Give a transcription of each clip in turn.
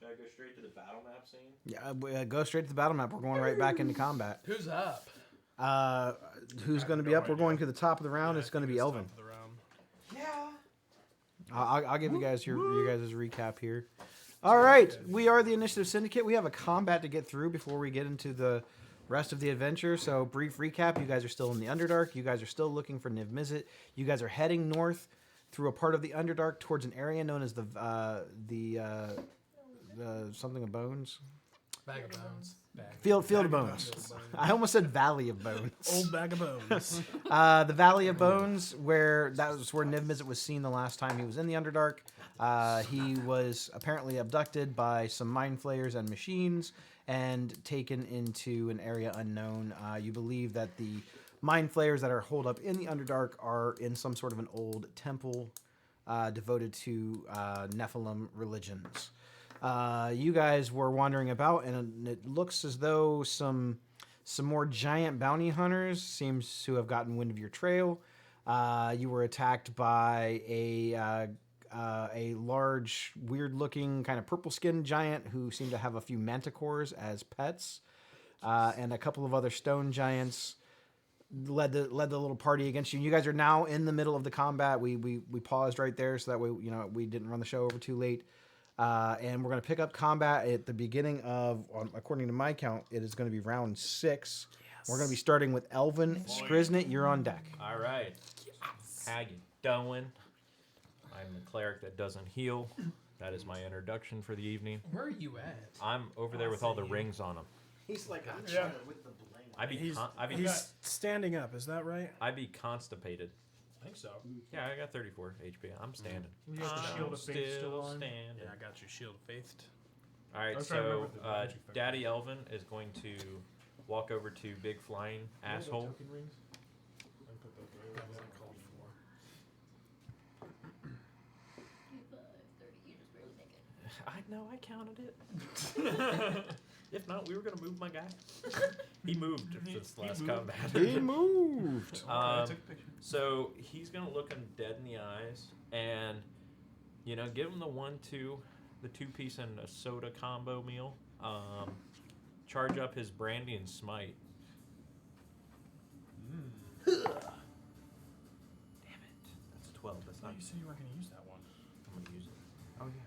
Should I go straight to the battle map scene? Yeah, go straight to the battle map. We're going right back into combat. Who's up? Who's going to be up? We're going to the top of the round. Yeah, It's going to be it's Elvin. top of the round. Yeah. I'll give you guys your guys' recap here. All right, we are the Initiative Syndicate. We have a combat to get through before we get into the rest of the adventure. So, brief recap: you guys are still in the Underdark. You guys are still looking for Niv Mizzet. You guys are heading north through a part of the Underdark towards an area known as the something of bones. Bag of bones. Field of Bones. I almost said Valley of Bones. Old bag of bones. The Valley of Bones, that was where Niv Mizzet was seen the last time he was in the Underdark. He was apparently abducted by some mind flayers and machines and taken into an area unknown. You believe that the mind flayers that are holed up in the Underdark are in some sort of an old temple devoted to Nephilim religions. You guys were wandering about, and it looks as though some more giant bounty hunters seems to have gotten wind of your trail. You were attacked by a large, weird-looking, kind of purple-skinned giant who seemed to have a few manticores as pets, and a couple of other stone giants led the little party against you. You guys are now in the middle of the combat. We paused right there so that way we didn't run the show over too late. And we're going to pick up combat at the beginning of, according to my count, it is going to be round 6. Yes. We're going to be starting with Elvin. Skriznet, you're on deck. All right. Yes. How you doing? I'm the cleric that doesn't heal. That is my introduction for the evening. Where are you at? I'm over there with all the rings on them. He's like a Yeah. with the bling. He's standing up, is that right? I'd be constipated. I think so. Yeah, I got 34 HP. I'm standing. You got the Shield of Faith still on? standing. Yeah, I got your Shield of Faith. All I right, was trying to so remember the magic effect. Daddy Elvin is going to walk over to Big Flying Asshole. That was uncalled for. I know, I counted it. If not, we were going to move my guy. He moved since last combat. He moved. So he's going to look him dead in the eyes and, give him the 1-2, the 2-piece and a soda combo meal. Charge up his brandy and smite. Damn it. That's a 12. That's not. You said you weren't going to use that one. I'm going to use it. Oh, yeah,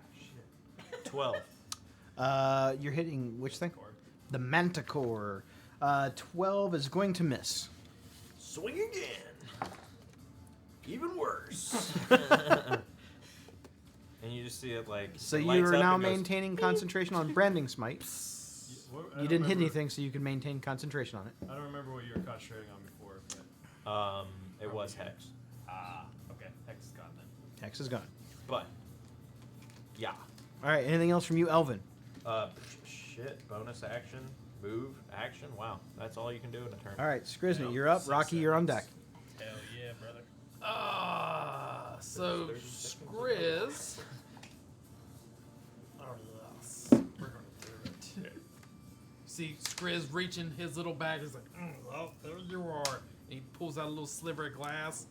shit. 12. You're hitting which thing? The Manticore. 12 is going to miss. Swing again. Even worse. And you just see it like. So it you lights are up now and goes, mancing concentration on Branding Smite. You didn't hit anything, so you can maintain concentration on it. I don't remember what you were concentrating on before, but... It was Hex. Okay. Hex is gone then. Hex is gone. But, yeah. All right, anything else from you, Elvin? Shit. Bonus action. Move. Action. Wow. That's all you can do in a turn. All right, Skriznet, you're up. Rocky, you're on deck. Hell yeah, brother. So Skriz. We're going to do it. See Skriz reaching his little bag. He's like, well, there you are. And he pulls out a little sliver of glass,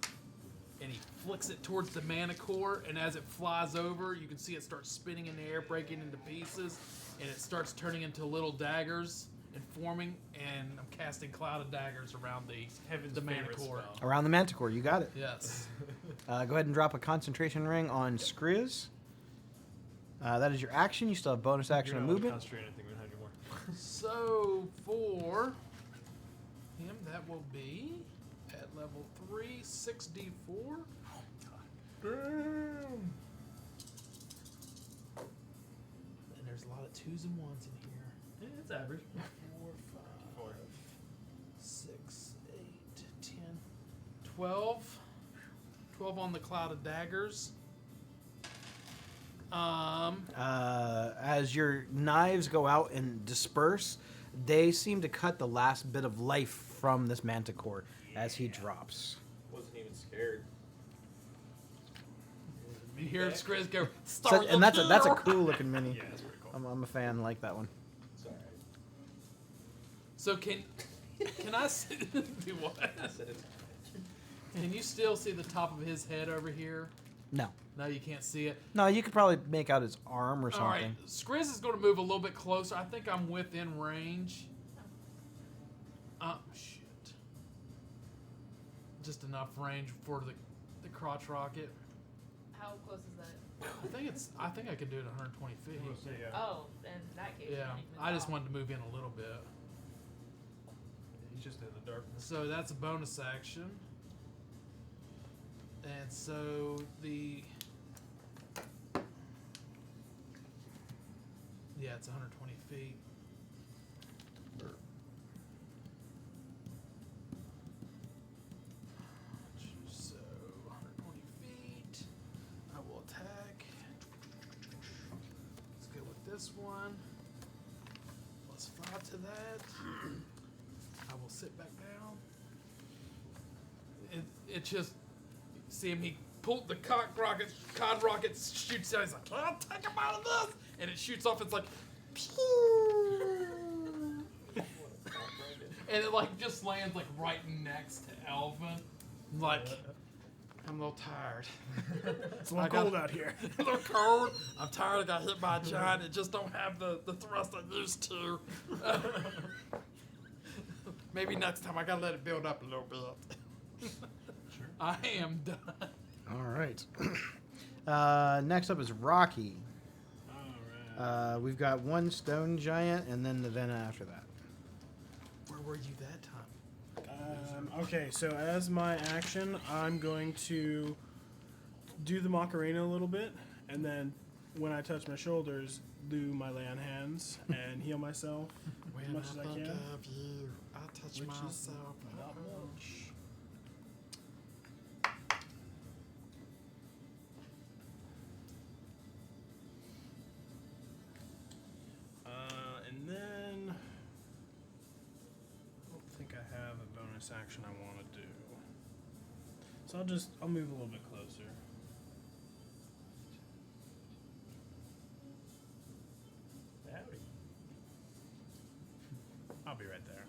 and he flicks it towards the Manticore. And as it flies over, you can see it starts spinning in the air, breaking into pieces, and it starts turning into little daggers and forming. And I'm casting cloud of daggers around Heaven's the favorite Manticore. spell. Around the Manticore, you got it. Yes. Go ahead and drop a concentration ring on Skriz. That is your action. You still have bonus action and movement. Concentrate anything behind you more. So for him, that will be at level 3, 6d4. And there's a lot of 2s and 1s in here. Yeah, it's average. 4, 5, 6, 8, 10, 12. 12 on the cloud of daggers. As your knives go out and disperse, they seem to cut the last bit of life from this Manticore as he drops. Wasn't even scared. You hear Skriz go, So, start and that's a cool looking mini. Yeah, that's pretty cool. I'm a fan. I like that one. It's alright. So can I see do what? I said it's Can you still see the top of his head over here? No. No, you can't see it. No, you could probably make out his arm or All right, something. Skriz is going to move a little bit closer. I think I'm within range. Shit. Just enough range for the crotch rocket. How close is that? I think I can do it 120 feet. We'll see, yeah. Oh, in that case. Yeah, you can I just move wanted to move in a little bit. He's just in the darkness. So that's a bonus action. And so yeah, it's 120 feet. So 120 feet. I will attack. Let's go with this one. Plus 5 to that. I will sit back down. It just see him. He pulled the cod rocket shoots out. He's like, I'll take him out of this, and it shoots off. It's like, and it like just lands like right next to Elvin. Like, I'm a little tired. It's a little cold out here. A little cold. I'm tired. I got hit by a giant. It just don't have the thrust I used to. Maybe next time I gotta let it build up a little bit. Sure. I am done. All right. Next up is Rocky. Alright. We've got one stone giant and then Nevena after that. Where were you that time? Okay, so as my action, I'm going to do the Macarena a little bit, and then when I touch my shoulders, do my lay on hands and heal myself as much as I can. of you, I touch Which is myself. not much. And then I don't think I have a bonus action I want to do. So I'll move a little bit closer. Howdy. I'll be right there.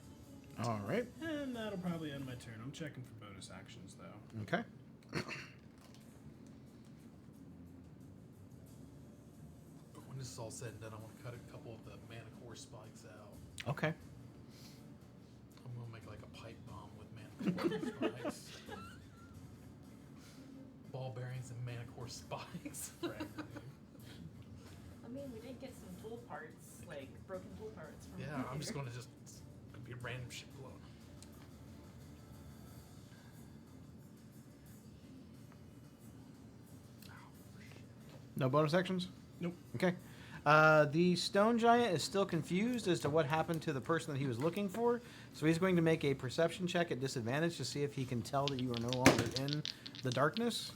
All right. And that'll probably end my turn. I'm checking for bonus actions though. Okay. When this is all said and done, I want to cut a couple of the Manicore spikes out. Okay. I'm gonna make like a pipe bomb with Manicore spikes. Ball bearings and Manicore spikes. I mean, we did get some tool parts, like broken tool parts from Yeah, I'm just here. gonna just be random shit blown. No bonus actions? Nope. Okay. The stone giant is still confused as to what happened to the person that he was looking for, so he's going to make a perception check at disadvantage to see if he can tell that you are no longer in the darkness.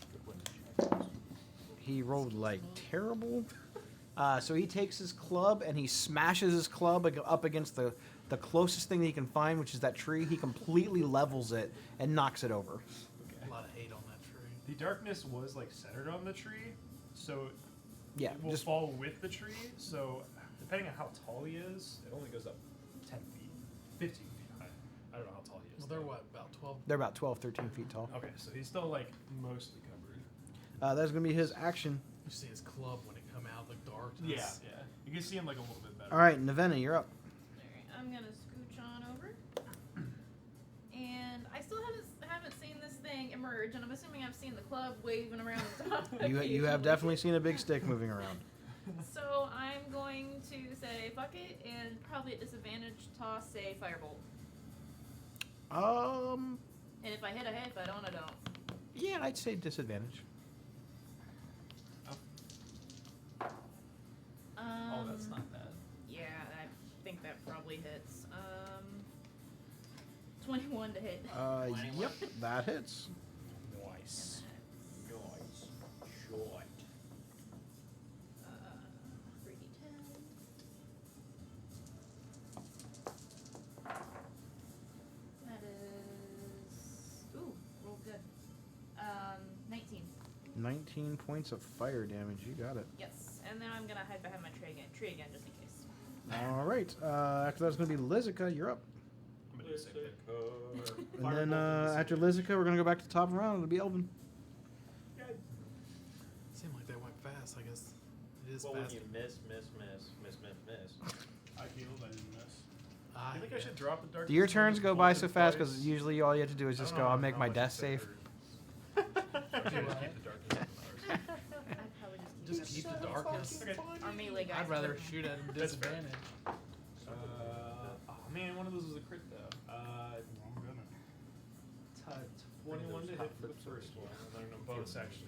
He rolled like terrible. So he takes his club and he smashes his club up against the closest thing that he can find, which is that tree. He completely levels it and knocks it over. A lot of hate on that tree. The darkness was like centered on the tree, so Yeah, it will just fall with the tree. So depending on how tall he is, it only goes up 10 feet, 15 feet high. I don't know how tall he is. Well, they're what, about 12? they're about 12, 13 feet tall. Okay, so he's still like mostly covered. That's going to be his action. You see his club when it come out of the darkness. Yeah, yeah. You can see him like a little bit better. All right, Nevena, you're up. Alright, I'm gonna scooch on over. And I still haven't seen this thing emerge, and I'm assuming I've seen the club waving around the top. You have occasionally. definitely seen a big stick moving around. So I'm going to say fuck it, and probably at disadvantage toss a firebolt. And if I hit, I hit. If I don't, I don't. Yeah, I'd say disadvantage. Oh, that's not bad. Yeah, I think that probably hits. 21 to hit. Yep, that hits. Nice. Nice. Short. 3d10. That is. Ooh, roll good. 19. 19 points of fire damage. You got it. Yes, and then I'm gonna hide behind my tree again, just in case. All right. After that's going to be Lizica. You're up. I'm gonna do the same thing. And then after Lizica, we're going to go back to the top of the round. It'll be Elvin. pass, I guess. It is Well, when fast. you miss. I healed. I didn't miss. I think I should drop the dark. Do your turns go by so fast? Because usually all you have to do is just go, I'll make my death safe. I should just keep the darkness on ours. I'd probably Just keep the darkness. Okay. Our melee guys. I'd rather wouldn't. shoot at a That's fair. disadvantage. Oh man, one of those was a crit though. I'm gonna. 21 to hit for the first one. I don't know bonus action.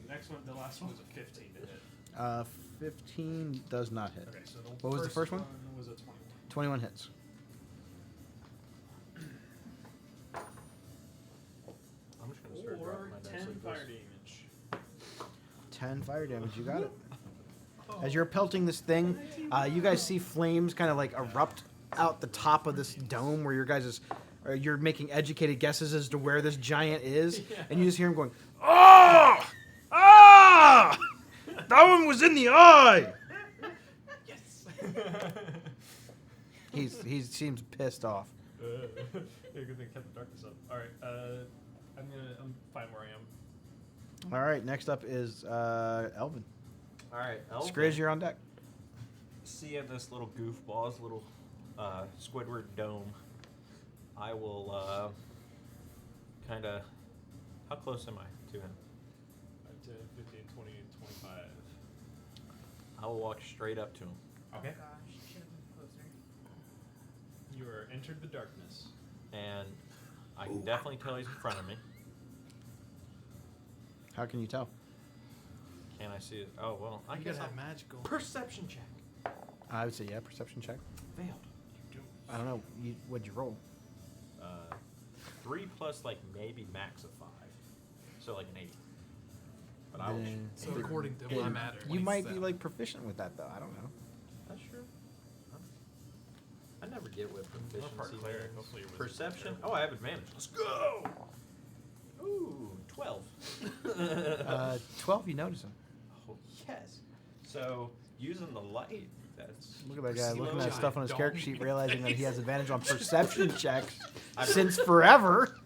The next one, the last one was a 15 to hit. 15 does not hit. Okay, so What was the first one? Was a 21. 21 hits. I'm just gonna start Or dropping my dice 10 like fire this. damage. 10 fire damage. You got it. As you're pelting this thing, you guys see flames kind of like erupt out the top of this dome where your guys is. Or you're making educated guesses as to where this giant is, and you just hear him going, "Ah! Ah! That one was in the eye." Yes. He seems pissed off. Yeah, good thing I kept the darkness up. All right, I'm fine where I am. All right, next up is Elvin. All right, Elvin. Skriz, you're on deck. Seeing this little goofball, this little Squidward dome, I will kind of. How close am I to him? 10, 15, 20, 25. I will walk straight up to him. Okay. Oh gosh, should have been closer. You are entered the darkness. And I can definitely tell he's in front of me. How can you tell? Can I see it? Oh, well, I You guess gotta have I'll- magical. Perception check. I would say yeah. Perception check. Failed. I don't know. What'd you roll? 3 plus, like, maybe max of 5. So, like, an 8. But I was... Then- So according to Yeah, my math, you might be 27. like proficient with that though. I don't know. That's true. I never get with Part proficiency. cleric, things. hopefully your wisdom's Perception. terrible. Oh, I have advantage. Let's go. Ooh, 12. 12. You notice him. Oh, yes. So, using the light, that's... Look at that guy Perceive looking at giant stuff on his character dome. sheet, realizing that he has advantage on perception checks I- since forever.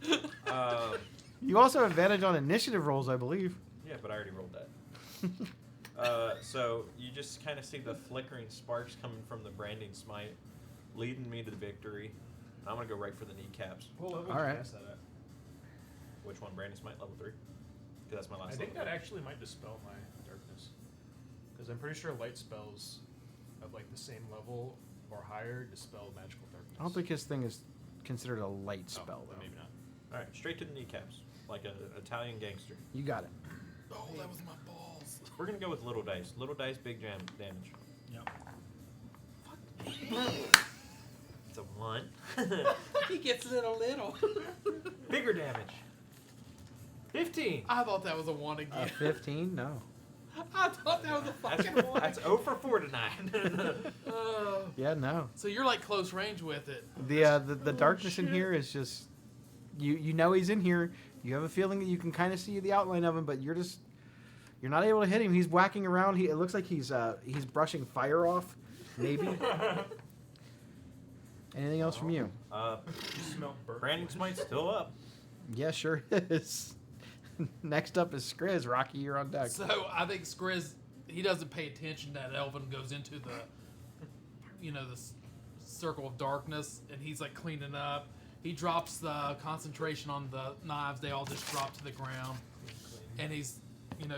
Um, You also have advantage on initiative rolls, I believe. yeah, but I already rolled that. So, you just kind of see the flickering sparks coming from the branding smite, leading me to the victory. I'm going to go right for the kneecaps. What level All did you right. cast that at? Which one? Branding smite, level 3? Because that's my last I think level. that actually might dispel my darkness. Because I'm pretty sure light spells of like the same level or higher dispel magical darkness. I don't think his thing is considered a light Oh, spell, then though. maybe not. All right, straight to the kneecaps, like an Italian gangster. You got it. Oh, that was my balls. We're gonna go with little dice. Little dice, big damage. Yep. It's a 1. He gets it a little. Bigger damage. 15. I thought that was a 1 again. 15? No. I thought that was a That's, fucking 1. that's 0 for 4 tonight. Yeah, no. So you're like close range with it. The darkness in here is just you know he's in here. You have a feeling that you can kind of see the outline of him, but you're not able to hit him. He's whacking around. It looks like he's brushing fire off, maybe. Anything else from you? You smell burnt. Branding smite's still up. Yeah, sure is. Next up is Skriz. Rocky, you're on deck. So I think Skriz, he doesn't pay attention that Elvin goes into the, the circle of darkness, and he's like cleaning up. He drops the concentration on the knives. They all just drop to the ground, and he's,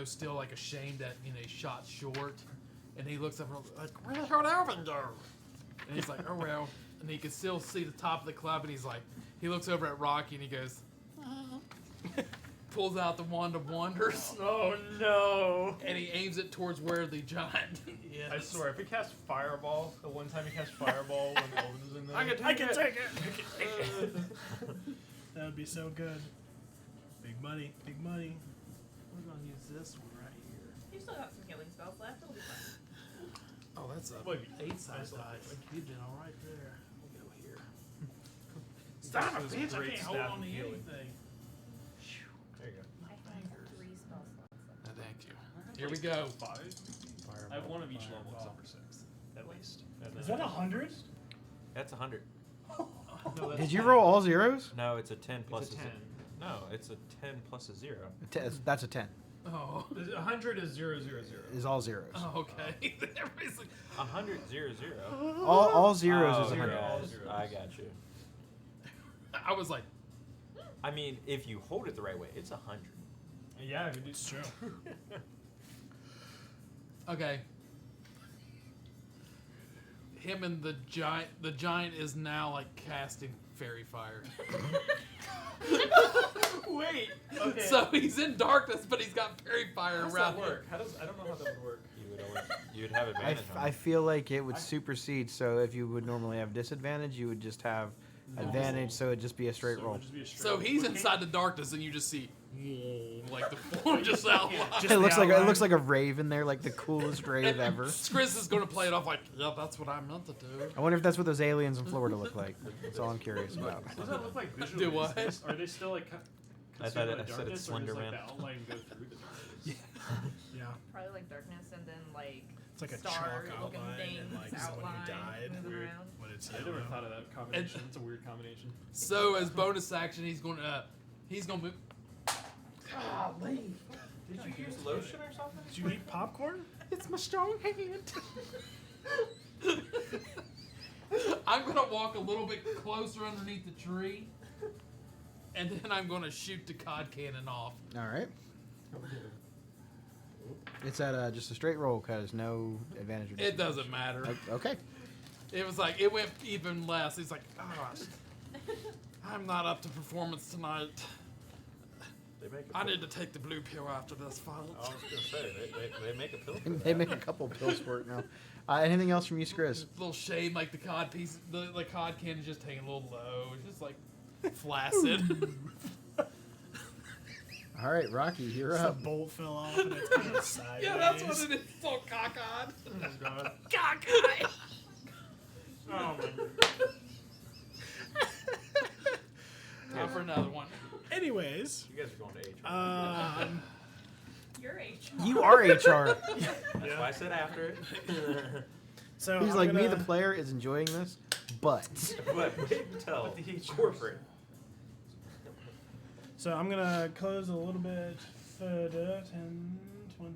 still like ashamed that he shot short, and he looks up and like, where the hell did Elvin go? And he's like, oh well, and he can still see the top of the club, and he's like, he looks over at Rocky and he goes, pulls out the wand of wonders. Oh no! And he aims it towards where the giant is. I swear, if he cast Fireball, the one time he cast Fireball when Elvin was in there. I can take it. That would be so good. Big money. Big money. We're gonna use this one right here. You still got some healing spells left. It'll be fine. Oh, that's a Wait, 8-sided nice dice. looking. You've been all right there. We'll go here. Son of a This is bitch, I great can't hold staff on to healing. anything. There you go. I have 3 spell slots left. Thank you. Here we go. 5? I have one of each level except for 6, at least. And Is then that 100? That's 100. No, that's Did you 10. roll all zeros? No, it's a 10 plus. It's a 10. No, it's a 10 plus a 0. That's a 10. Oh. 100 is 0, 0, 0. Is all zeros. Oh, okay. Everybody's like, 100, 0, 0. All zeros Oh, is 100. yeah, All zeros. I got you. I was like, I mean, if you hold it the right way, it's 100. Yeah, I mean, It's true. okay. Him and the giant is now like casting fairy fire. Wait. Okay. So he's in darkness, but he's got fairy fire how does around that him. work? I don't know how that would work. You would have advantage on I it. feel like it would supersede. So if you would normally have disadvantage, you would just have advantage. So it'd just be a straight So it roll. would just be a straight So he's roll. inside the darkness, and you just see like the form just outline. Just It looks the like it outline. looks like a rave in there, like the coolest rave ever. Skriz is gonna play it off like, yeah, that's what I meant to do. I wonder if that's what those aliens in Florida look like. That's all I'm curious about. Does that look like visually? Do what? Are they still like? I thought consumed it- by I said darkness, it's or does, Slender like, Man. the outline go through the darkness? Yeah. Probably like darkness and then like It's like a star chalk looking outline things and like someone outline who died. moving Weird. around. When it's I yellow. never thought of that combination. It's a weird combination. So as bonus action, he's gonna move. Did you use lotion or something? Did you eat popcorn? It's my strong hand. I'm gonna walk a little bit closer underneath the tree, and then I'm gonna shoot the cod cannon off. All right. It's at just a straight roll because no advantage. Or It disadvantage. doesn't matter. Okay. It was like it went even less. He's like, gosh, I'm not up to performance tonight. They make I need to take the blue pill after this fight. I was going to say, they make a pill for They that. make a couple pills for it now. Anything else from you, Skriz? Little shade, like the cod piece, the cod cannon just hanging a little low. It's just like flaccid. All right, Rocky, you're Just a up. bolt fell off and it's kind of sideways. Yeah, that's what it is. So cockeyed. Oh god. Cockeyed. Oh my god. Time for another one. Anyways, You guys are going to H. Your age. You are HR. That's why I said after it. so He's I'm like, me, gonna- the player, is enjoying this, but But wait until corporate. So I'm gonna close a little bit further, 10, 20,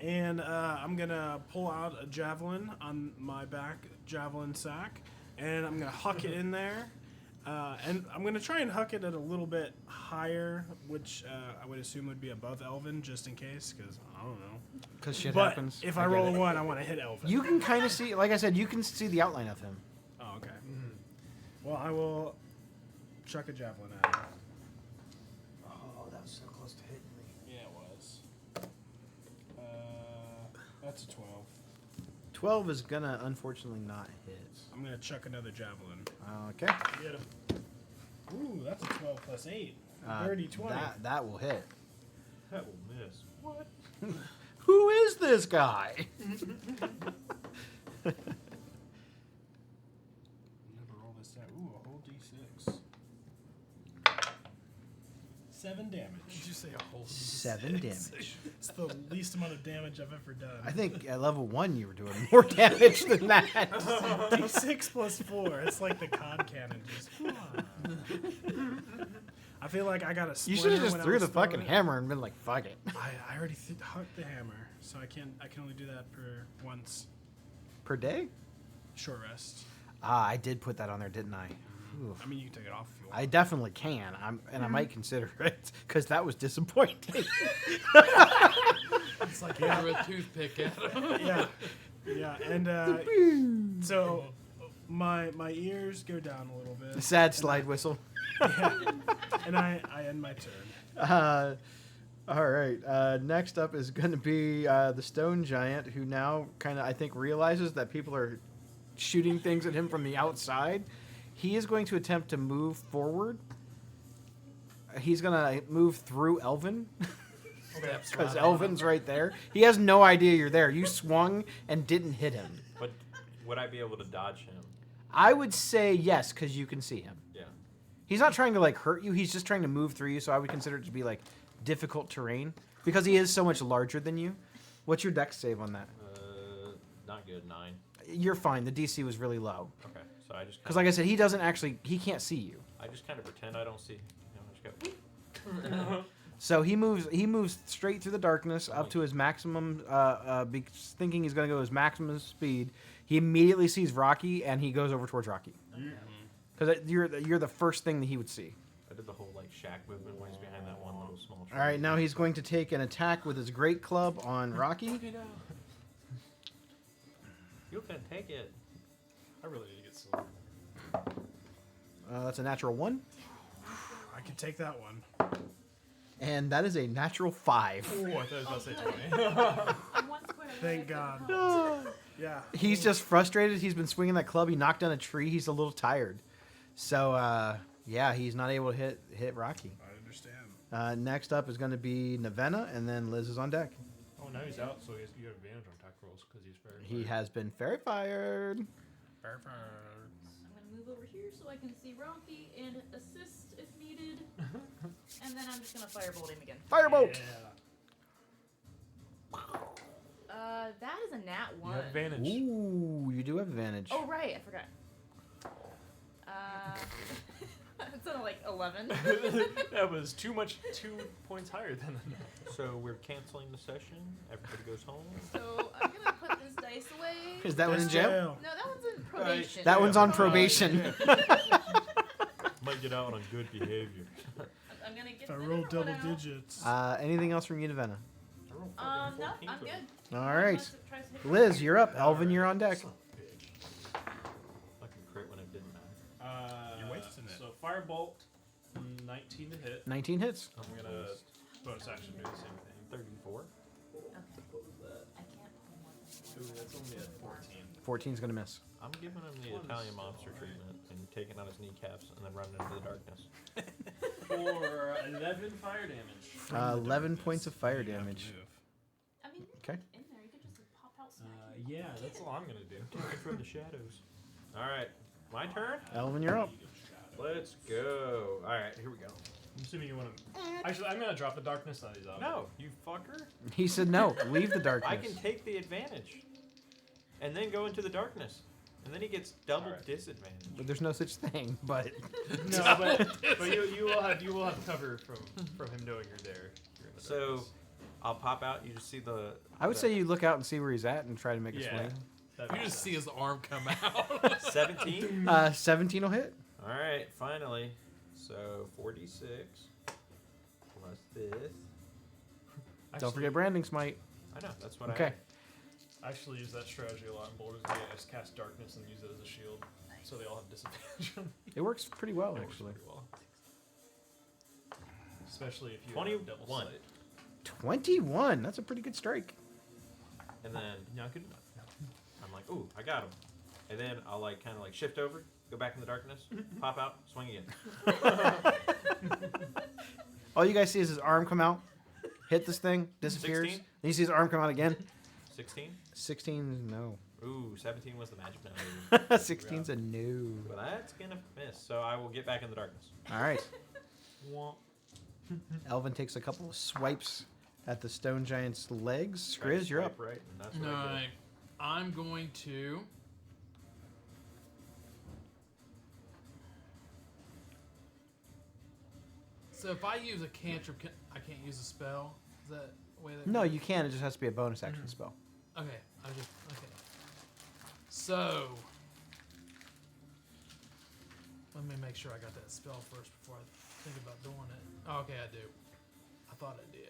50. And I'm gonna pull out a javelin on my back javelin sack, and I'm gonna huck it in there. And I'm gonna try and huck it at a little bit higher, which I would assume would be above Elvin, just in case, because I don't know. because shit But happens. if I I get roll it. a 1, I want to hit Elvin. You can kind of see, like I said, you can see the outline of him. Oh, okay. Well, I will chuck a javelin at him. Oh, that was so close to hitting me. Yeah, it was. That's a 12. 12 is gonna unfortunately not hit. I'm gonna chuck another javelin. Okay. Get him. Ooh, that's a 12 plus 8. Uh, Dirty 20. That will hit. That will miss. What? Who is this guy? Never roll this out. Ooh, a whole d6. 7 damage. Did you say a whole 7 damage. It's the least amount of damage I've ever done. I think at level 1 you were doing more damage than that. d6 plus 4. It's like the cod cannon. Just. I feel like I got a You splinter should have just when I threw was the fucking throwing it. hammer and been like, fuck it. I already hucked the hammer, so I can only do that per once. Per day? Short rest. Ah, I did put that on there, didn't I? Oof. I mean, you can take it off if you want. I definitely can. I might consider it because that was disappointing. It's like you threw a toothpick at him. Yeah, yeah, and so my ears go down a little bit. Sad slide whistle. Yeah, and I end my turn. All right. Next up is going to be the stone giant, who now kind of, I think, realizes that people are shooting things at him from the outside. He is going to attempt to move forward. He's going to move through Elvin Steps because right Elvin's right there. He has no idea you're there. You swung and didn't hit him. But would I be able to dodge him? I would say yes because you can see him. Yeah. He's not trying to like hurt you. He's just trying to move through you. So I would consider it to be like difficult terrain because he is so much larger than you. What's your dex save on that? Not good. 9. You're fine. The DC was really low. Okay. So I just Because, like I said, he can't see you. I just kind of pretend I don't see. I just go. So he moves straight through the darkness up to his maximum, thinking he's going to go his maximum speed. He immediately sees Rocky, and he goes over towards Rocky. Because you're the first thing that he would see. I did the whole like Shaq movement when he's behind that one little small tree. All right, now he's going to take an attack with his great club on Rocky. You can take it. I really need to get silver. That's a natural 1. I can take that one. And that is a natural 5. Oh, I thought I was about to say 20. I'm one square away Thank from God. home. Yeah. He's just frustrated. He's been swinging that club. He knocked down a tree. He's a little tired. So, yeah, he's not able to hit Rocky. I understand. Next up is going to be Nevena, and then Liz is on deck. Oh, now he's out, so you have advantage on attack rolls because he's very. He has been fairy fired. I'm gonna move over here so I can see Rocky and assist if needed. And then I'm just gonna firebolt him again. Firebolt! That is a nat You 1. have advantage. Ooh, you do have advantage. Oh right, I forgot. It's on like 11. That was 2 points higher than the. So we're canceling the session. Everybody goes home. So I'm gonna put this dice away. Is that one in jail? No, that one's in probation. That one's on probation. Might get out on good behavior. I'm gonna get If I the roll different double one out. digits. Anything else from you, Nevena? I rolled fucking No, 14 I'm for them. good. All right. Unless it tries to hit Liz, you're up. Elvin, you're on deck. Son of a bitch. Fucking crit when it didn't matter. You're wasting it. So firebolt, 19 to hit. 19 hits. I'm gonna bonus action do the same thing. 34. Okay. I can't pull more than Ooh, that's only at 14. 14's going to miss. I'm giving him the Italian mobster treatment and taking out his kneecaps and then running into the darkness. For 11 fire damage. 11 points of fire damage. I mean, Okay. in there, you could just like, pop out smack. Yeah, that's all I'm gonna do. Taken from the shadows. All right, my turn. Elvin, you're up. Let's go. All right, here we go. I'm assuming you want to. Actually, I'm gonna drop the darkness on these out. No, you fucker. He said no. Leave the darkness. I can take the advantage, and then go into the darkness, and then he gets double Alright. But disadvantage. there's no such thing. But No, but you will have cover from him knowing you're there. You're in the So, darkness. I'll pop out. You just see the. I would say you look out and see where he's at and try to make a Yeah. swing. That You makes just see sense. his arm come out. 17. 17 will hit. All right, finally. So 46 plus this. Don't forget Branding Smite. I know that's what I. Okay. Had. I actually use that strategy a lot in Baldur's Gate. I just cast darkness and use it as a shield, so they all have disadvantage on me. It works pretty well, It works actually. pretty well. Especially if you 21. have double sight. 21. That's a pretty good strike. And then Not good enough. I'm like, ooh, I got him. And then I'll like kind of like shift over, go back in the darkness, pop out, swing again. All you guys see is his arm come out, hit this thing, disappears. 16? Then you see his arm come out again. 16. 16, no. Ooh, 17 was the magic number. 16's a no. But that's gonna miss. So I will get back in the darkness. All right. Womp. Elvin takes a couple of swipes at the stone giant's legs. Try to Grizz, you're swipe up. Right, and that's what I did. Alright. I'm going to. So if I use a cantrip, I can't use a spell? Is that the way that No, you can. It just has to be a bonus action spell. Okay, okay. So let me make sure I got that spell first before I think about doing it. Oh, okay, I do. I thought I did.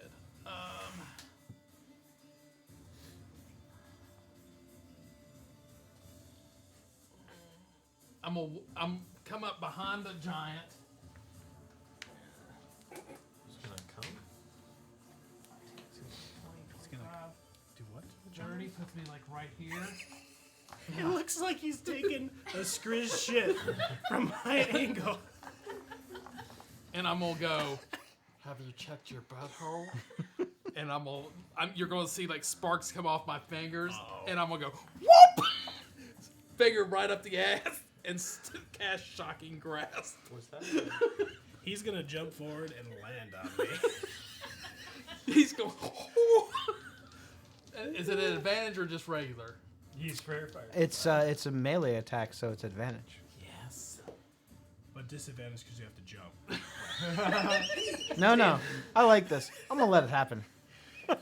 I'm come up behind the giant. Just gonna come. He's gonna do what? Journey puts me like right here. It looks like he's taking a Skriz shit from my angle. And I'm gonna go. Have you checked your butthole? And you're gonna see like sparks come off my fingers, and I'm gonna go whoop, finger right up the ass, and cast shocking grasp. What's that? He's gonna jump forward and land on me. He's going. Is it an advantage or just regular? He's fair fire. It's a melee attack, so it's advantage. but disadvantage because you have to jump. No. I like this. I'm gonna let it happen.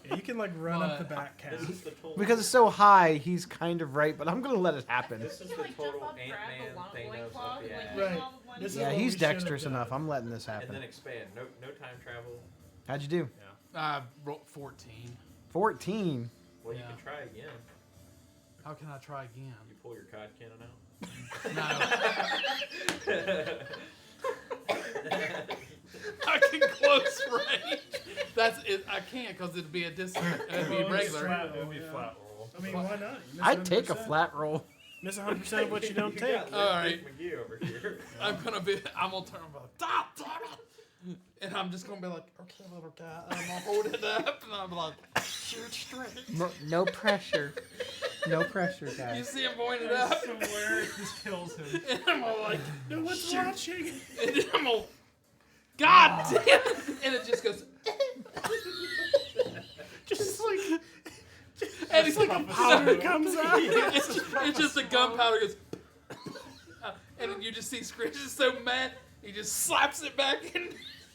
Yeah, you can like run up the But- back This calf. is the total. Because it's so high, he's kind of right, but I'm gonna let it happen. This is You the can like jump total up, grab the Ant-Man long Thanos loincloth, of the and like ass. hang Right. all of one This is Yeah, what he's we should have dexterous done. enough. I'm letting this And happen. then expand. No time travel. How'd you do? I rolled 14. 14. Well, Yeah. you can try again. How can I try again? You pull your cod cannon out. No. I can close range. That's it. I can't because it'd be a it'd be Well, it's regular. flat. It would be Yeah. flat roll. I mean, why not? You miss I'd take a 100%. flat roll. Miss 100% of what you don't You take. got All Rick right. McGee over here. I'm gonna turn and be like, stop, damn it! And I'm just gonna be like, okay, little guy. And I'm gonna hold it up, and I'm like, shoot straight. No pressure. No pressure, You guys. see him pointing I up, swear this kills him. and I'm all like, No one's watching. and then I'm all, God damn it! And it just goes, Just like and it's like powder comes out. it's just the gunpowder goes, and then you just see Scrooge is so mad, he just slaps it back in.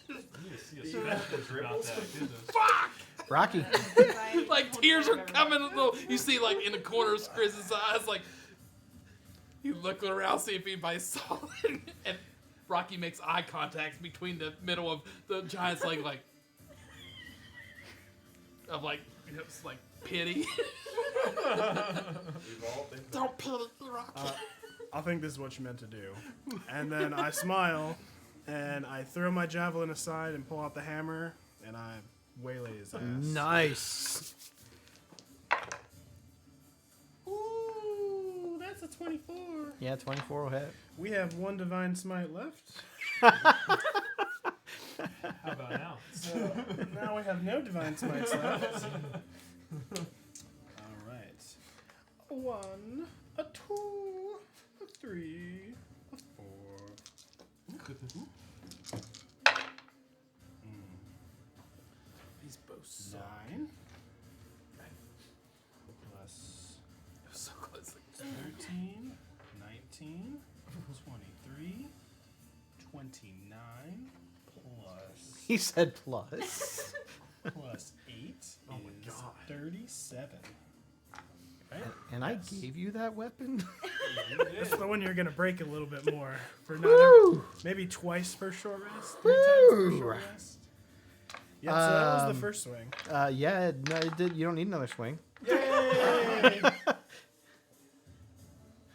You need to see a specialist about that. Goodness. Fuck! Rocky. Like tears are coming. You see, like in the corner of Chris's eyes, like he looking around, see if anybody saw it, and Rocky makes eye contact between the middle of the giant's leg, like of like it's like pity. We've all been Don't pity Rocky. I think this is what you meant to do. And then I smile, and I throw my javelin aside and pull out the hammer, and I waylay his ass. Nice. Ooh, that's a 24. Yeah, 24 will hit. We have one divine smite left. How about now? So now we have no divine smites left. All right. A 1, a 2, a 3, a 4. These both suck. 9 plus It was so close. 13, 19, 23, 29 plus He said plus. plus 8 Oh my is God. 37. Right? And I gave you that weapon? That's the one you're gonna break a little bit more for not Woo! maybe twice per short rest, 3 times per Woo! short rest. Yep, so that was Um, the first swing. Yeah, no, it did. You don't need another swing. Yay!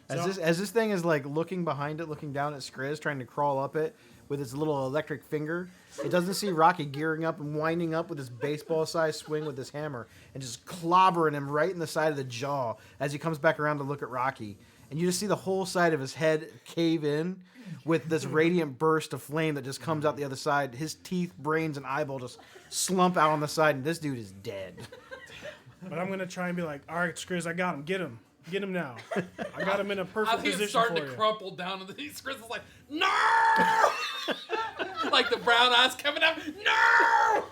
As this thing is like looking behind it, looking down at Skriz, trying to crawl up it with its little electric finger, it doesn't see Rocky gearing up and winding up with his baseball-sized swing with his hammer and just clobbering him right in the side of the jaw as he comes back around to look at Rocky. And you just see the whole side of his head cave in with this radiant burst of flame that just comes out the other side. His teeth, brains, and eyeball just slump out on the side, and this dude is dead. But I'm gonna try and be like, all right, Skriz, I got him. Get him. Get him now. I got him in a I perfect think it's position starting for to you. crumple down, and Chris is like, no! Like the brown eyes coming out, no!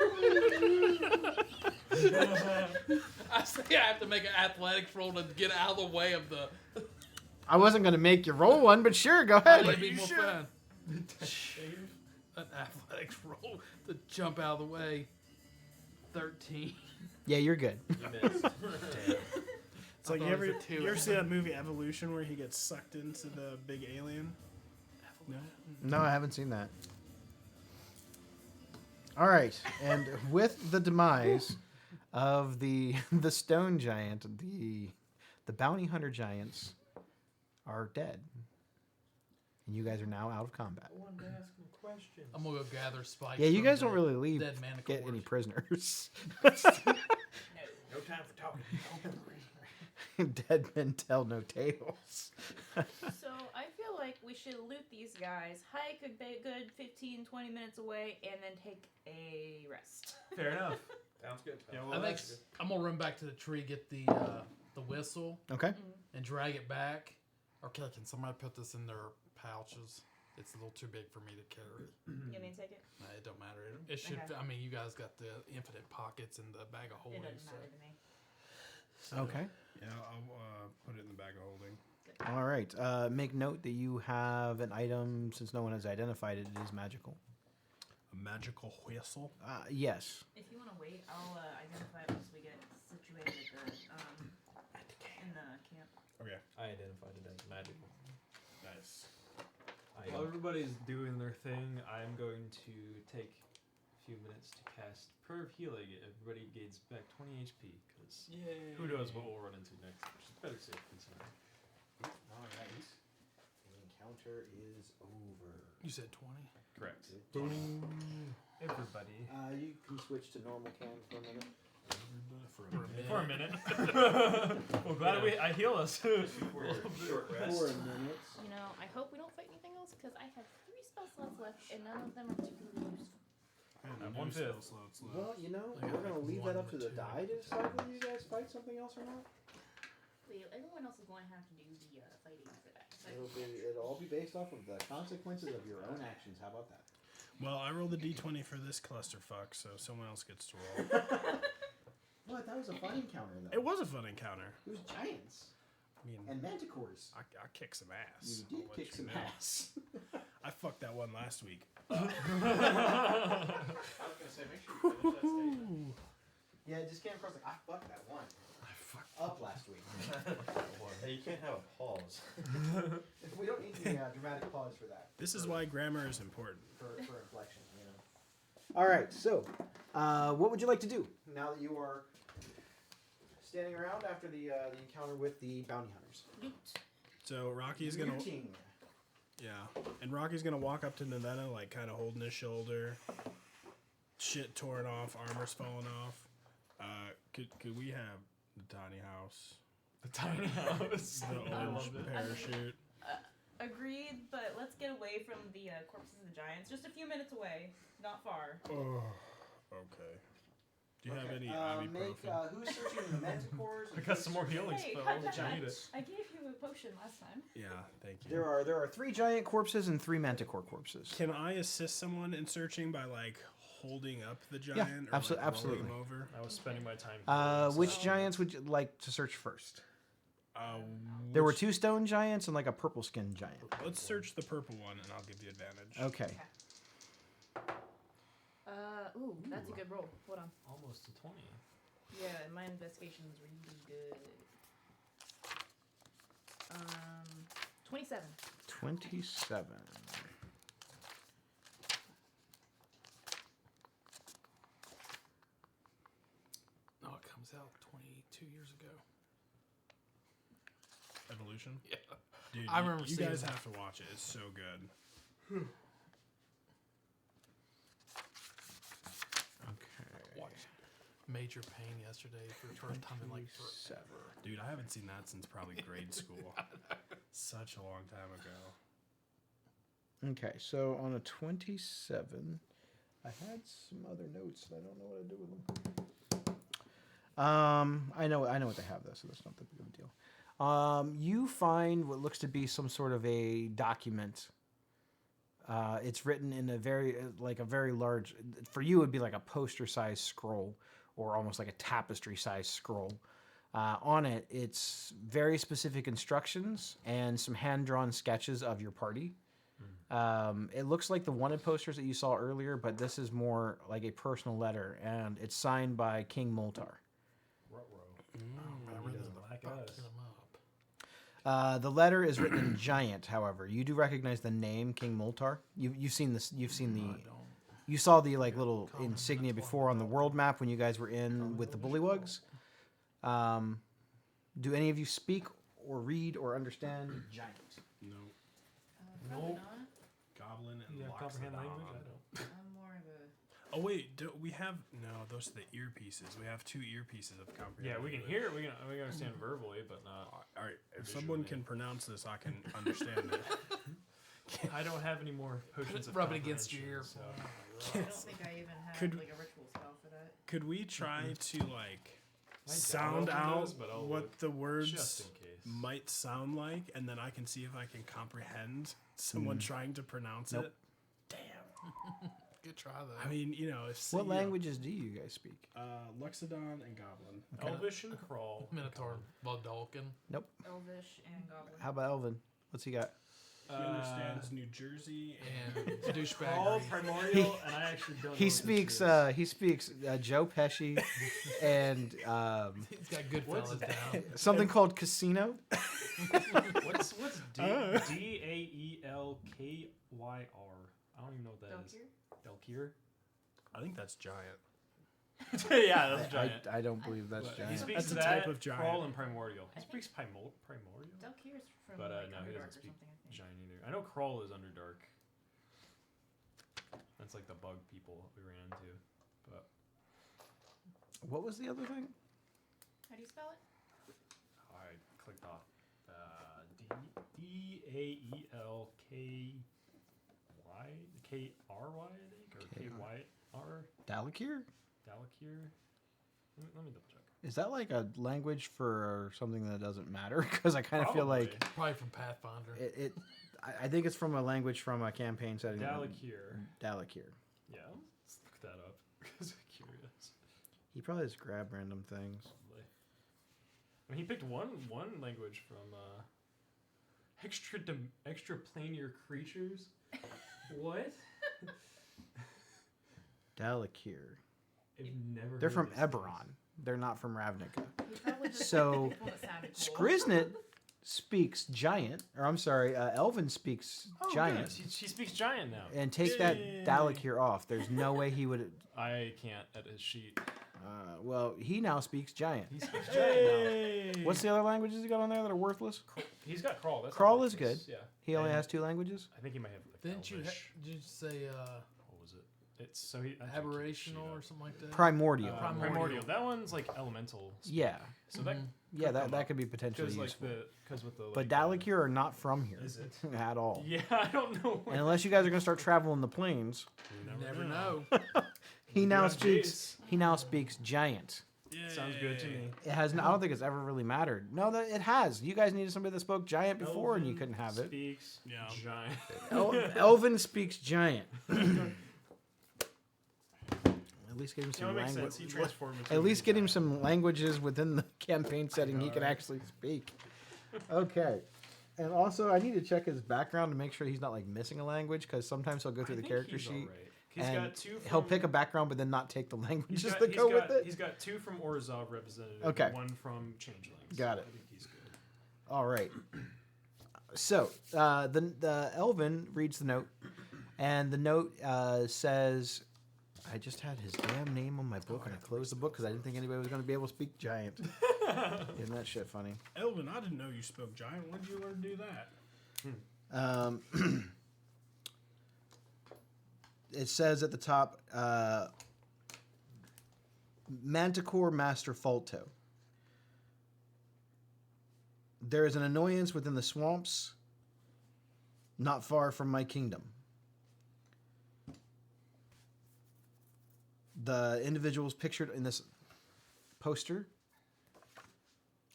I say I have to make an athletics roll to get out of the way of the. I wasn't going to make you roll one, but sure, go ahead. It'd be more fun. An athletics roll to jump out of the way. 13. Yeah, you're good. You missed. It's like I you thought ever, it was a 2. you ever see that movie Evolution where he gets sucked into the big alien? No. No, I haven't seen that. All right, and with the demise of the stone giant, the bounty hunter giants are dead, and you guys are now out of combat. I wanted to ask him a question. I'm gonna go gather spikes. Yeah, you from guys the don't really leave, Dead man get any prisoners. No time for talking. Dead men tell no tales. So I feel like we should loot these guys, hike a good 15, 20 minutes away, and then take a rest. Fair enough. Sounds good. Yeah, I well, think that's I'm gonna run back to the tree, get the whistle, Okay. and drag it back. Okay, can somebody put this in their pouches? It's a little too big for me to carry. You want me to take it? Nah, it don't matter. It should. Okay. I mean, you guys got the infinite pockets and the bag of It holding. doesn't So. matter to me. Okay. Yeah, I'll put it in the bag of holding. All All right. Make note that you have an item, since no one has identified it, it is magical. A magical whistle. Yes. If you want to wait, I'll identify it once we get situated at the in the camp. Okay. I identified it as magical. Nice. While everybody's doing their thing, I'm going to take a few minutes to cast Prayer of Healing. Everybody gains back 20 HP, because who knows what we'll run into next. Which is better safe than sorry. All right. The encounter is over. You said 20. Correct. Boom. Everybody. You can switch to normal cam for a minute. For a minute. Well, glad I heal us. For a minute. You know, I hope we don't fight anything else because I have 3 spell slots left and none of them are particularly useful. I'm 1/5. Well, you know, I got we're gonna like leave one that up or to the two. die to decide whether you guys fight something else or not. Everyone else is going to have to do the fighting for that. So It'll all be based off of the consequences of your own actions. How about that? Well, I rolled a d20 for this clusterfuck, so someone else gets to roll. What? That was a fun encounter, though. It was a fun encounter. It was giants I mean, and manticores. I kicked some ass. You I'll did let kick you some know. ass. I fucked that one last week. I was gonna say, make sure you finish that statement. Yeah, it just came across like I fucked that one I fucked. up last week. Hey, you can't have a pause. We don't need the dramatic pause for that. This is why grammar is important. For inflection, you know. All right, so what would you like to do now that you are standing around after the encounter with the bounty hunters? loot. So Rocky's gonna, Looting. yeah, and Rocky's gonna walk up to Nevada, like kind of holding his shoulder, shit torn off, armor's falling off. Could we have the tiny house, The tiny house. the I orange loved it. parachute? Agreed, but let's get away from the corpses of the giants. Just a few minutes away, not far. Oh, okay. Do you have any Make ibuprofen? who's searching the manticores? I got some more healing Hey, spells. cut Did you that. need it? I gave you a potion last time. Yeah, thank you. There are 3 giant corpses and 3 manticore corpses. Can I assist someone in searching by like holding up the giant or abso- like, absolutely. rolling him over? I was spending my time. Which giants would you like to search first? Uh, There were which- 2 stone giants and like a purple skinned giant. Let's search the purple one, and I'll give you advantage. Okay. Ooh, that's a good roll. Hold on. Almost to 20. Yeah, my investigation is really good. 27. 27. No, it comes out 22 years ago. Evolution. Yeah. Dude, I remember you seeing guys that. have to watch it. It's so good. Okay. Watched Major Pain yesterday for the first time in like forever. Dude, I haven't seen that since probably grade school. Such a long time ago. Okay, so on a 27, I had some other notes that I don't know what to do with them. I know what they have though, so that's not that big of a deal. You find what looks to be some sort of a document. It's written in a very large. For you, it would be like a poster-sized scroll, or almost like a tapestry-sized scroll. On it, it's very specific instructions and some hand-drawn sketches of your party. It looks like the wanted posters that you saw earlier, but this is more like a personal letter, and it's signed by King Moltar. I really doesn't like us. fucking him up. The letter is written in giant. However, you do recognize the name King Moltar. You've seen this. You've seen the. I don't. You saw the like little insignia before on the world map when you guys were in with the bullywugs. Do any of you speak or read or understand giant? No. Probably Nope. not. Goblin and You have locks comprehend it language? on. I don't. I'm more of a. Oh wait, do we have those are the earpieces. We have 2 earpieces of comprehend. Yeah, we can language. hear it. We can understand verbally, but not. All right, if Visually. someone can pronounce this, I can understand it. I don't have any more potions of Rub it against your ear. comprehension, so- I don't think I even have Could- like a ritual spell for that. Could we try to like I doubt sound I'll do out those, but I'll what look the words just in case. might sound like, and then I can see if I can comprehend someone trying to pronounce Nope. it? Damn. Good try though. I mean, if What languages do you guys speak? Luxodon and Goblin. Elvish and Crawl. Minotaur, Vulcan. Elvish and Goblin. How about Elvin? What's he got? He understands New Jersey And Crawl, douchebaggery. Primordial, and I actually don't know He what speaks. this is. He speaks Joe Pesci, and He's got Goodfellas down. something called Casino. What's Daelkyr? I don't even know what that is. Delkir? I think that's giant. Yeah, that's giant. I don't believe that's But he giant. speaks That's a that, type of giant. Crawl, and Primordial. He I think- speaks Primordial? Delkir's from But, like no, he Underdark doesn't or speak something, I think. Giant either. I know Crawl is Underdark. That's like the bug people we ran into. But What was the other thing? How do you spell it? I clicked off Daelky I think, or KYR. Dalekir? Dalekir. Let me double check. Is that like a language for something that doesn't matter? Because I kind of feel like Probably from Pathfinder. I think it's from a language from a campaign setting. Dalekir. Dalekir. Yeah, let's look that up because I'm curious. He probably just grabbed random things. Probably. I mean, he picked one language from extraplanar creatures. What? Dalekir. I've never. They're heard from this Eberron. They're not from Ravnica. He probably just So, picked one that sounded cool. Skriznet speaks giant, or I'm sorry, Elvin speaks Oh, giant. goodness, She speaks giant now. And take that Dalekir off. There's no way he would. I can't edit his sheet. Well, he now speaks giant. He speaks giant now. What's the other languages he got on there that are worthless? He's got Crawl. That's Crawl not is worthless, good. Yeah. He only And has 2 languages. I think he might have like Didn't you? Elvish. Did you say What was it? It's so he I took his sheet aberrational or up. something like that? Primordial. Primordial. That one's like elemental. Yeah. So that Yeah, that could be potentially because like useful. because with the But like, Dalekir are not from here Is it? at all. Yeah, I don't know. And unless you guys are going to start traveling the plains, You never know. he We now have speaks. Jace. He now speaks giant. Sounds good to me. It has. I don't think it's ever really mattered. No, that it has. You guys needed somebody that spoke giant before, and you Elvin couldn't have it. Speaks Yeah. giant. Elvin speaks giant. At least get him You know, some it makes language. sense. He transformed into At a least get him giant. some languages within the campaign setting he can right? actually speak. Okay. And also, I need to check his background to make sure he's not like missing a language, because sometimes he'll go through I the think character he's sheet alright. He's and got two. he'll from- pick a background, but then not take the languages He's got, that go he's with got- it. He's got 2 from Orzhov representative. Okay. And 1 from Changelings. Got it. I think he's good. All right. So the Elvin reads the note, and the note says, "I just had his damn name on my book, and I closed the book because I didn't think anybody was going to be able to speak giant." Isn't that shit funny? Elvin, I didn't know you spoke giant. When did you learn to do that? It says at the top, Manticore Master Falto. There is an annoyance within the swamps, not far from my kingdom. The individuals pictured in this poster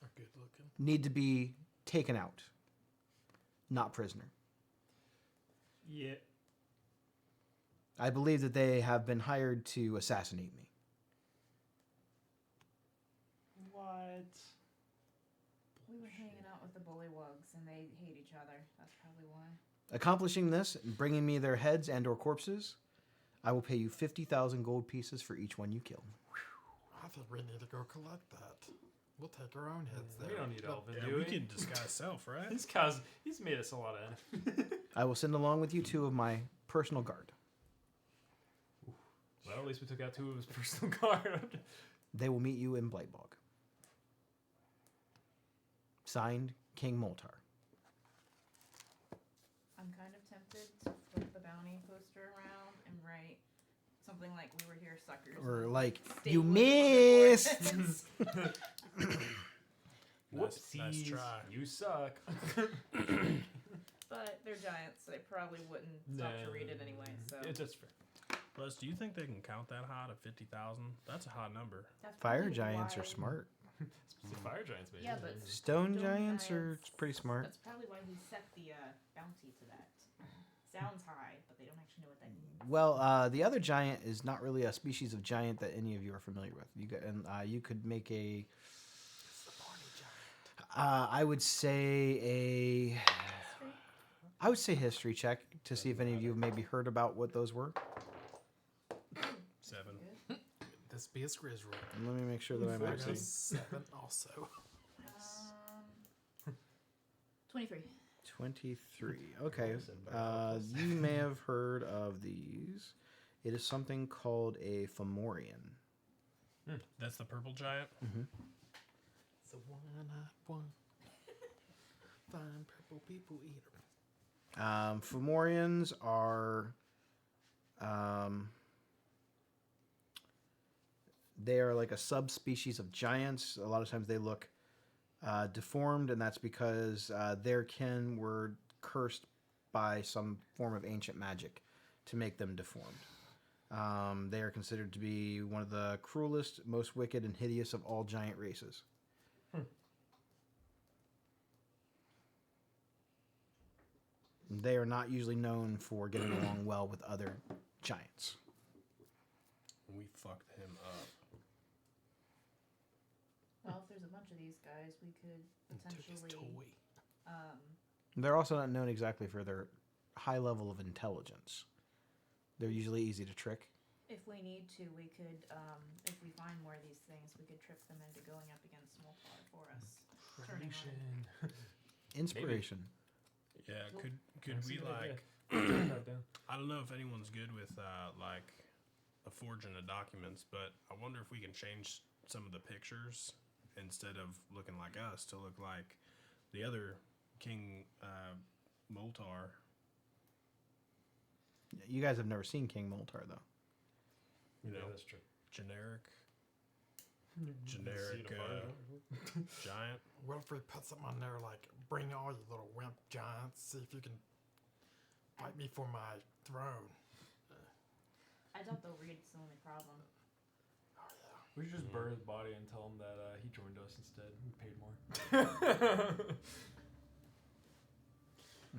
Are good looking. need to be taken out, not prisoner. Yeah. I believe that they have been hired to assassinate me. What? We were hanging out with the bullywugs and they hate each other. That's probably why. Accomplishing this and bringing me their heads and or corpses, I will pay you 50,000 gold pieces for each one you kill. I think we need to go collect that. We'll take our own heads there. We don't need Elvin, Yeah, do we we? can disguise self, right? He's made us a lot of enemies. I will send along with you 2 of my personal guard. Well, at least we took out 2 of his personal guard. They will meet you in Blightbog. Signed, King Moltar. I'm kind of tempted to flip the bounty poster around and write something like "We were here, suckers." Or and like, state you what missed! the coordinates. Whoopsies. nice try. You suck. But they're giants, so they probably wouldn't stop to read it anyway. So It's just fair. Plus, do you think they can count that high to 50,000? That's a high number. that's Fire probably giants are why- smart. The fire giants made Yeah, it. but Stone Stone giants are giants- pretty smart. That's probably why he set the bounty to that. sounds high, but they don't actually know what that means. Well, the other giant is not really a species of giant that any of you are familiar with. You could make a. I would say history check to see if any of you have maybe heard about what those were. 7. This be a Skriz roll. And let me make sure that I'm I got actually 7 also. 23. 23. Okay, you may have heard of these. It is something called a Fomorian. That's the purple giant. It's a one-eyed one. Fine purple people eater. Fomorians are. They are like a subspecies of giants. A lot of times they look deformed, and that's because their kin were cursed by some form of ancient magic to make them deformed. They are considered to be one of the cruelest, most wicked, and hideous of all giant races. They are not usually known for getting along well with other giants. We fucked him up. Well, if there's a bunch of these guys, we could Took his potentially. toy. They're also not known exactly for their high level of intelligence. They're usually easy to trick. If we need to, we could, if we find more of these things, we could trick them into going up against Moltar for us. Turning on it. Inspiration. Yeah, could That's we a good idea. like? Jot that down. I don't know if anyone's good with like a forging of documents, but I wonder if we can change some of the pictures instead of looking like us to look like the other King Moltar. You guys have never seen King Moltar, though. You know, that's true. generic See it apart. giant. What if we put something on there like, bring all you little wimp giants, see if you can fight me for my throne. I doubt they'll read. It's the only problem. Oh, yeah. We should just burn his body and tell him that he joined us instead. We paid more.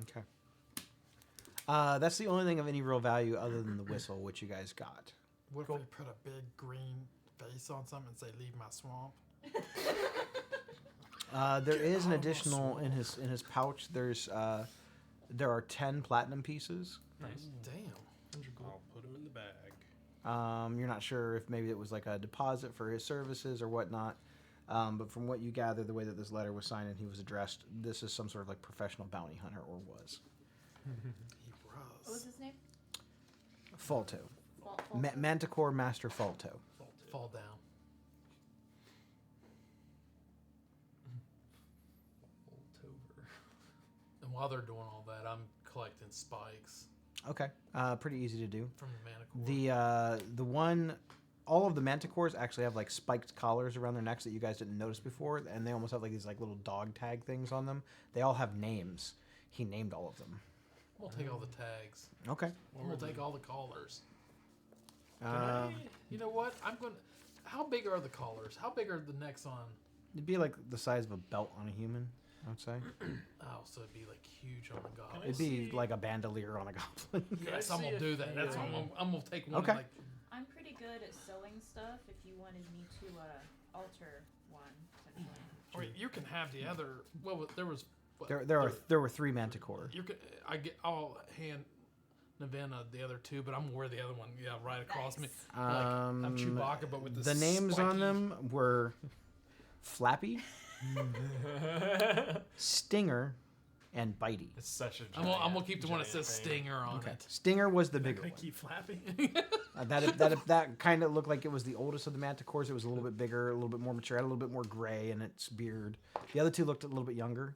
Okay. That's the only thing of any real value other than the whistle, which you guys got. What if we put a big green face on something and say, leave my swamp? There is an Oh, additional swamp. in his pouch. There are 10 platinum pieces. Nice. Damn. I'll put him in the bag. You're not sure if maybe it was like a deposit for his services or whatnot. But from what you gather, the way that this letter was signed and he was addressed, this is some sort of like professional bounty hunter, or was. He What was was. his name? Falto. Falto? Manticore Master Falto. Fall down. October. And while they're doing all that, I'm collecting spikes Okay. Pretty easy to do. from the Manicore. All of the manticores actually have like spiked collars around their necks that you guys didn't notice before, and they almost have like these like little dog tag things on them. They all have names. He named all of them. We'll take all the tags. Okay. And we'll take all the collars. Um, You know what? I'm going to... How big are the collars? How big are the necks on... It'd be like the size of a belt on a human, I would say. Oh, so it'd be like huge on the goblin. It'd be like a bandolier on a goblin. Yes, I I'm see gonna if do that. That's what I'm gonna take one. Okay. Like, I'm pretty good at sewing stuff. If you wanted me to alter one, potentially. I mean, you can have the other. Well, there was. What, There were 3 manticore. You could. I'll hand Navenna the other 2, but I'm gonna wear the other one. Yeah, right across me. Like, I'm Chewbacca, but with The names on spiky- them were Flappy, Stinger, and Bitey. It's such a I'm giant, gonna keep the one that giant says thing. Stinger on Okay. it. Stinger was the bigger They one. keep flapping. That kind of looked like it was the oldest of the manticores. It was a little bit bigger, a little bit more mature, had a little bit more gray in its beard. The other 2 looked a little bit younger.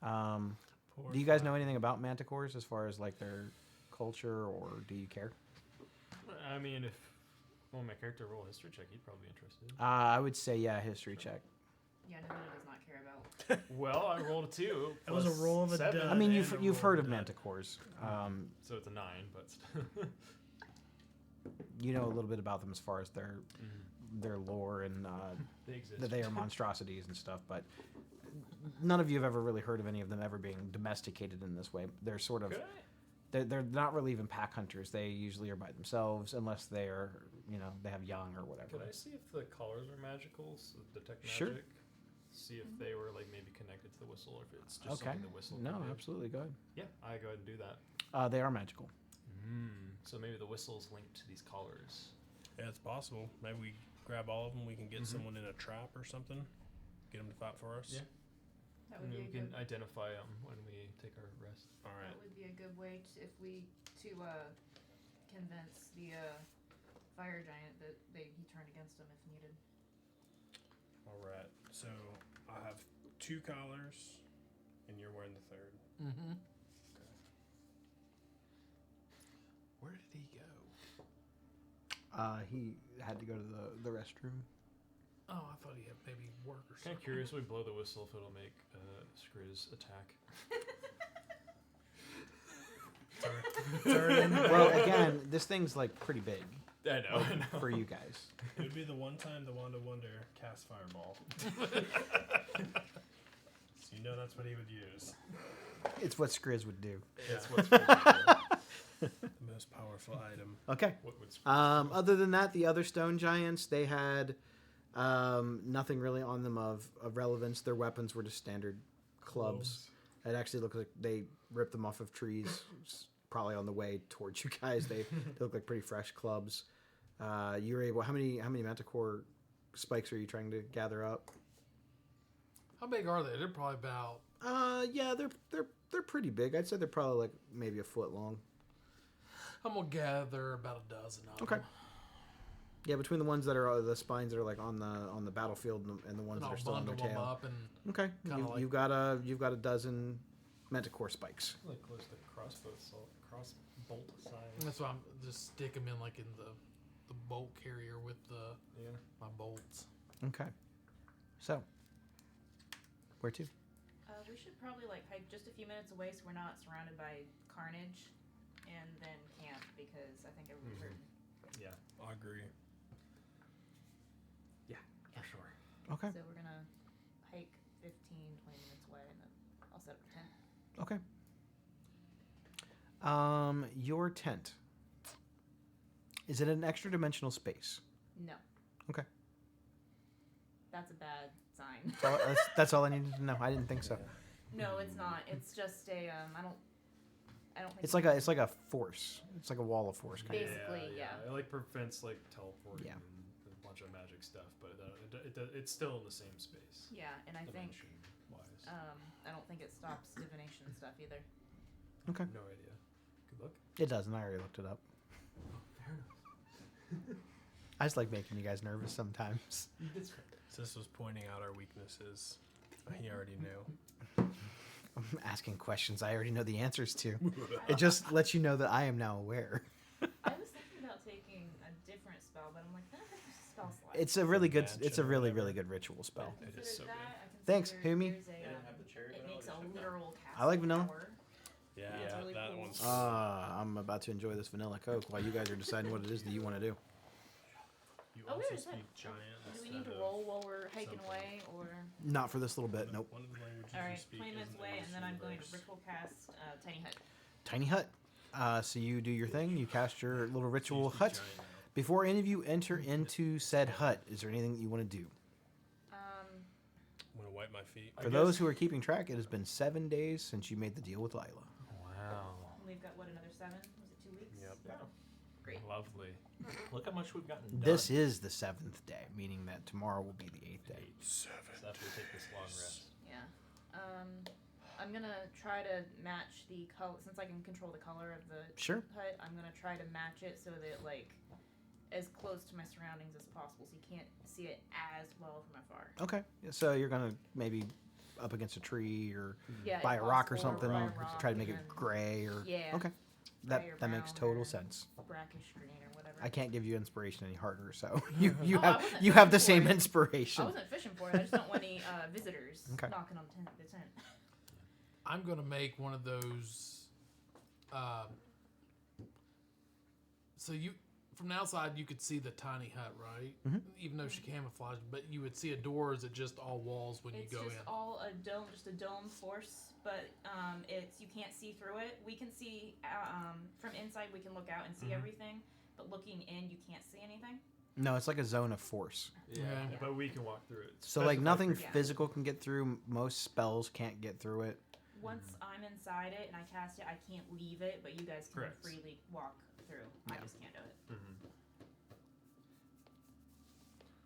Do you guys know anything about manticores as far as like their culture, or do you care? I mean, if my character roll a history check, he'd probably be interested. I would say history check. Yeah, Navina does not care about. Well, I rolled a 2. That was a plus roll of a 7, dud. I mean, and you've a you've roll heard of of dud. manticores. so it's a 9, but You know a little bit about them as far as their lore and they exist. that they are monstrosities and stuff, but none of you have ever really heard of any of them ever being domesticated in this way. They're sort of Could they're not really even pack hunters. They usually are by themselves unless they're they have young or whatever. Could I see if the collars are magical? So detect magic. Sure. See if they were like maybe connected to the whistle, or if it's just Okay. something the whistle. No, can do. absolutely. Go ahead. Yeah, I go ahead and do that. They are magical. So maybe the whistle's linked to these collars. Yeah, it's possible. Maybe we grab all of them. We can get Mhm. someone in a trap or something. Get them to fight for us. Yeah. That And would be we a can good. identify them when we take our rest. All right. That would be a good way to convince the fire giant that he turned against him if needed. All right. So I have 2 collars, and you're wearing the 3rd. Mm-hmm. Where did he go? He had to go to the restroom. Oh, I thought he had maybe work or Kind something. of curious. We blow the whistle if it'll make Skriz attack. Turn in. Well, again, this thing's like pretty big I know. I know. for you guys. It would be the one time the Wanda Wonder cast Fireball. So you know that's what he would use. It's what Skriz would do. That's what's pretty cool. The most powerful item. Okay. What would Skriz do? Other than that, the other stone giants, they had nothing really on them of relevance. Their weapons were just standard clubs. It actually looked like they ripped them off of trees, probably on the way towards you guys. They look like pretty fresh clubs. You were able. How many manticore spikes are you trying to gather up? How big are they? They're probably about. Yeah, they're pretty big. I'd say they're probably like maybe a foot long. I'm gonna gather about a dozen of Okay. them. Yeah, between the ones that are the spines that are like on the battlefield and the ones And that I'll are still on their bundle them tail. up and Okay, Kinda like- you've got a dozen manticore spikes. Like close to crossbolt size. that's why I'm just stick them in like in the bolt carrier with Yeah. my bolts. Okay, so where to? We should probably hike just a few minutes away so we're not surrounded by carnage, and then camp because I think everyone's Mhm. hurting. Yeah. I agree. For sure. Okay, So we're gonna hike 15, 20 minutes away, and then I'll set up a tent. okay. Your tent, is it an extra dimensional space? No. Okay. That's a bad sign. That's all I needed to know. I didn't think so. No, it's not. It's just a I don't think It's like a force. It's like a wall of force kind of. Basically, yeah. It like prevents like teleporting Yeah. and a bunch of magic stuff, but it's still in the same space. Yeah, and I think Dimension wise. I don't think it stops divination stuff either. Okay. No idea. Good luck. It doesn't. I already looked it up. Fair enough. I just like making you guys nervous sometimes. It's fair. Sis was pointing out our weaknesses. He already knew. I'm asking questions I already know the answers to. It just lets you know that I am now aware. I was thinking about taking a different spell, but I'm like, that's just a spell slot. It's a really good. Mansion It's a or really whatever. really good ritual spell. I It is considered so that. good. I Thanks, considered Humi. there's a, it makes a literal cast I like vanilla. power. Yeah, That's really that cool. one's. I'm about to enjoy this vanilla Coke while you guys are deciding what it is that you want to do. You Oh, also wait, is that- speak giant. Do we need to instead of roll while we're hiking something. away, or? Not for this little bit. Nope. One of the languages All you right, speak 20 minutes isn't away, in and then this I'm going to universe. ritual cast Tiny Hut. Tiny hut. So you do your thing. You cast your little So you ritual speak hut. giant now. Before any of you enter into said hut, is there anything that you want to do? I'm gonna wipe my feet. For those who are keeping track, it has been 7 days since you made the deal with Lila. Wow. We've got, what, another 7? Was it 2 weeks? Yep. Yeah. Great. Lovely. Look how much we've gotten done. This is the 7th day, meaning that tomorrow will be the 8th day. So after we take this long rest. Yeah. I'm going to try to match the color, since I can control the color of the Sure. hut, I'm going to try to match it so that, as close to my surroundings as possible so you can't see it as well from afar. Okay. So you're gonna maybe up against a tree or Yeah, by if a rock or possible, something. by a rock, Try to make it and then gray or. Yeah. Okay. gray or That makes brown total or sense. brackish green or whatever. I can't give you inspiration any harder, so you Oh, I have wasn't you have the fishing same for it. I inspiration. wasn't fishing for it. I just don't want any visitors Okay. knocking on the tent. I'm gonna make one of those. So you, from the outside, you could see the tiny hut, right? Even though she camouflaged, but you would see a door. Is it just all walls when It's you go just in? all a dome, just a dome force, but it's you can't see through it. We can see from inside. We can look out and see everything, but looking in, you can't see anything. No, it's like a zone of force. Yeah. Yeah. But we can walk through it. So like Specified nothing for- Yeah. physical can get through. Most spells can't get through it. Once I'm inside it and I cast it, I can't leave it, but you guys can Correct. freely walk through. I Yeah. just can't do it.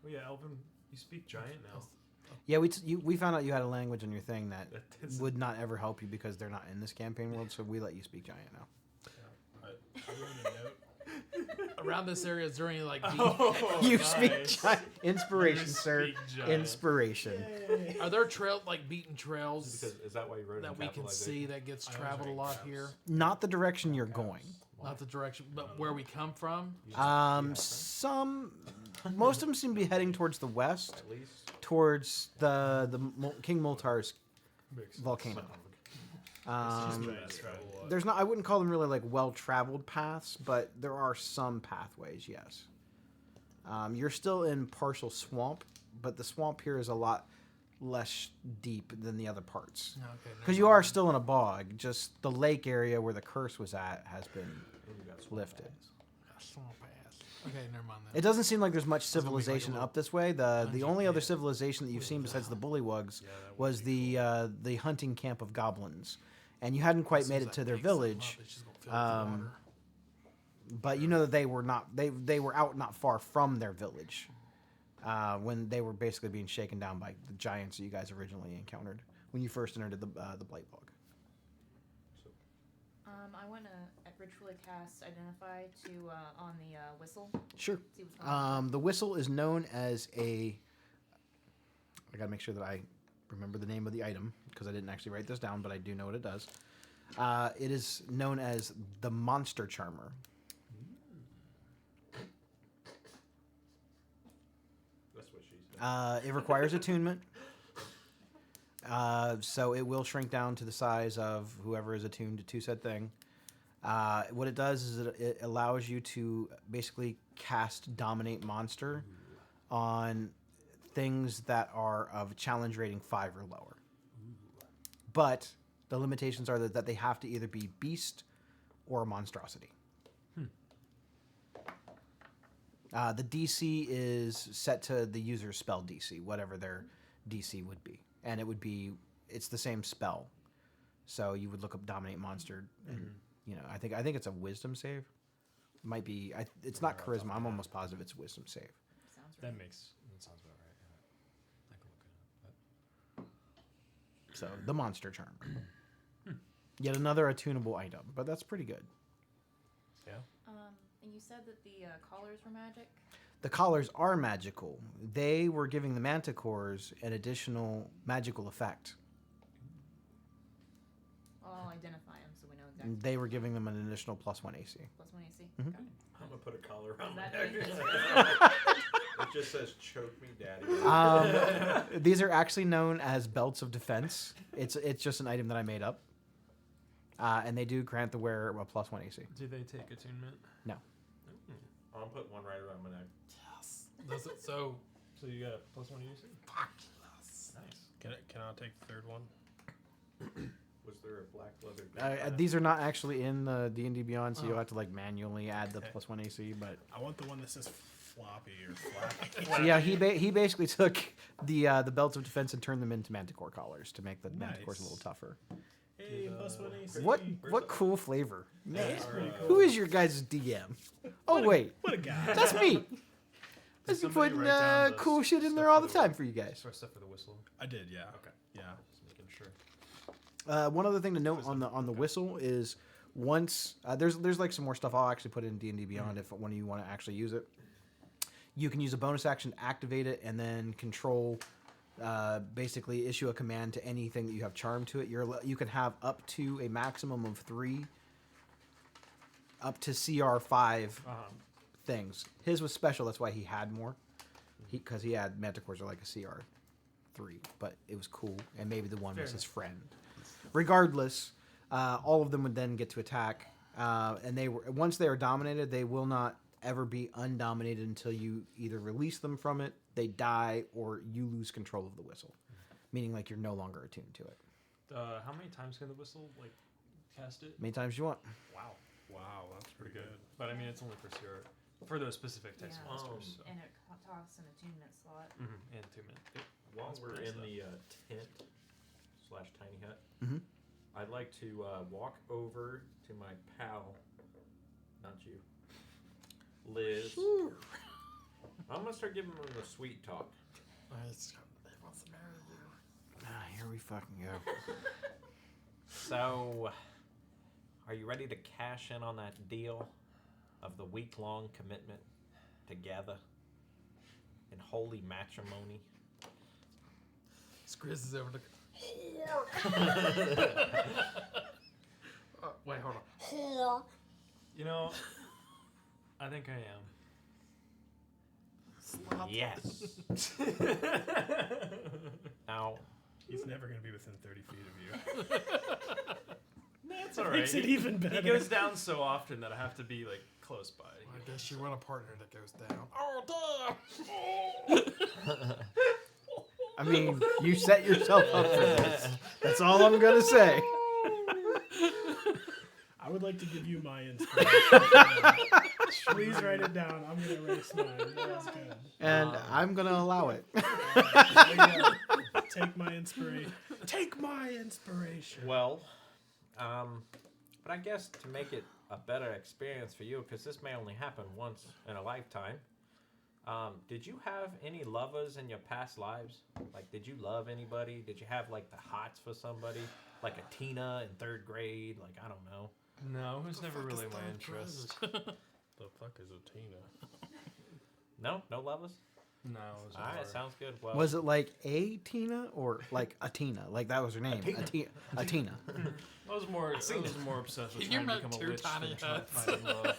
Well, yeah, Elvin, you speak giant now. Yeah, we found out you had a language on your thing that That's- would not ever help you because they're not in this campaign world. So we let you speak giant now. I wrote a note. Around this area, is there any like deep, You nice. speak giant. Inspiration, You sir. speak giant. Inspiration. are there like beaten trails Because is that why you wrote it that in we can capitalization? see that gets I always traveled a write lot caps. here? Not the direction you're going. Not the direction, but where we come from. Most of them seem to be heading towards the west, At least. towards King Moltar's Makes sense. volcano. Just Um, fast travel. there's not. I wouldn't call them really like well-traveled paths, but there are some pathways. Yes. You're still in partial swamp, but the swamp here is a lot less deep than the other parts. Okay. Because you are still in a bog. Just the lake area where the curse was at has been And you got swamp lifted. ass. Swamp ass. Okay, never mind that. It doesn't seem like there's much gonna be like a civilization little up this way. The dungeon, only other yeah. civilization that you've seen besides the Bullywugs Yeah, that would was be the hunting camp of goblins, and you hadn't quite As made soon it as to I their pick something village. up, it's just gonna fill with um, water. But you know that they were not. They were out not far from their village when they were basically being shaken down by the giants that you guys originally encountered when you first entered the Blight Bog. I want to ritually cast Identify to on the whistle. Sure. See what's going on. The whistle is known as a. I gotta make sure that I remember the name of the item because I didn't actually write this down, but I do know what it does. It is known as the Monster Charmer. That's what she said. It requires attunement. So it will shrink down to the size of whoever is attuned to said thing. What it does is it allows you to basically cast Dominate Monster on things that are of challenge rating 5 or lower. But the limitations are that they have to either be beast or a monstrosity. The DC is set to the user's spell DC, whatever their DC would be. And it's the same spell. So you would look up Dominate Monster, and I think it's a Wisdom save. Might be. It's not Charisma. I'm almost positive it's Wisdom save. Sounds right. That sounds about right. Yeah. I can look it up. So the Monster Charm. Yet another attunable item, but that's pretty good. Yeah. And you said that the collars were magic. The collars are magical. They were giving the Manticores an additional magical effect. I'll identify them so we know exactly. They were giving them an additional +1 AC. Plus one AC. Mhm. Okay. I'm gonna put a collar around Does my that neck. mean- It just says "choke me, daddy." These are actually known as belts of defense. It's just an item that I made up, and they do grant the wearer a +1 AC. Do they take attunement? No. I'm gonna put one right around my neck. Yes. Does it so? So you got a +1 UC? Yes. Nice. Can I take the third one? Was there a black leather? These are not actually in the D&D Beyond, so Oh. you'll have to like manually add the Okay. +1 AC. But I want the one that says floppy or flappy. so yeah, he basically took the belts of defense and turned them into Manticore collars to make the Manticores a little Nice. tougher. Hey, +1 AC. What cool flavor? Man, That's pretty cool. who is your guys' DM? Oh wait, What a guy. that's me. I've been somebody putting write down the cool shit in stuff there all for the the- time for you guys. So stuff for the whistle. I did, yeah. Okay. Yeah. Just making sure. One other thing to note on the whistle is once there's like some more stuff I'll actually put in D&D Beyond if one of you want to actually use it. You can use a bonus action to activate it and then control, basically issue a command to anything that you have charm to it. You can have up to a maximum of 3, up to CR5 things. His was special, that's why he had more. Because he had Manticores are like a CR3, but it was cool, and maybe the one was his friend. Regardless, all of them would then get to attack, and once they are dominated, they will not ever be undominated until you either release them from it, they die, or you lose control of the whistle, meaning like you're no longer attuned to it. How many times can the whistle cast it? Many times you want. Wow. Wow, that's pretty good. But I mean, it's only for those specific types Yeah. of monsters. So. And it costs an attunement slot. And 2 minutes. While That's we're pretty in nice, the tent/tiny hut, Mhm. I'd like to walk over to my pal, not you, Liz. I'm gonna start giving him the sweet talk. Here we fucking go. So, are you ready to cash in on that deal of the week-long commitment together in holy matrimony? Skriz is over the. Wait, hold on. You know, I think I am. Yes. Now, He's never going to be within 30 feet of you. That's all right. Makes it even better. He goes down so often that I have to be like close by. I guess you want a partner that goes down. Oh, I mean, you set yourself up for this. That's all I'm gonna say. I would like to give you my inspiration. Please write it down. I'm going to erase mine. That was good. And I'm gonna allow it. Take my inspiration. Take my inspiration. well, but I guess to make it a better experience for you, because this may only happen once in a lifetime, did you have any lovers in your past lives? Like, did you love anybody? Did you have, like, the hots for somebody? Like a Tina in 3rd grade? Like, I don't know. No, it was never really my interest. The fuck is a Tina? No? No lovers? No, it was All right, hard. sounds good. Well, Was it like a Tina or like a Tina? Like that was her name? A Tina. I was more obsessed with You trying to meant become a two witch tiny than trying to huts. find love.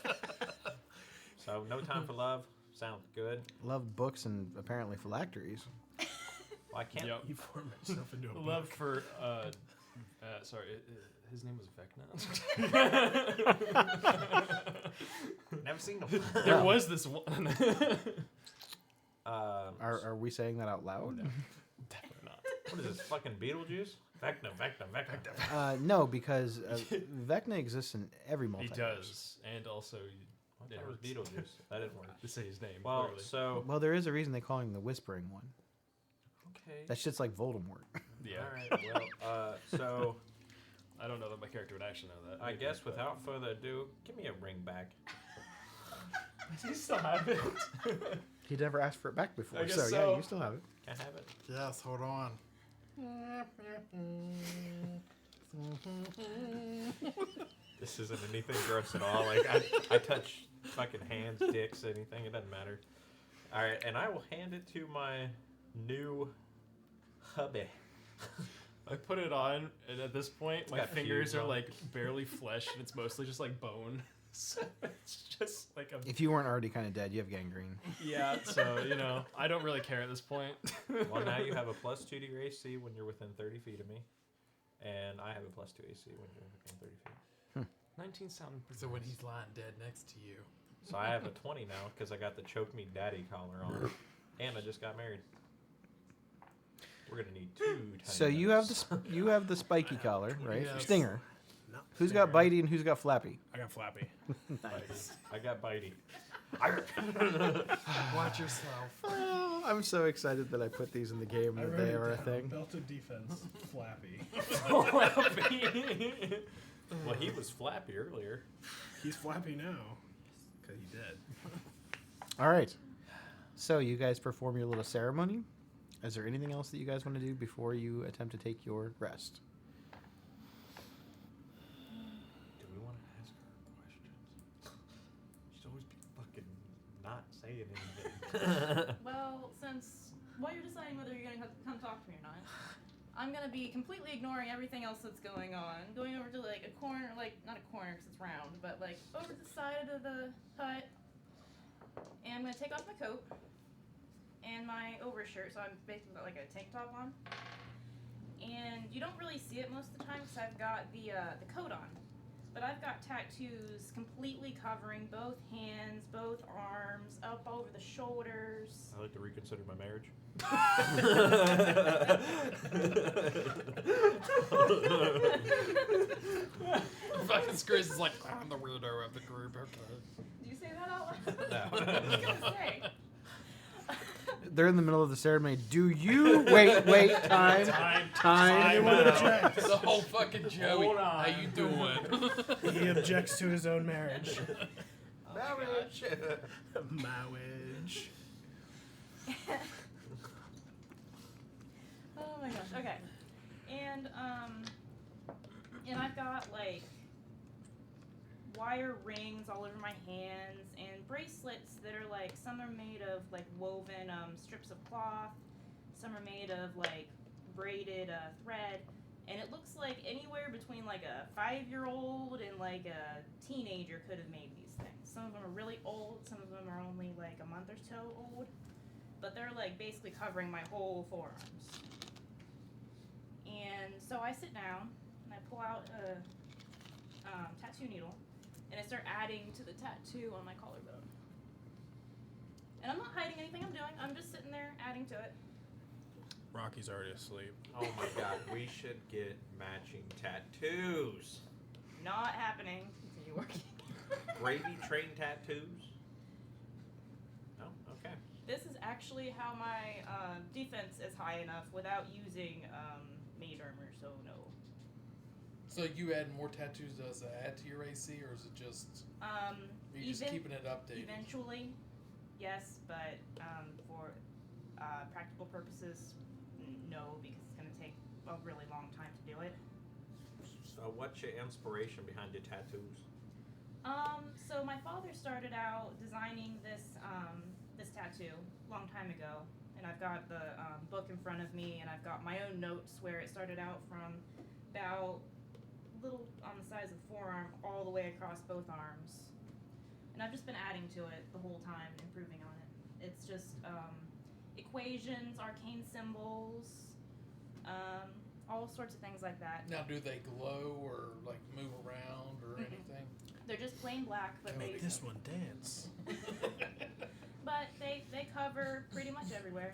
so no time for love? Sounds good. Love books and apparently phylacteries. Well, I can't. Yep. You formed myself into a Love book. for sorry, his name was Vecna. Never seen them. There was this one. Are we saying that out loud? Definitely not. What is this, fucking Beetlejuice? Vecna. No, because Vecna exists in every multiverse. He does, and also That was Beetlejuice. That didn't work. to say his name. Well, clearly. so Well, there is a reason they call him the Whispering One. okay. That shit's like Voldemort. yeah, All right. Well, so I don't know that my character would actually know that. I maybe, guess but- without further ado, give me a ring back. Do you still have it? He never asked for it back before, I guess so yeah, so. you still have it. Can I have it? yes, hold on. This isn't anything gross at all. Like I touch fucking hands, dicks, anything. It doesn't matter. All right, and I will hand it to my new hubby. I put it on, and at this point, my got fingers pubes are on. like barely flesh, and it's mostly just like bone. So it's just like a If you weren't already kind of dead, you have gangrene. yeah. So I don't really care at this point. Well, now you have a +2 to your AC when you're within 30 feet of me, and I have a +2 AC when you're within 30 feet. 19 sounding pretty So when nice. he's lying dead next to you. So I have a 20 now because I got the choke me daddy collar on, and I just got married. We're gonna need 2 tiny So you have nuts. you have the spiky collar, right? Yes. Stinger. No, Who's got Stinger. bitey and who's got flappy? I got Flappy. Bitey. I got bitey. Watch yourself. Oh, I'm so excited that I put these in the game I that wrote they it are a down. thing. Belt of defense, Flappy. Well, he was flappy earlier. He's Flappy now. Because he did. All right. So you guys perform your little ceremony. Is there anything else that you guys want to do before you attempt to take your rest? Do we want to ask her questions? She'd always be fucking not saying anything. Well, since while you're deciding whether you're gonna come talk to me or not, I'm gonna be completely ignoring everything else that's going on. Going over to like a corner, like not a corner because it's round, but like over to the side of the hut, and I'm gonna take off my coat and my overshirt, so I'm basically got like a tank top on. And you don't really see it most of the time because I've got the coat on. But I've got tattoos completely covering both hands, both arms, up over the shoulders. I like to reconsider my marriage. Fucking Skriz is like, I'm the weirdo of the group. Okay. Do you say that out loud? No. I was gonna say. They're in the middle of the ceremony. Do you wait? Time. Anyone out. objects? The whole fucking Joey. Hold on. How you doing? He objects to his own marriage. Marriage. Marriage. Oh my gosh. Okay. And I've got like wire rings all over my hands and bracelets that are like, some are made of like woven strips of cloth, some are made of like braided thread, and it looks like anywhere between like a 5-year-old and like a teenager could have made these things. Some of them are really old, some of them are only like a month or so old, but they're like basically covering my whole forearms. And so I sit down and I pull out a tattoo needle and I start adding to the tattoo on my collarbone. And I'm not hiding anything I'm doing. I'm just sitting there adding to it. Rocky's already asleep. Oh my god, we should get matching tattoos. Not happening. Continue working. Gravy train tattoos? No? Okay. This is actually how my defense is high enough without using mage armor, so no. So you add more tattoos, does it add to your AC, or is it just, are you just keeping it updated? Eventually, yes, but for practical purposes, no, because it's going to take a really long time to do it. So what's your inspiration behind your tattoos? So my father started out designing this this tattoo a long time ago, and I've got the book in front of me, and I've got my own notes where it started out from about little on the size of the forearm all the way across both arms, and I've just been adding to it the whole time, improving on it. It's just equations, arcane symbols, all sorts of things like that. Now, do they glow or like move around or Mm-mm. anything? They're just plain black, but Make they This one dance. but they cover pretty much everywhere.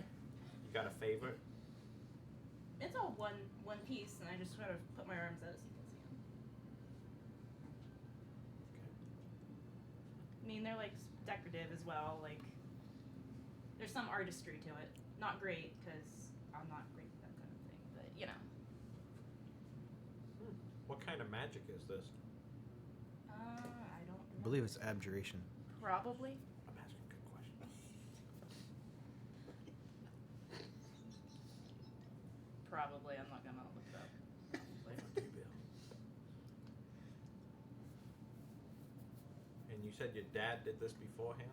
You got a favorite? It's all one piece, and I just sort of put my arms out so you can see them. I mean, they're like decorative as well. Like, there's some artistry to it. Not great, because I'm not great at that kind of thing, but you know. What kind of magic is this? I don't know. I believe it's abjuration. Probably. I'm asking good questions. Probably. I'm not gonna look it up. And you said your dad did this beforehand?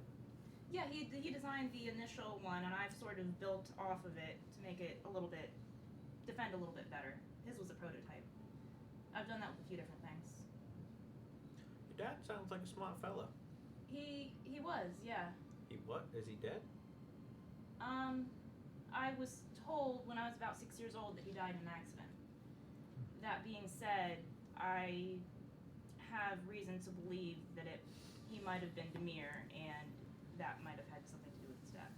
Yeah, he designed the initial one, and I've sort of built off of it to make it a little bit, defend a little bit better. His was a prototype. I've done that with a few different things. Your dad sounds like a smart fella. He was, yeah. He what? Is he dead? I was told when I was about 6 years old that he died in an accident. That being said, I have reason to believe that he might have been Demir, and that might have had something to do with his death.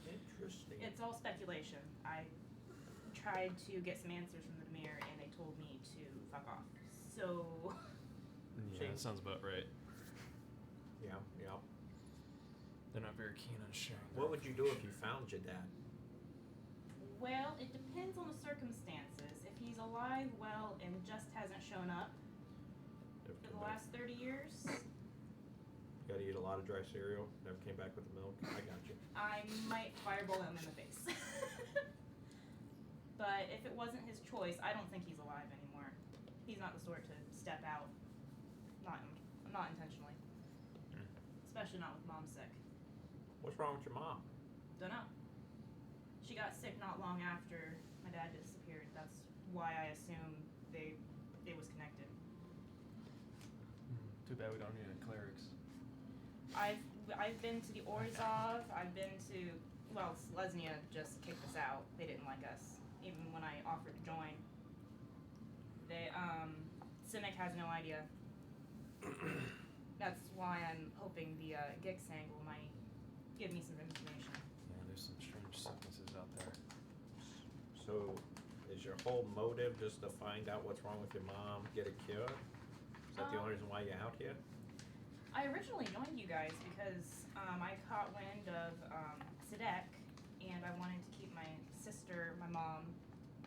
Interesting. It's all speculation. I tried to get some answers from the Demir, and they told me to fuck off. So, Yeah, that sounds about right. Yeah. They're not very keen on sharing. What would you do if you found your dad? well, it depends on the circumstances. If he's alive, well, and just hasn't shown up for the last 30 years, You gotta eat a lot of dry cereal. Never came back with the milk. I got you. I might fireball him in the face. But if it wasn't his choice, I don't think he's alive anymore. He's not the sort to step out, not intentionally. Especially not with mom sick. What's wrong with your mom? Don't know. She got sick not long after my dad disappeared. That's why I assume they was connected. Too bad we don't need any clerics. I've been to the Orzhov. I've been to, well, Selesnya just kicked us out. They didn't like us, even when I offered to join. They Simic has no idea. That's why I'm hoping the Gixang will might give me some information. Yeah, there's some strange sicknesses out there. So, is your whole motive just to find out what's wrong with your mom, get it cured? Is that the only reason why you're out here? I originally joined you guys because I caught wind of Sadek, and I wanted to keep my sister, my mom,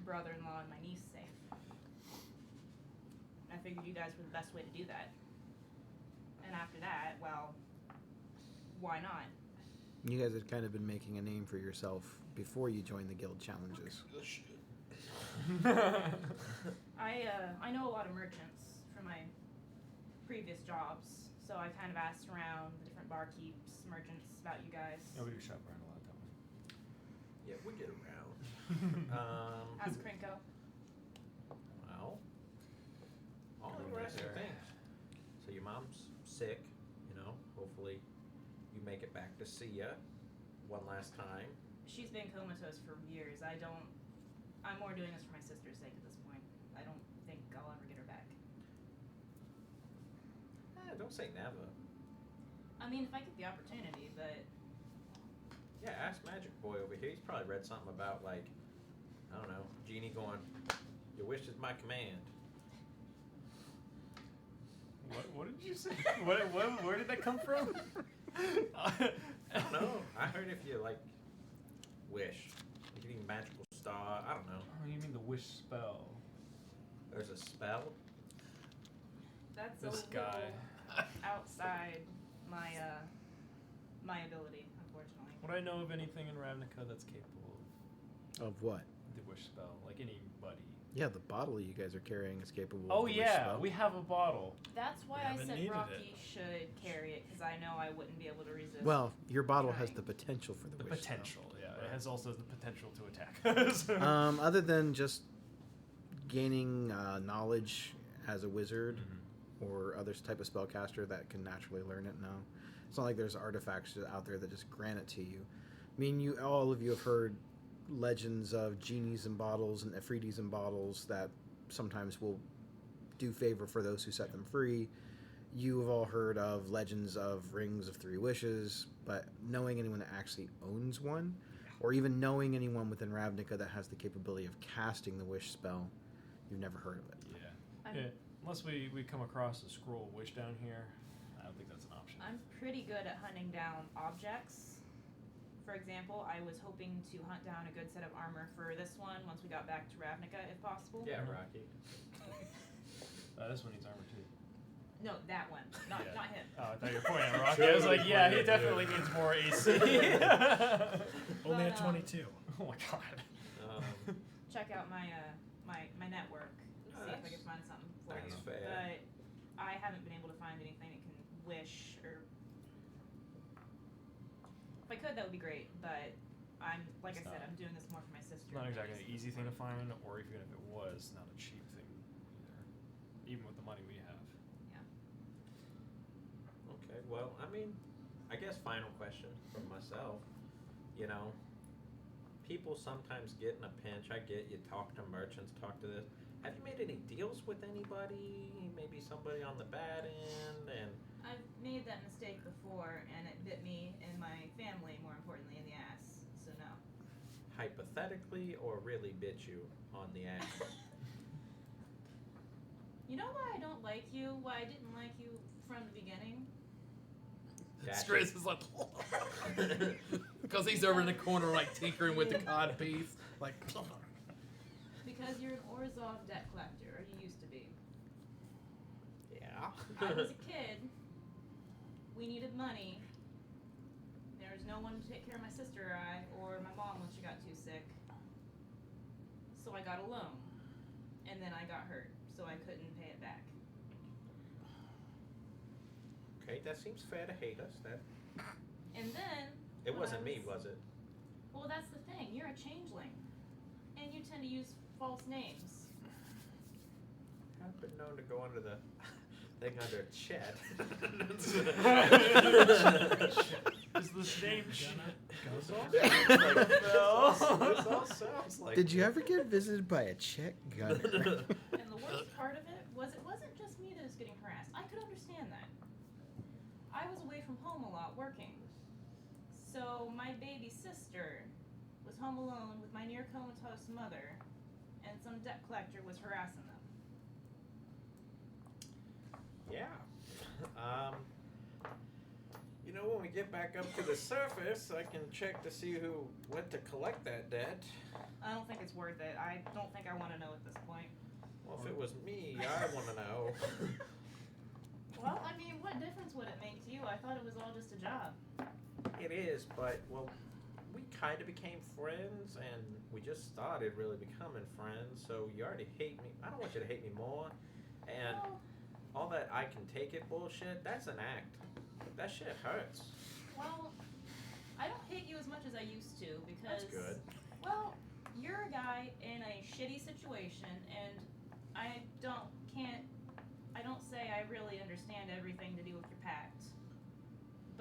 brother-in-law, and my niece safe. I figured you guys were the best way to do that. And after that, well, why not? You guys had kind of been making a name for yourself before you joined the guild challenges. I know a lot of merchants from my previous jobs, so I kind of asked around the different barkeeps, merchants about you guys. Yeah, we do shop around a lot, don't we? Yeah, we get around. Ask Krinko. Well, all Go interesting there. things. So your mom's sick, you know. Hopefully, you make it back to see ya one last time. She's been comatose for years. I'm more doing this for my sister's sake at this point. I don't think I'll ever get her back. Don't say never. I mean, if I get the opportunity, but Yeah, ask Magic Boy over here. He's probably read something about, like, I don't know, Genie going, "Your wish is my command." What did you say? Where did that come from? I don't know. I heard if you, like, wish, you need magical star. I don't know. Oh, you mean the wish spell? There's a spell. that's This a guy. little outside my my ability, unfortunately. Would I know of anything in Ravnica that's capable of Of what? the wish spell? Like anybody? Yeah, the bottle you guys are carrying is capable Oh of the wish yeah, spell. we have a bottle. That's why We I haven't said needed Rocky should carry it, because I know I wouldn't be able to resist. Well, your bottle has trying. the potential for the, The wish potential, yeah. Right. It has also the potential to attack us. spell. Other than just gaining knowledge as a wizard or other type of spellcaster that can naturally learn it, no. It's not like there's artifacts out there that just grant it to you. I mean, all of you have heard legends of genies in bottles and Efreetis in bottles that sometimes will do favor for those who set them free. You have all heard of legends of rings of three wishes, but knowing anyone that actually owns one, or even knowing anyone within Ravnica that has the capability of casting the wish spell, you've never heard of it. Yeah. I'm, Yeah. Unless we come across a scroll of wish down here, I don't think that's an option. I'm pretty good at hunting down objects. For example, I was hoping to hunt down a good set of armor for this one once we got back to Ravnica, if possible. Yeah, Rocky. This one needs armor too. No, that one, not Yeah. not him. Oh, I thought you were pointing at Rocky. I was like, yeah, he definitely needs more AC. Only at But, 22. Oh my god. Check out my my network. See if I That's- can find something for that's you. fair. But I haven't been able to find anything that can wish or. If I could, that would be great. But I'm like It's I said, not- I'm doing this more for my sister. It's not than exactly an anything easy for thing to me. find, or even if it was, not a cheap thing either. Even with the money we have. Okay, well, I mean, I guess final question from myself. You know, people sometimes get in a pinch. I get you talk to merchants, talk to this. Have you made any deals with anybody? Maybe somebody on the bad end? And I've made that mistake before, and it bit me and my family, more importantly, in the ass. So no. hypothetically, or really bit you on the ass? You know why I don't like you? Why I didn't like you from the beginning? Gotcha. Skriz is like, because he's over in the corner like tinkering with the cod piece, like. Because you're an Orzhov debt collector, or you used to be. Yeah. I was a kid. We needed money. There was no one to take care of my sister or my mom when she got too sick. So I got a loan. And then I got hurt, so I couldn't pay it back. Okay, that seems fair to hate us. That And then... it when wasn't I me, was it? Well, that's the thing. You're a changeling. And you tend to use false names. I've been known to go under the thing under Chet. Is the same shit? This all sounds like Did you ever get visited by a Czech gunner? And the worst part of it wasn't home a lot working. So my baby sister was home alone with my near comatose mother, and some debt collector was harassing them. Yeah. You know, when we get back up to the surface, I can check to see who went to collect that debt. I don't think it's worth it. I don't think I want to know at this point. Well, if it was me, I want to know. Well, I mean, what difference would it make to you? I thought it was all just a job. It is, but, well, we kind of became friends, and we just started really becoming friends, so you already hate me. I don't want you to hate me more. And Well, all that I can take it bullshit, that's an act. That shit hurts. well, I don't hate you as much as I used to because. That's good. Well, you're a guy in a shitty situation, and I don't say I really understand everything to do with your pact.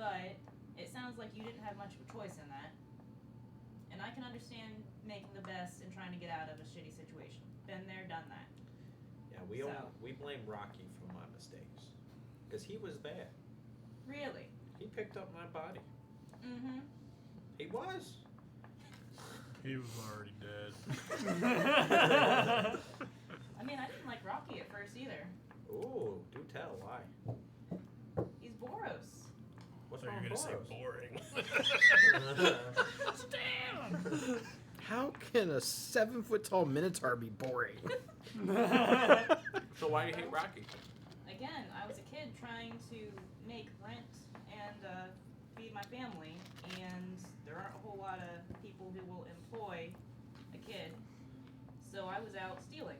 But it sounds like you didn't have much of a choice in that. And I can understand making the best and trying to get out of a shitty situation. Been there, done that. Yeah, So- we blame Rocky for my mistakes. Because he was there. Really? He picked up my body. Mm-hmm. He was. He was already dead. I mean, I didn't like Rocky at first either. Ooh, do tell, why? He's Boros. What's So wrong you're with gonna say Boros? boring. How can a 7-foot tall minotaur be boring? So why do you hate Rocky? Again, I was a kid trying to make rent and feed my family, and there aren't a whole lot of people who will employ a kid. So I was out stealing.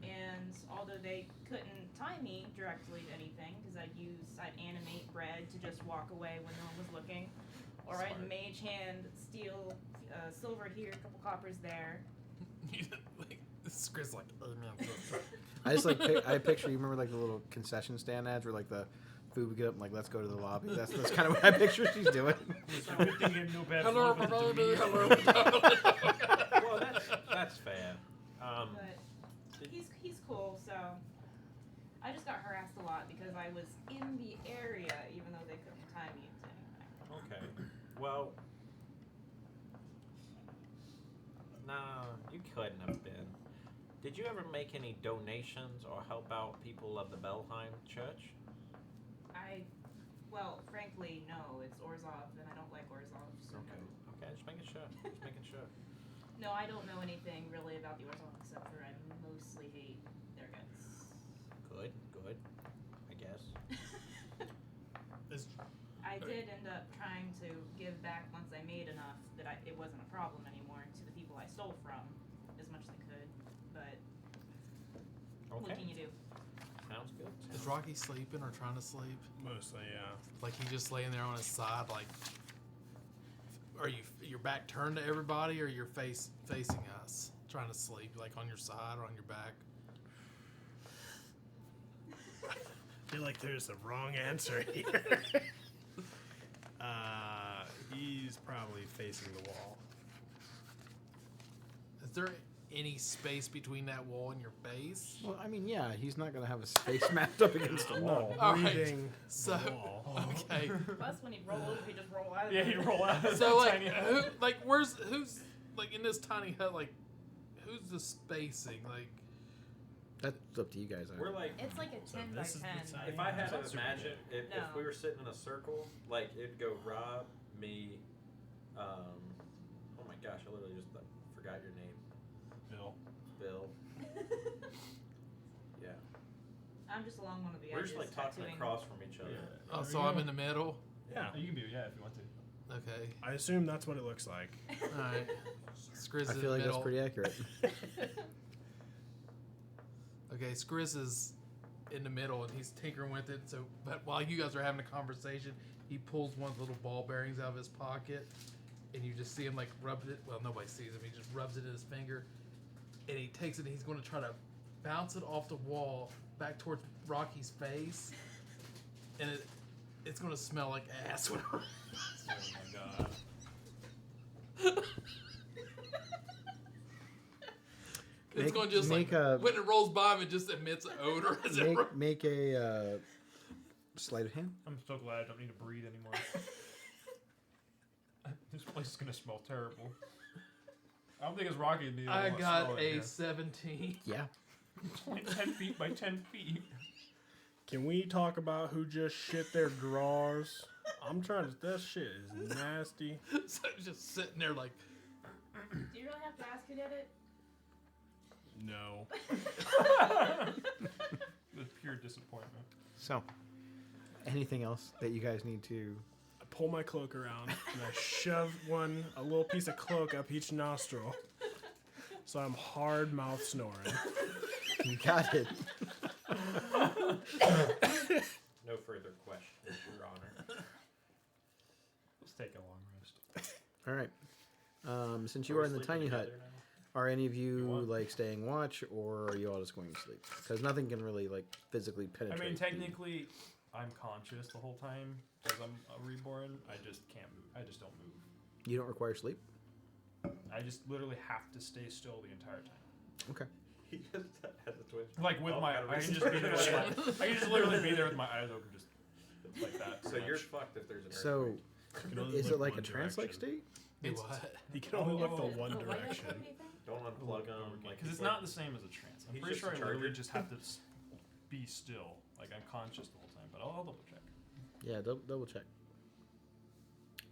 And although they couldn't tie me directly to anything, because I'd animate bread to just walk away when no one was looking, or I'd Smart. mage hand steal silver here, a couple coppers there. Like, Skriz like, oh man. I just I picture, you remember like the little concession stand ads where like the food would get up and like, let's go to the lobby. That's kind of what I picture she's doing. Good thing you have no bad Hello, blood with the brother. Dominion. Hello. Well, that's fair. But he's cool, so I just got harassed a lot because I was in the area, even though they couldn't tie me to anything. Okay. Well, nah, you couldn't have been. Did you ever make any donations or help out people of the Belheim Church? Well, frankly, no. It's Orzhov, and I don't like Orzhov. So Okay. Okay, just making sure. Just making sure. No, I don't know anything really about the Orzhov except for I mostly hate their guts. Good, good. I guess. I did end up trying to give back once I made enough that it wasn't a problem anymore to the people I stole from, as much as I could. But what Okay. can you do? Sounds good. Is Rocky sleeping or trying to sleep? Mostly, yeah. Like he's just laying there on his side, like. Are your back turned to everybody, or your face facing us, trying to sleep, like on your side or on your back? I feel like there's a wrong answer here. He's probably facing the wall. Is there any space between that wall and your face? Well, I mean, yeah, he's not going to have his face mapped up against the I'm wall. not All right. breathing So, the wall. okay. Plus, when he'd roll over, he'd just roll out of Yeah, it. you roll out. So like, Tiny- who's like in this tiny hut? Like, who's the spacing? Like, That's up to you guys. We're like, It's like a So 10 by this is the 10. time- if I had to That's super imagine, if No. we were sitting in a circle, like it'd go Rob, me, oh my gosh, I literally just forgot your name. Bill. Bill. Yeah. I'm just along one of the We're edges. just like talking tattooing. across from each other. Yeah. oh, There so we I'm go. in the middle. Yeah. You can be, yeah, if you want to. Okay. I assume that's what it looks like. All right. Skriz I is feel in like the that's middle. pretty accurate. Okay, Skriz is in the middle and he's tinkering with it. So, but while you guys are having a conversation, he pulls one of the little ball bearings out of his pocket, and you just see him like rub it. Well, nobody sees him. He just rubs it in his finger, and he takes it. and He's going to try to bounce it off the wall back towards Rocky's face, and it's going to smell like ass. When Oh my god. it's Make- going to just make like a- when it rolls by him, it just emits an odor as it rolls. make a Sleight of hand. I'm so glad I don't need to breathe anymore. This place is gonna smell terrible. I don't think it's Rocky to be the I one got smell it a here. 17. Yeah. It's only 10 feet by 10 feet. Can we talk about who just shit their drawers? I'm trying to. That shit is nasty. So it's just sitting there like, Do you really have to ask who did it? No. With pure disappointment. So, anything else that you guys need to? I pull my cloak around and I shove a little piece of cloak up each nostril. So I'm hard mouth snoring. You got it. No further questions, Your Honor. Let's take a long rest. All right. Since you Are are we in the sleeping tiny hut, together now? are any of you want? like staying watch, or are you all just going to sleep? Because nothing can really like physically I penetrate. mean, the- technically, I'm conscious the whole time because I'm a reborn. I just can't move. I just don't move. you don't require sleep. I just literally have to stay still the entire time. Okay. He just has a twitch. Like with Oh, my, gotta I can reach just be for there. the With my, I can just literally be there with my eyes open, just like that. So pretty you're much. fucked if there's an So, earthquake. You can only is look it like a one trance-like direction. state? "Hey, what?" You can only look the Oh, one The white direction. activity thing? Don't unplug him. Like Because he's it's like- not the same as a trance. I'm he's pretty just sure a I literally charger. just have to be still. Like I'm conscious the whole time, but I'll double check. Yeah, double check.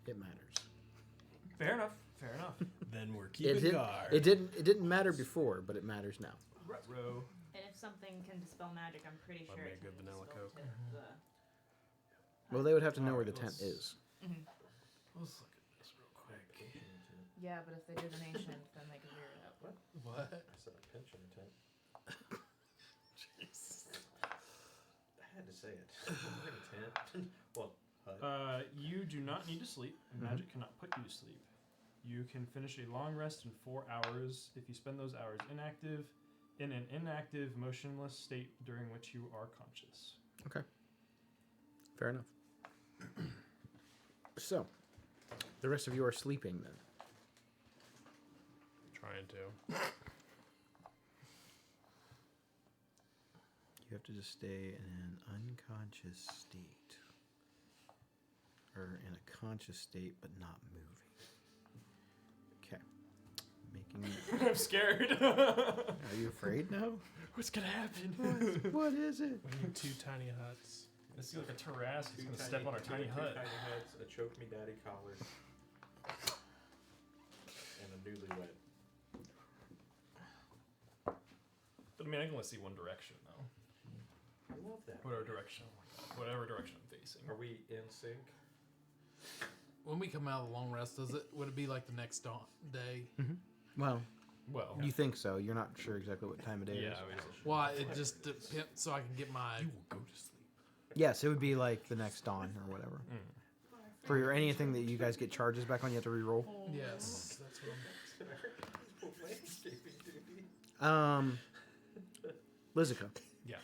It matters. Fair enough. Fair enough. Then we're It keeping didn't. guard. It didn't matter before, but it matters now. Retro. And if something can dispel magic, I'm pretty Buy sure me a it good can vanilla dispel Coke. the- Well, they would have to know where the Alright, tent let's- is. Let's look at this real quick. Yeah, but if they did an ancient, then they could figure it out. What? I said a pension tent. I had to say it. Tent. Well, hut. You do not need to sleep. Mhm. Magic cannot put you to sleep. You can finish a long rest in 4 hours if you spend those hours in an inactive, motionless state during which you are conscious. Fair enough. So, the rest of you are sleeping then. Trying to. You have to just stay in an unconscious state. Or in a conscious state, but not moving. Okay. Making. I'm scared. Are you afraid now? What's gonna happen? What is it? We need 2 tiny huts. This is like a Tarrasque. He's Two gonna step on our tiny two hut. Tiny huts, a choke me daddy collar, and a newlywed. But I mean, I can only see one direction though. I love that. Whatever direction. Whatever direction I'm facing. Are we in sync? When we come out of the long rest, would it be like the next day? Well, Well, you think so. You're not sure exactly what time of day it yeah. is. Obviously. Why? It just depends, so I can get my. You will go to sleep. Yes, it would be like the next dawn or whatever. For your anything that you guys get charges back on, you have to re-roll. Yes, that's what I'm. Landscaping duty. Lizica, Yeah.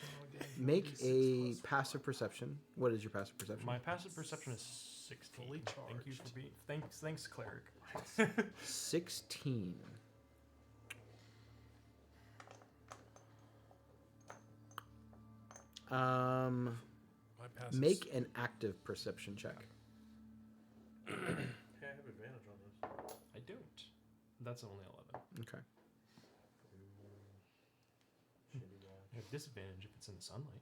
make a passive perception. What is your passive perception? My passive perception is 16. Fully Thank you for charged. being. Thanks, cleric. 16. My passive Make an active perception check. Hey, I have advantage on this. I don't. That's only 11. Okay. Shitty guy. I have disadvantage if it's in the sunlight.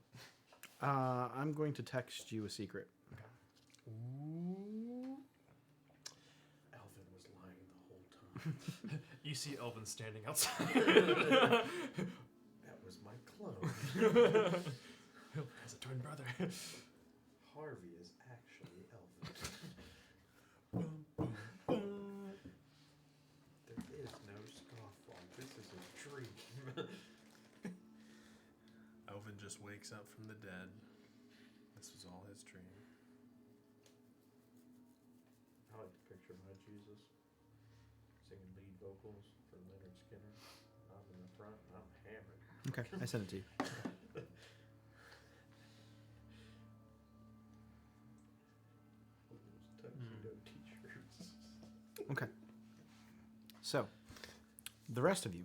I'm going to text you a secret. Alvin was lying the whole time. You see Elvin standing outside. That was my clone. Has a twin brother. Harvey is actually Elvin. There is no scofflaw. This is a dream. Elvin just wakes up from the dead. This was all his dream. I like to picture my Jesus singing lead vocals for Leonard Skinner. I'm in the front and I'm hammered. Okay, I sent it to you. Those tuxedo t-shirts. Okay. So, the rest of you.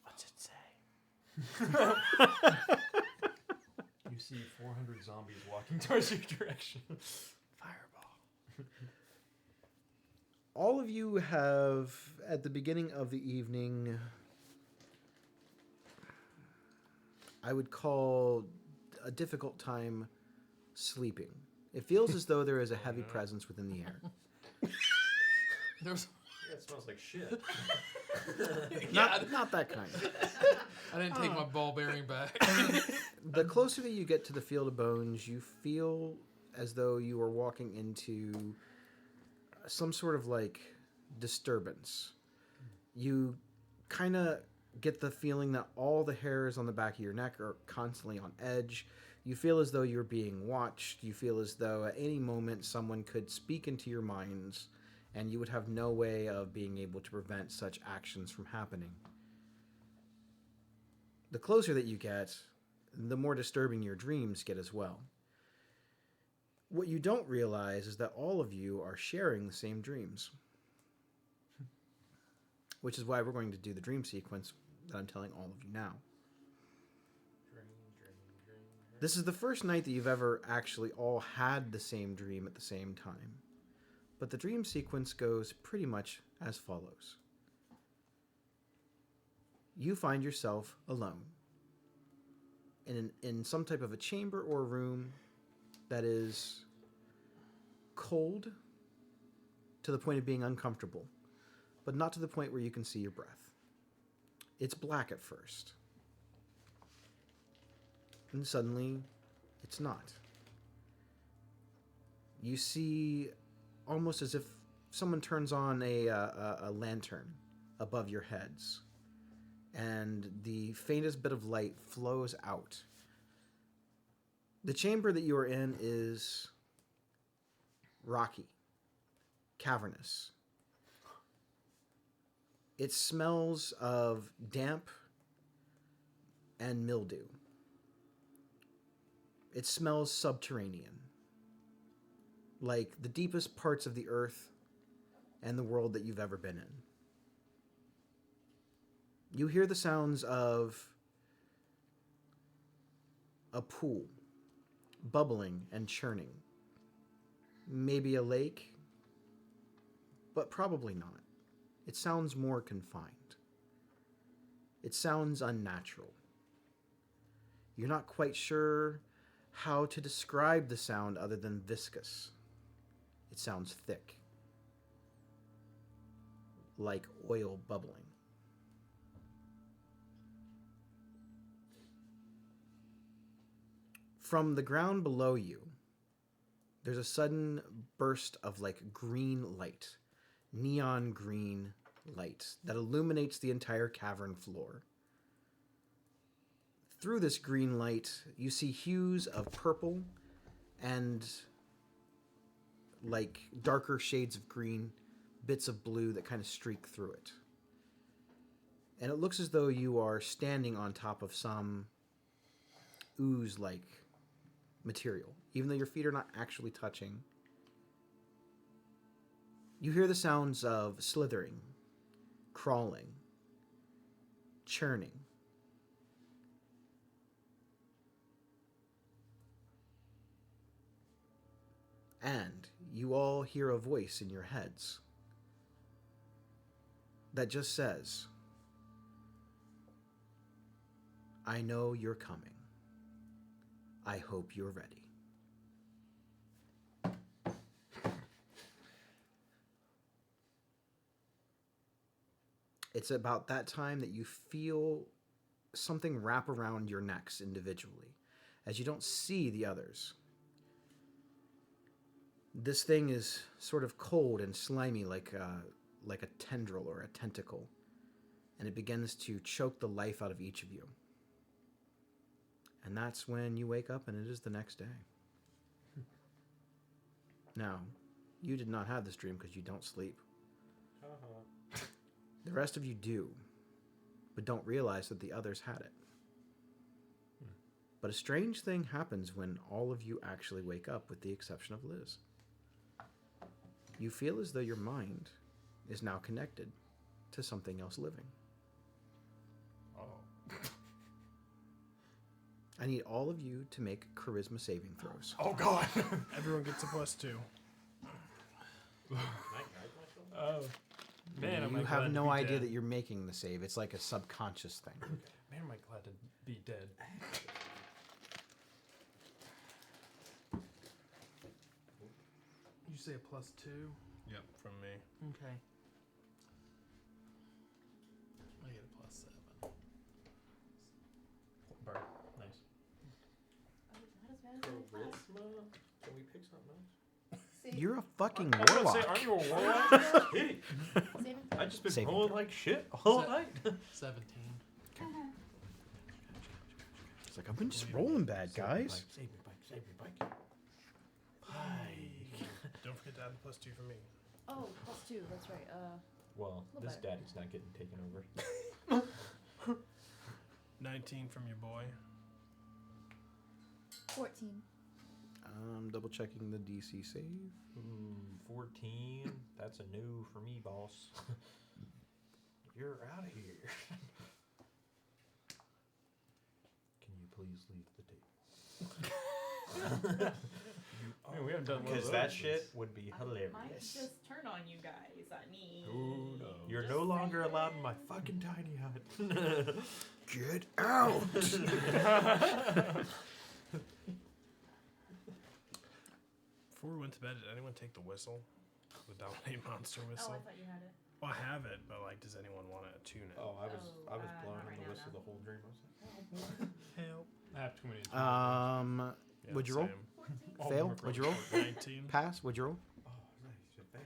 What's it say? You see 400 zombies walking towards your direction. Fireball. All of you have, at the beginning of the evening, I would call a difficult time sleeping. It feels as though there is a heavy presence within the air. There's. Yeah, it smells like shit. Not that kind. I didn't take my ball bearing back. The closer that you get to the Field of Bones, you feel as though you are walking into some sort of like disturbance. You kind of get the feeling that all the hairs on the back of your neck are constantly on edge. You feel as though you're being watched. You feel as though at any moment someone could speak into your minds and you would have no way of being able to prevent such actions from happening. The closer that you get, the more disturbing your dreams get as well. What you don't realize is that all of you are sharing the same dreams. Which is why we're going to do the dream sequence that I'm telling all of you now. This is the first night that you've ever actually all had the same dream at the same time. But the dream sequence goes pretty much as follows. You find yourself alone in some type of a chamber or room that is cold to the point of being uncomfortable, but not to the point where you can see your breath. It's black at first. And suddenly, it's not. You see, almost as if someone turns on a lantern above your heads, and the faintest bit of light flows out. The chamber that you are in is rocky, cavernous. It smells of damp and mildew. It smells subterranean, like the deepest parts of the earth and the world that you've ever been in. You hear the sounds of a pool, bubbling and churning. Maybe a lake, but probably not. It sounds more confined. It sounds unnatural. You're not quite sure how to describe the sound other than viscous. It sounds thick, like oil bubbling. From the ground below you, there's a sudden burst of like green light, neon green light that illuminates the entire cavern floor. Through this green light, you see hues of purple and like darker shades of green, bits of blue that kind of streak through it. And it looks as though you are standing on top of some ooze-like material, even though your feet are not actually touching. You hear the sounds of slithering, crawling, churning. And you all hear a voice in your heads that just says, I know you're coming. I hope you're ready. It's about that time that you feel something wrap around your necks individually, as you don't see the others. This thing is sort of cold and slimy like a tendril or a tentacle, and it begins to choke the life out of each of you. And that's when you wake up and it is the next day. Now, you did not have this dream because you don't sleep. The rest of you do, but don't realize that the others had it. But a strange thing happens when all of you actually wake up, with the exception of Liz. You feel as though your mind is now connected to something else living. Oh. I need all of you to make charisma saving throws. Oh God. Everyone gets a +2. Oh. Man, am I You glad have to no be idea dead. that you're making the save. It's like a subconscious thing. Man, am I glad to be dead. You say a +2? Yep, from me. Okay. I get a +7. Burn. Nice. Oh, not as bad as I thought. Charisma? Can we pick something else? Save- You're a fucking I was about to warlock. say, aren't you a warlock? Hey, saving I just been Saving rolling throw. like shit all Se- night. 17. It's like, I've been just rolling bad, guys. Save me, Pike. Save me, Pike. Don't forget to add a +2 for me. Oh, +2. That's right. Well, Little this better. daddy's not getting taken over. 19 from your boy. 14. I'm double checking the DC save. 14. That's a no for me, boss. You're out of here. Can you please leave the table? Man, we haven't done one of Because that those shit since- would be I hilarious. might just turn on you guys. I mean, Ooh, no. You're Just no longer saying. allowed in my fucking tiny hut. Get out! Before we went to bed, did anyone take the whistle? The Dominate Monster oh, whistle? I thought you had it. Well, I have it, but like, does anyone want to tune it? Oh, I was Oh, blowing not on right the now, whistle no. the whole dream. I was like, Help. I have too many. Yeah, Would you roll? same. All Fail? of them are Would you roll? 19. Pass? Would you roll? oh, nice. You failed.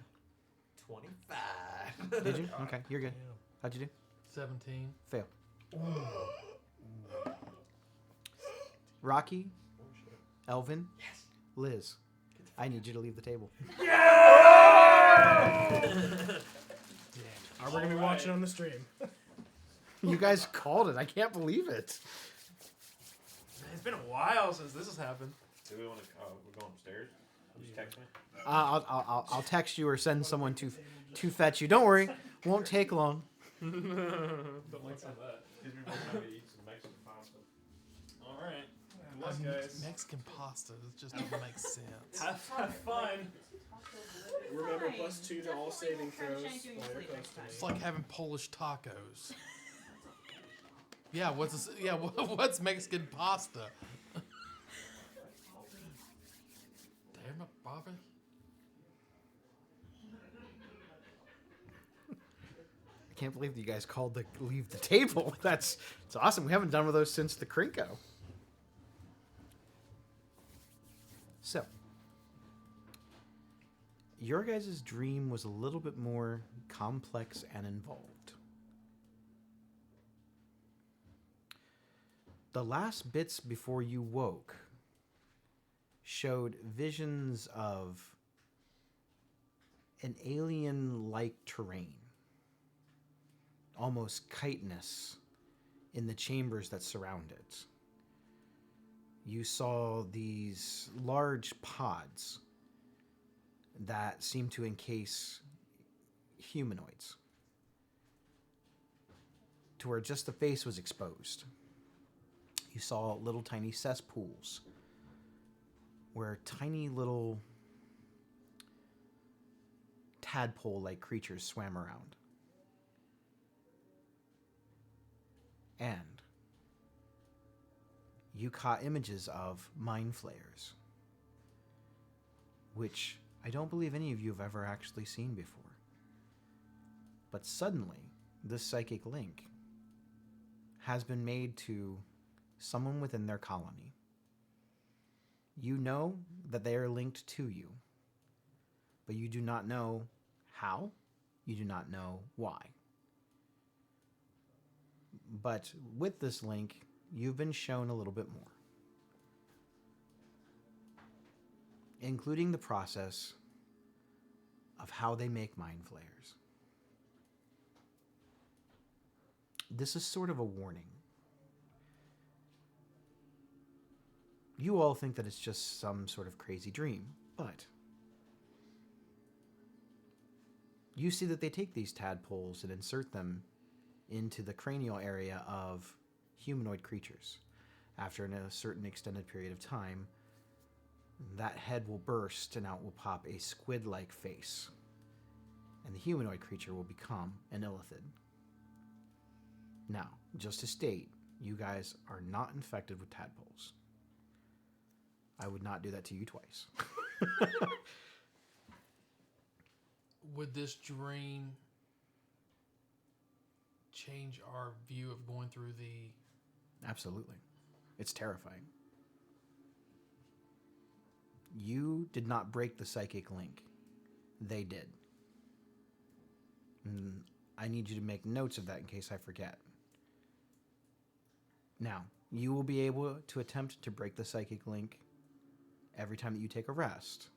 25. Did you? Okay, you're good. Yeah. How'd you do? 17. Fail. Rocky, Oh, shit. Elvin, Liz, I need you to leave the table. We're going to be watching on the stream. You guys called it. I can't believe it. It's been a while since this has happened. Do we want to? We're going upstairs. Just text me. I'll text you or send someone to fetch you. Don't worry, won't take long. Don't like some of that. Because we both have to eat some Mexican pasta. All right. Good luck, guys. Mexican pasta. That just doesn't make sense. Have fun. Remember, Fine. +2 to all Definitely saving won't try to throws shank you in your while you're sleep close next to me. time. It's like having Polish tacos. Yeah, what's Mexican pasta? Damn it, Bobby. I can't believe that you guys called to leave the table. It's awesome. We haven't done one of those since the Krinko. So, your guys' dream was a little bit more complex and involved. The last bits before you woke showed visions of an alien-like terrain, almost chitinous in the chambers that surround it. You saw these large pods that seemed to encase humanoids, to where just the face was exposed. You saw little tiny cesspools where tiny little tadpole-like creatures swam around. And you caught images of mind flayers, which I don't believe any of you have ever actually seen before. But suddenly, this psychic link has been made to someone within their colony. You know that they are linked to you, but you do not know how, you do not know why. But with this link, you've been shown a little bit more, including the process of how they make mind flayers. This is sort of a warning. You all think that it's just some sort of crazy dream, but you see that they take these tadpoles and insert them into the cranial area of humanoid creatures. After a certain extended period of time, that head will burst and out will pop a squid-like face. And the humanoid creature will become an illithid. Now, just to state, you guys are not infected with tadpoles. I would not do that to you twice. Would this dream change our view of going through the... Absolutely. It's terrifying. You did not break the psychic link. They did. And I need you to make notes of that in case I forget. Now, you will be able to attempt to break the psychic link every time that you take a rest.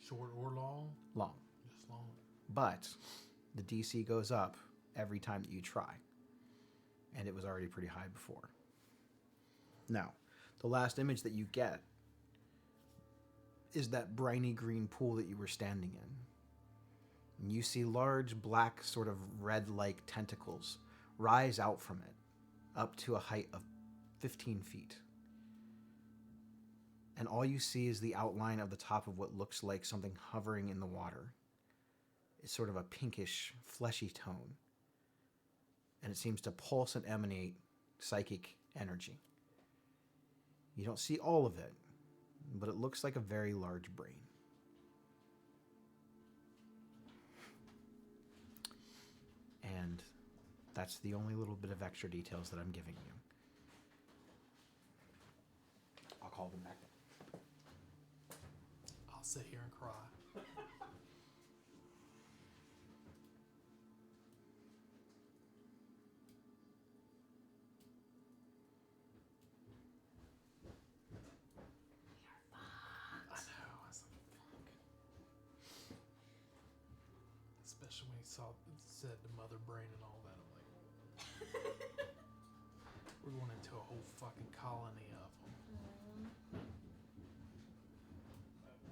Short or long? Long. Just long. But the DC goes up every time that you try. And it was already pretty high before. Now, the last image that you get is that briny green pool that you were standing in. And you see large black sort of red-like tentacles rise out from it up to a height of 15 feet. And all you see is the outline of the top of what looks like something hovering in the water. It's sort of a pinkish, fleshy tone. And it seems to pulse and emanate psychic energy. You don't see all of it, but it looks like a very large brain. And that's the only little bit of extra details that I'm giving you. I'll call them back. I'll sit here and cry. I know. I was like, fuck. Especially when he said the mother brain and all that. I'm like, we're going into a whole fucking colony of them.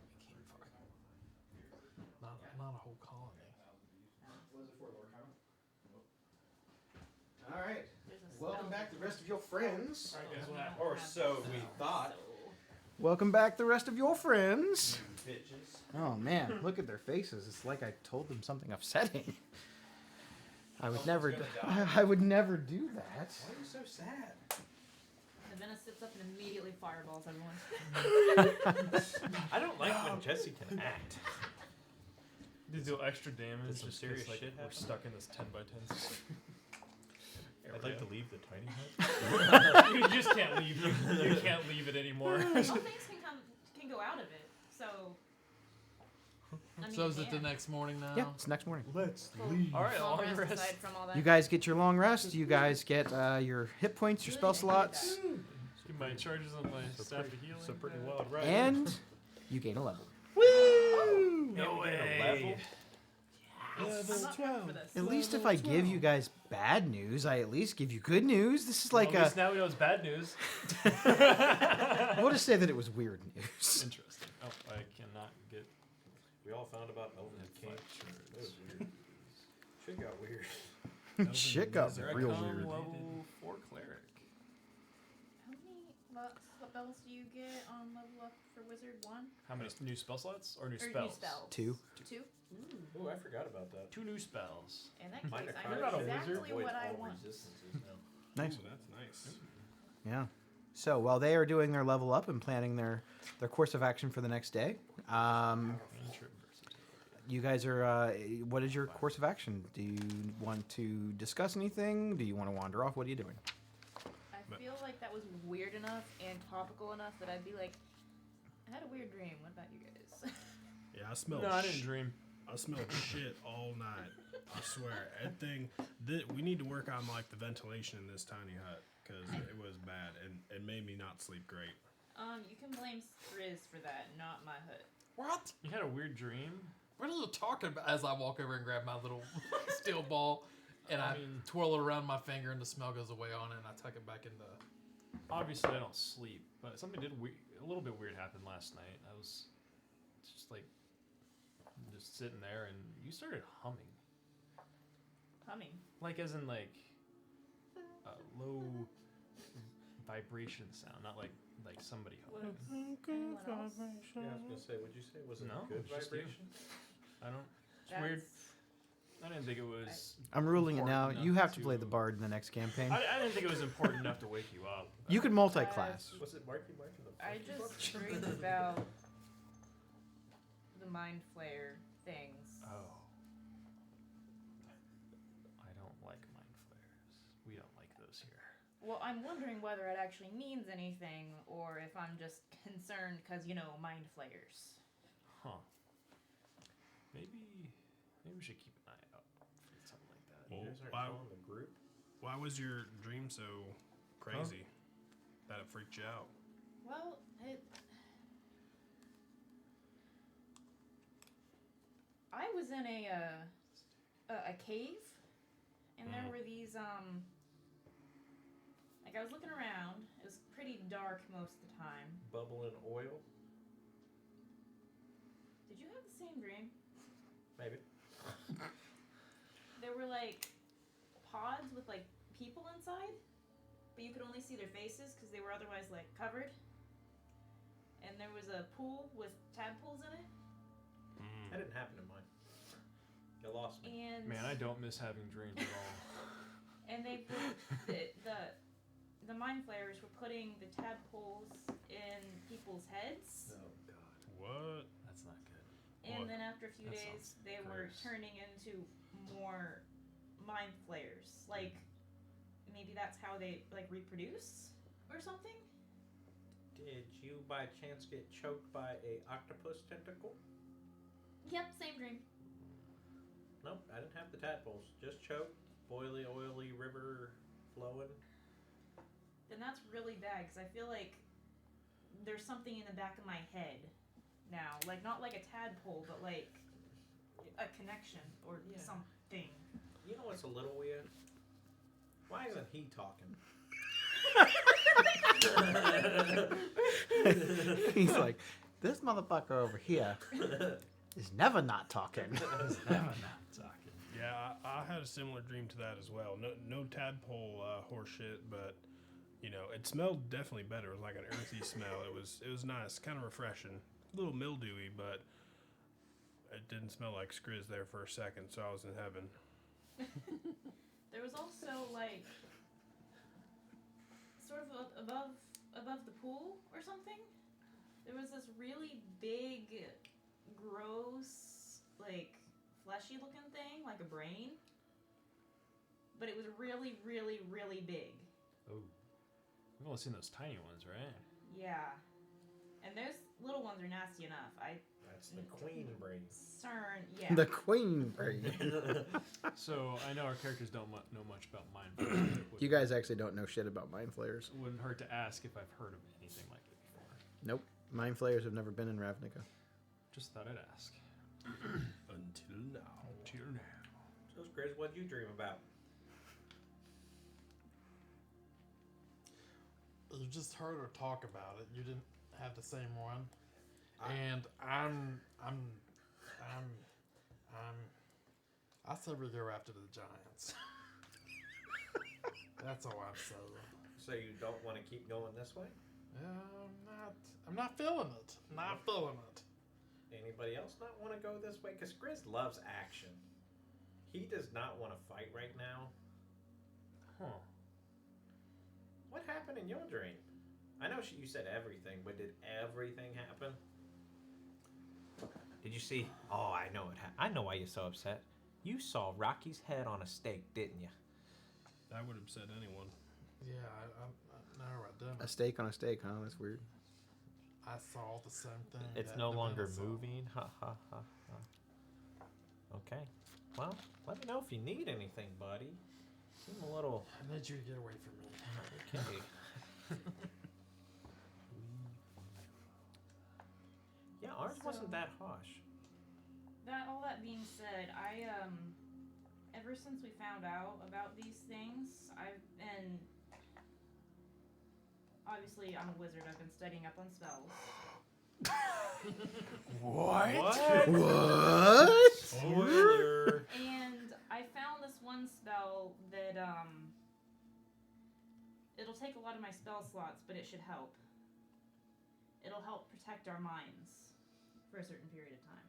We can't fucking. Not a whole colony. All right. There's a Welcome spell. back, the rest of your friends. Or so we thought. Welcome back, the rest of your friends. Bitches. Oh man, look at their faces. It's like I told them something upsetting. I would never. gonna die. I would never do that. Why are you so sad? And Venice sits up and immediately fireballs everyone. I don't like when Jesse can act. To deal extra damage. Did some just serious 'cause, like, shit we're happen? stuck in this 10x10. I'd like to leave the tiny hut. You just can't leave. You can't leave it anymore. All things can go out of it. So. I mean, So is it yeah. the next morning now? Yeah, it's next morning. Let's Full- leave. All right, long long rest rest. aside from all that. You guys get your long rest. You guys get your hit points, your spell Really needed slots, Keep my charges on my staff of healing. It's a pretty wild ride. and you gain a level. No way. I'm not prepared for this. At least if I give you guys bad news, I at least give you good news. This is like Well, at least now we know it's bad news. we'll just say that it was weird news. Interesting. Oh, I cannot get. We all found about Elven King. That was weird. Shit got weird. Shit got Zeracon real weird. level 4 cleric. How many spells do you get on level up for wizard? 1 How many new spell slots or new or spells? new spells? 2. 2. Ooh, I forgot about that. 2 new spells. In that Minor case, I card know not a exactly wizard. avoids what I all want. resistances now. Nice. Oh, that's nice. Yeah. So while they are doing their level up and planning their course of action for the next day, Cantrip versatility. you guys are. What is your course of action? Do you want to discuss anything? Do you want to wander off? What are you doing? I feel like that was weird enough and topical enough that I'd be like, I had a weird dream. What about you guys? Yeah, I smelled. No, I didn't dream. I smelled shit all night. I swear. Everything. We need to work on like the ventilation in this tiny hut because it was bad and it made me not sleep great. You can blame Skriz for that, not my hut. What? You had a weird dream? What are you talking about? As I walk over and grab my little steel ball, and I mean- twirl it around my finger, and the smell goes away on it, and I tuck it back into. Obviously, I don't sleep, but something did a little bit weird happened last night. I was just like, just sitting there, and you started humming. Humming. Like, as in, like, a low vibration sound, not like somebody. Was Good anyone else? vibration. Yeah, I was gonna say, what'd you say? Was it No, good it's just you. vibration? I don't. It's weird. That's- I didn't think it was. I'm ruling it now. important You enough have to play the bard in the next campaign. I didn't think it was important enough to wake you up. You can multi-class. Was it Marky Mark in the I Funky just Bunch? read about the mind flayer things. Oh. I don't like mind flares. We don't like those here. Well, I'm wondering whether it actually means anything or if I'm just concerned because, mind flayers. Huh. Maybe we should keep an eye out for something like that. You Well, guys aren't why- telling the group? Why was your dream so crazy that it freaked you out? Well, I was in a cave, and there were these like I was looking around. It was pretty dark most of the time. Bubbling oil? Did you have the same dream? Maybe. There were like pods with like people inside, but you could only see their faces because they were otherwise like covered. And there was a pool with tadpoles in it. That didn't happen in mine. You lost me. And Man, I don't miss having dreams at all. and they put the mind flayers were putting the tadpoles in people's heads. Oh God. What? That's not good. And What? then after a few That days, sounds they were gross. turning into more mind flayers. Like, maybe that's how they, like, reproduce or something? Did you by chance get choked by a octopus tentacle? Yep, same dream. Nope, I didn't have the tadpoles. Just choked, boily, oily river flowing. Then that's really bad, because I feel like there's something in the back of my head now. Like, not like a tadpole, but like a connection or Yeah. something. You know what's a little weird? Why isn't he talking? He's like, this motherfucker over here is never not talking. Never not talking. Yeah, I had a similar dream to that as well. No tadpole horse shit, but it smelled definitely better. It was like an earthy smell. It was nice, kind of refreshing, a little mildewy, but it didn't smell like Skriz there for a second. So I was in heaven. There was also like sort of above the pool or something. There was this really big, gross, like fleshy looking thing, like a brain. But it was really, really, really big. Oh. We've only seen those tiny ones, right? Yeah. And those little ones are nasty enough. That's the queen brain. Yeah. The queen brain. So I know our characters don't know much about mind flayers. but it You guys actually don't know shit about mind flayers. wouldn't hurt to ask if I've heard of anything like it before. Nope. Mind flayers have never been in Ravnica. Just thought I'd ask. Until now. Until now. So, Grizz, what'd you dream about? You just heard her talk about it. You didn't have the same one. I- And I said we go after the Giants. That's all I'm saying. So you don't want to keep going this way? I'm not feeling it. Not feeling it. Anybody else not want to go this way? Because Grizz loves action. He does not want to fight right now. Huh. What happened in your dream? I know you said everything, but did everything happen? Did you see? Oh, I know it. I know why you're so upset. You saw Rocky's head on a stake, didn't you? That would upset anyone. Yeah, I know I didn't. A steak on a steak, huh? That's weird. I saw the same thing. It's that no Davina longer saw. moving. Ha ha ha ha. Okay. Well, let me know if you need anything, buddy. Seem a little. I need you to get away from me. Okay. Yeah, ours wasn't that harsh. All that being said, I ever since we found out about these things, I've been obviously I'm a wizard. I've been studying up on spells, What? Spoiler. and I found this one spell that it'll It'll take a lot of my spell slots, but it should help. It'll help protect our minds for a certain period of time.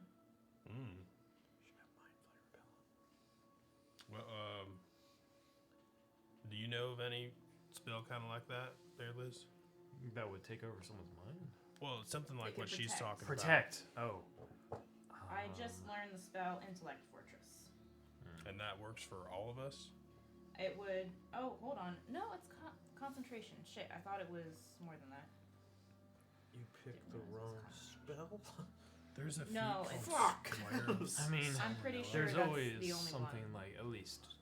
Well, do you know of any spell kind of like that, there, Liz? That would take over someone's mind. Well, it's something like It what could she's protect. talking about. Protect. Oh. I just learned the spell Intellect Fortress. And that works for all of us? It would. Oh, hold on. No, it's concentration. Shit, I thought it was more than that. You picked the Didn't wrong realize it was spell. There's a feat No, called it's- Clairvoyance. I mean, I'm pretty sure there's that's always the only something one. like at least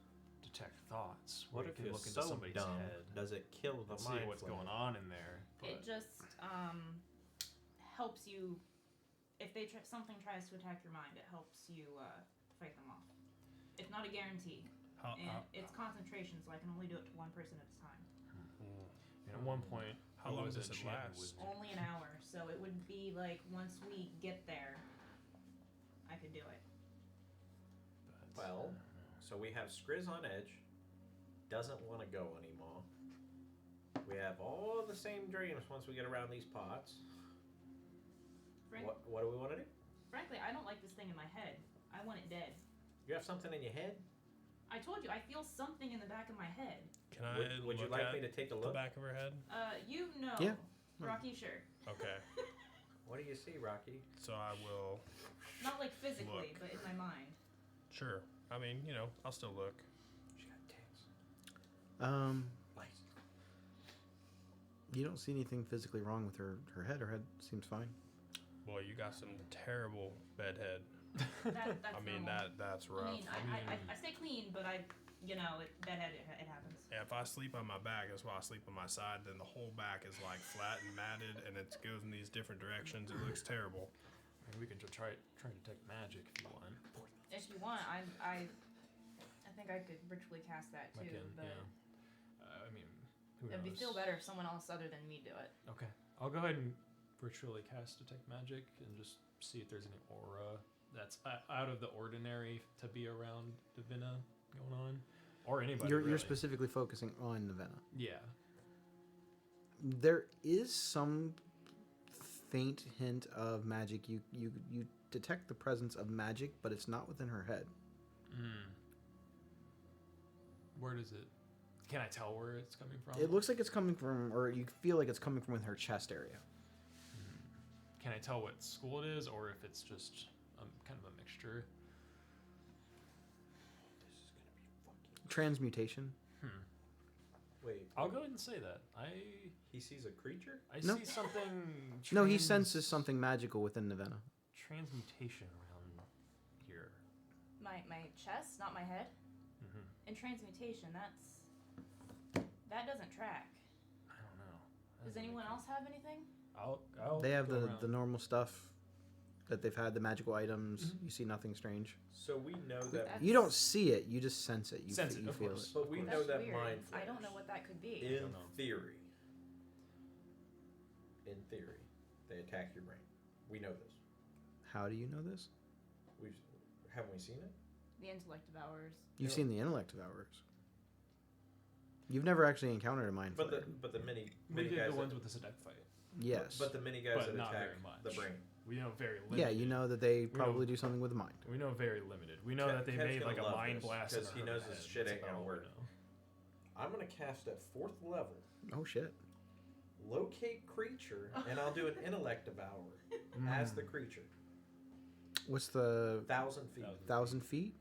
detect thoughts. What Where if you can you're look into so somebody's dumb? head Does it kill the and see mind what's flare? going on in there? It But just helps you. If something tries to attack your mind, it helps you fight them off. It's not a guarantee, How, and it's concentration, so I can only do it to one person at a time. and at one point, How I long was does it enchanted last? with- Only an hour, so it would be like once we get there, I could do it. but, Well, so we have Skriz on edge, doesn't want to go anymore. We have all the same dreams once we get around these pots. What do we want to do? Frankly, I don't like this thing in my head. I want it dead. You have something in your head? I told you, I feel something in the back of my head. Can I Would you look like at me to take a the look? back of her head? You know. Yeah. Rocky, sure. Okay. What do you see, Rocky? So I will. Not like physically, Look. but in my mind. Sure. I mean, I'll still look. She got tits. Lights. You don't see anything physically wrong with her head. Her head seems fine. Boy, you got some terrible bedhead. That's I mean, normal. that's I rough. mean, I stay clean, but bedhead, it happens. Yeah, if I sleep on my back, that's why I sleep on my side. Then the whole back is like flat and matted, and it goes in these different directions. It looks terrible. I mean, we can try to detect magic if you want. If you want, I think I could ritually cast that I too, can, but yeah. I mean, who it'd knows? feel better if someone else other than me do it. Okay, I'll go ahead and virtually cast detect magic and just see if there's any aura that's out of the ordinary to be around Divina going on, or anybody. You're really. specifically focusing on Nevena. Yeah. There is some faint hint of magic. You detect the presence of magic, but it's not within her head. Where does it? Can I tell where it's coming from? It looks like it's coming from, or you feel like it's coming from her chest area. Can I tell what school it is, or if it's just kind of a mixture? This is gonna be fucking. Transmutation. Wait. I'll go ahead and say that. He sees a creature? I No. see something. No, he senses something magical within Nevena. Transmutation around here. My chest, not my head. Mm-hmm. And transmutation, that doesn't track. I don't know. Does anyone else have anything? I'll They have go the around. normal stuff that they've had, the magical items. You see nothing strange. So we know that. That's- You don't see it, you just sense it. You, Sense it, you of feel course. it. But we That's know that weird. mind I don't flares. know what that could be. In don't know. theory, they attack your brain. We know this. How do you know this? Haven't we seen it? The intellect of ours. You've No. seen the intellect of ours. You've never actually encountered a mind But flayer. the many We many did guys the ones that, with the Sedek fight. Yes. but the many guys But that not attack very much. the brain. We know very limited. yeah, you know that they know- probably do something with the mind. We know very limited. We know Kev- that they Kev's made gonna like a love mind this, blast 'cause in he her knows head. this shit That's ain't about gonna all we work. know. I'm gonna cast at 4th level, Oh shit. locate creature, and I'll do an intellect devour as the creature. What's the 1,000 feet. 1,000 feet?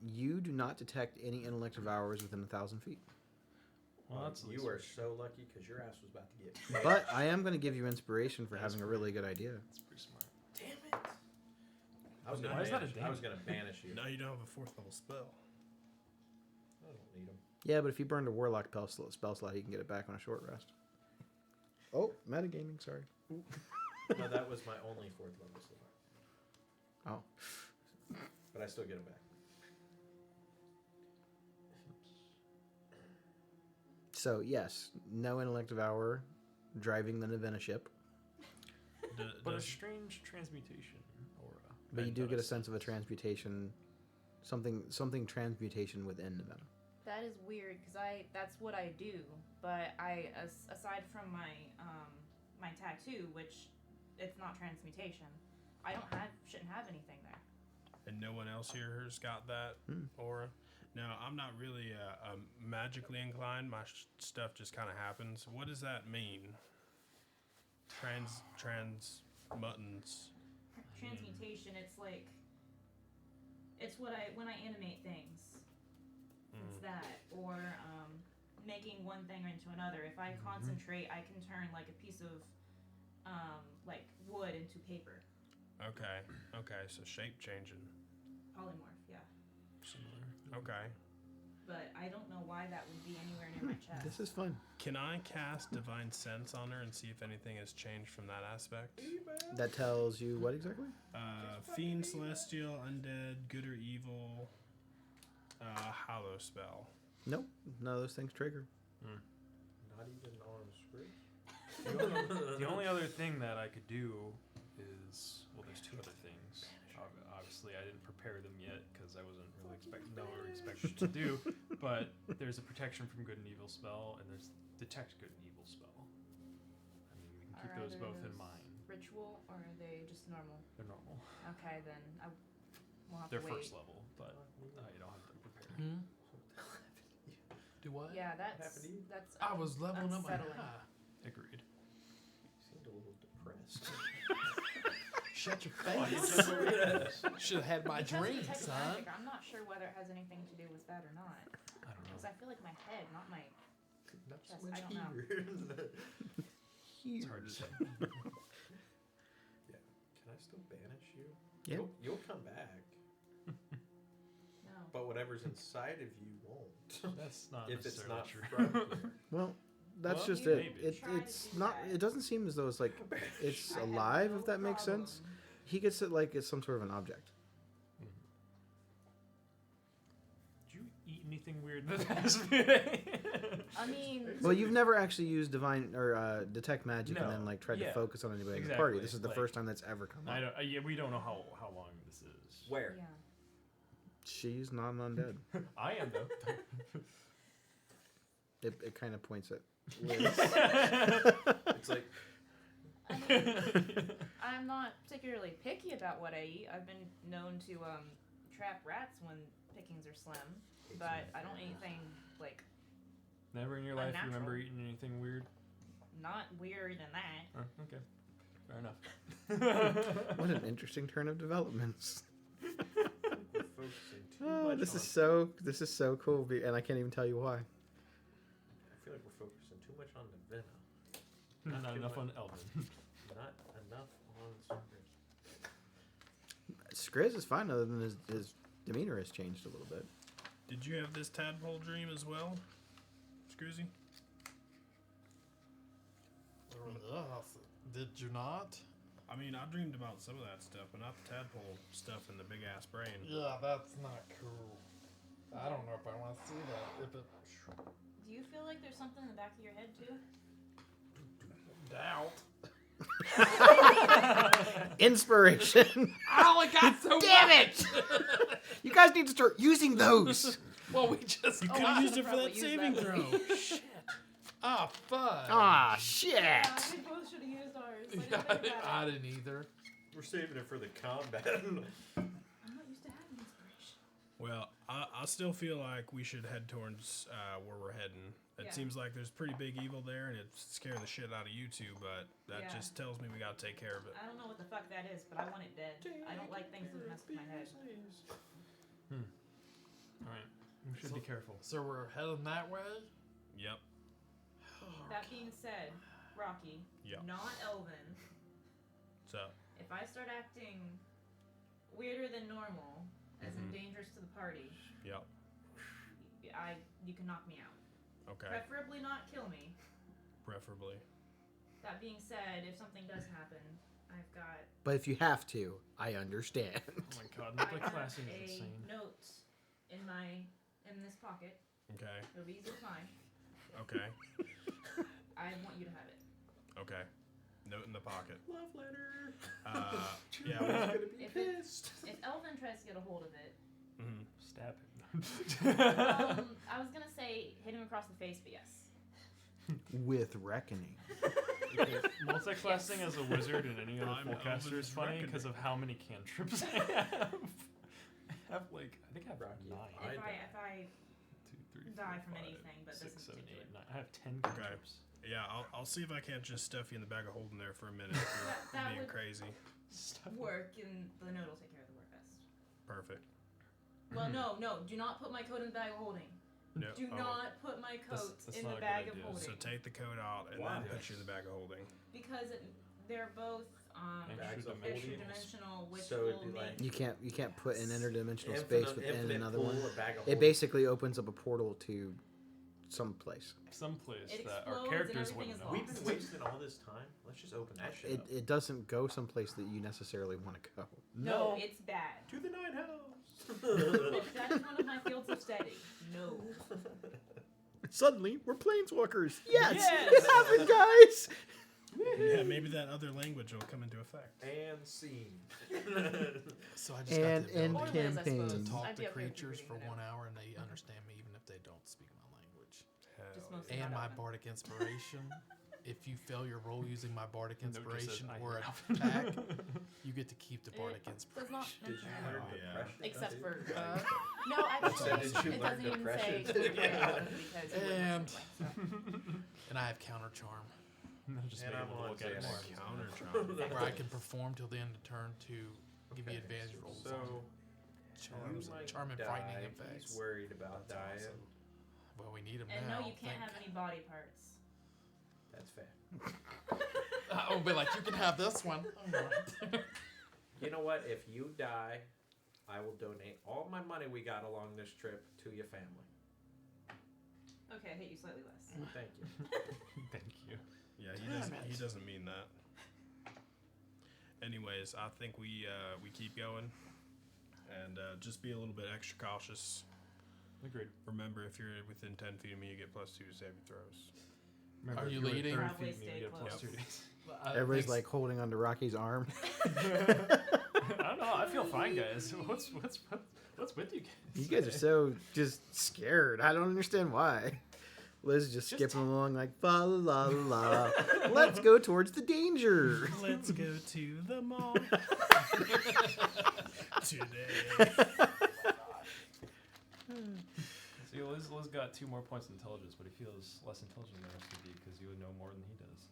You do not detect any intellect of ours within 1,000 feet. Well, that's at least you are for so lucky because your ass was about to get. But I am going to give you inspiration for That's having a really good idea. That's pretty smart. Damn it! I was gonna Why is that a banish. I was gonna banish you. Now you don't have a 4th level spell. I don't need them. Yeah, but if you burned a warlock spell slot, you can get it back on a short rest. Oh, metagaming, sorry. No, that was my only 4th level slot. Oh. But I still get them back. So, yes, no intellect of hour driving the Nevena ship, But a Does, strange transmutation aura. but you That do get a does. sense of a transmutation, something transmutation within Nevena. That is weird because that's what I do. But aside from my my tattoo, which it's not transmutation, I shouldn't have anything there. And no one else here has got that aura? No, I'm not really magically inclined. My stuff just kind of happens. What does that mean? Transmuttance. Transmutation, it's like it's when I animate things. It's that, or making one thing into another. If I concentrate, I can turn like a piece of like wood into paper. Okay, so shape changing. Polymorph, yeah. Similar. Okay. But I don't know why that would be anywhere near my chest. This is fun. Can I cast Divine Sense on her and see if anything has changed from that aspect? That tells you what exactly? Fiend, Celestial, Undead, Good or Evil, Hollow Spell. Nope. None of those things trigger. Not even on Scrooge. The only other thing that I could do is, well, there's two other things. Obviously, I didn't prepare them yet because I wasn't really expected to do. But there's a protection from good and evil spell, and there's detect good and evil spell. I mean, we can keep Are those either both in those mind. Ritual, or are they just normal? They're normal. Okay, then we'll have They're to wait. first level, but you don't have them prepared. Do what? Yeah, happened to you? that's. I was leveling up my unsettling. Agreed. You seemed a little depressed. Shut your face. Should have had my Because of drink, detect son. magic, I'm not sure whether it has anything to do with that or not. I don't Because know. I feel like my head, not my. Not so Yes, much I don't know. here. It's hard to say. Yeah. Can I still banish you? Yeah. You'll come back. No. But whatever's inside of you won't. That's not if it's necessarily not true. from here. Well, that's Well, just you it. maybe. Try to It's do not. that. It doesn't seem as though it's like it's I have alive. no If that makes sense. problem. He gets it like it's some sort of an object. Did you eat anything weird the past few days? I mean, Well, you've never actually used divine or detect magic and No. then like tried to Yeah. focus on anybody in the party. Exactly. This is the Like, first time that's ever come I up. don't. Yeah, we don't know how long this is. Where? yeah. She's not an undead. I am though. It kind of points at. It's like I mean, I'm not particularly picky about what I eat. I've been known to trap rats when pickings are slim, but I don't eat anything like Never in your life you remember Unnatural. eating anything weird? not weirder than that. Oh, okay. Fair enough. What an interesting turn of developments. we're focusing too Oh, much this is so cool, and I can't even tell you why. I feel like we're focusing too much on Navina. Not too enough much. on Elvin. Not enough on Scrooge. Skriz is fine, other than his demeanor has changed a little bit. Did you have this tadpole dream as well, Scroozy? Did you not? I mean, I dreamed about some of that stuff, but not the tadpole stuff in the big ass brain. Yeah, that's not cool. I don't know if I want to see that. If it Do you feel like there's something in the back of your head too? doubt. Inspiration. I only got so Damn much. it! You guys need to start using those. Well, we just. You Oh, could I have used should've it for that probably used saving that. throw. Shit. Ah, fuck. Ah, shit. Yeah, we both should have used ours. I didn't Yeah, think about I it. didn't either. We're saving it for the combat. I'm not used to having inspiration. Well, I still feel like we should head towards where we're heading. It Yeah. seems like there's pretty big evil there, and it scared the shit out of you two, but that Yeah. just tells me we gotta take care of it. I don't know what the fuck that is, but I want it dead. I don't like things that mess with my head. Alright. We should be careful. So we're heading that way? Yep. That being said, Rocky, Yeah. not Elvin, So, if I start acting weirder than normal, as in dangerous to the party, yep. you can knock me out. Okay. Preferably not kill me. Preferably. That being said, if something does happen, I've got But if you have to, I understand. Oh my god, I multi have classing a is insane. note in this pocket. Okay. It'll be easy to find. Okay. I want you to have it. Okay. Note in the pocket. Love letter. Yeah. Gonna be If pissed. If Elvin tries to get a hold of it, Mhm. Stab him. I was gonna say hit him across the face, but yes. With reckoning. Multi-classing as a wizard and any other I'm fullcaster is Elven's funny reckoning. because of how many cantrips I have. I have like I think I have Rocky, 9. If I 2, 3, die 4, from 5, anything, but this 6, is 7, 8, particular. 9. I have 10 Okay. cantrips. Yeah, I'll see if I can't just stuff you in the bag of holding there for a minute. If you're That being would- crazy. work, and the note will take care of the work best. Perfect. Well, no, do not put my coat in the bag of holding. No. Do oh. not put my coat that's in not the a good bag of idea. holding. So take the coat out and Why? then put you in the bag of holding. Because they're both Bags of extra holding. dimensional, which So it'd will be like- make You can't put an interdimensional Infinite- space within infinite another pool, one. a bag of It holding. basically opens up a portal to some place. Some place It that explodes our and characters everything wouldn't is know. We've been wasting all this time. Let's just open that shit It, up. it doesn't go someplace that you necessarily want to go. no, it's bad. To the Nine Hells. That is one of my fields of study. No. Suddenly, we're planeswalkers. Yes, Yes! it happened, guys. Yeah, maybe that other language will come into effect. And scene. So I just And got the end Or ability Liz, I campaign. suppose. to talk I'd be to okay with you creatures for figuring it 1 out. hour and they understand me even if they don't speak my language. Just Hell mostly And not my open. bardic inspiration. If you fail your roll using my bardic The note just says, inspiration "I or hate an attack, you get to keep the bardic Does inspiration. not Did mention you that. learn Oh, yeah. depression? Except Did for you? no, actually, Did you it learn doesn't even say depression? depression because you wouldn't And- listen anyway, And I have counter charm, Just And being I'm able to on look at it Xanax. more. Counter charm. where I can perform till the end of turn to give you advantage rolls So on you charms, might charm and die. frightening He's effects. worried about dying. That's Well, we need them And now. no, you can't have any body parts. That's fair. I'll be like, you can have this one. You know what? If you die, I will donate all my money we got along this trip to your family. Okay, I hate you slightly less. Thank you. Thank you. Yeah, he doesn't mean that. Anyways, I think we keep going, and just be a little bit extra cautious. Agreed. Remember, if you're within 10 feet of me, you get +2 saving throws. Remember, Are if you were leading? 30 Probably feet, you stay get close. +2. Everybody's like holding onto Rocky's arm. I don't know. I feel fine, guys. What's with you guys? You guys are so just scared. I don't understand why. Liz is just skipping along like fa la la la. Let's go towards the danger. Let's go to the mall today. See, Liz got 2 more points of intelligence, but he feels less intelligent than the rest of you because you would know more than he does.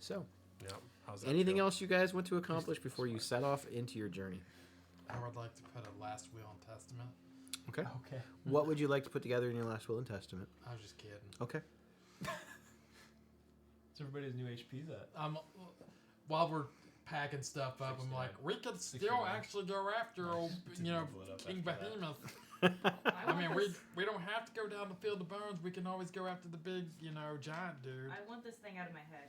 So, Yep. How's that anything feel? else you guys want to accomplish before you set off into your journey? I would like to put a last will and testament. Okay. Okay. What would you like to put together in your last will and testament? I was just kidding. Okay. So everybody's new HP's at. While we're packing stuff up, I'm like, we could still actually go after old, King Behemoth. I mean, we don't have to go down the field of bones. We can always go after the big, giant dude. I want this thing out of my head.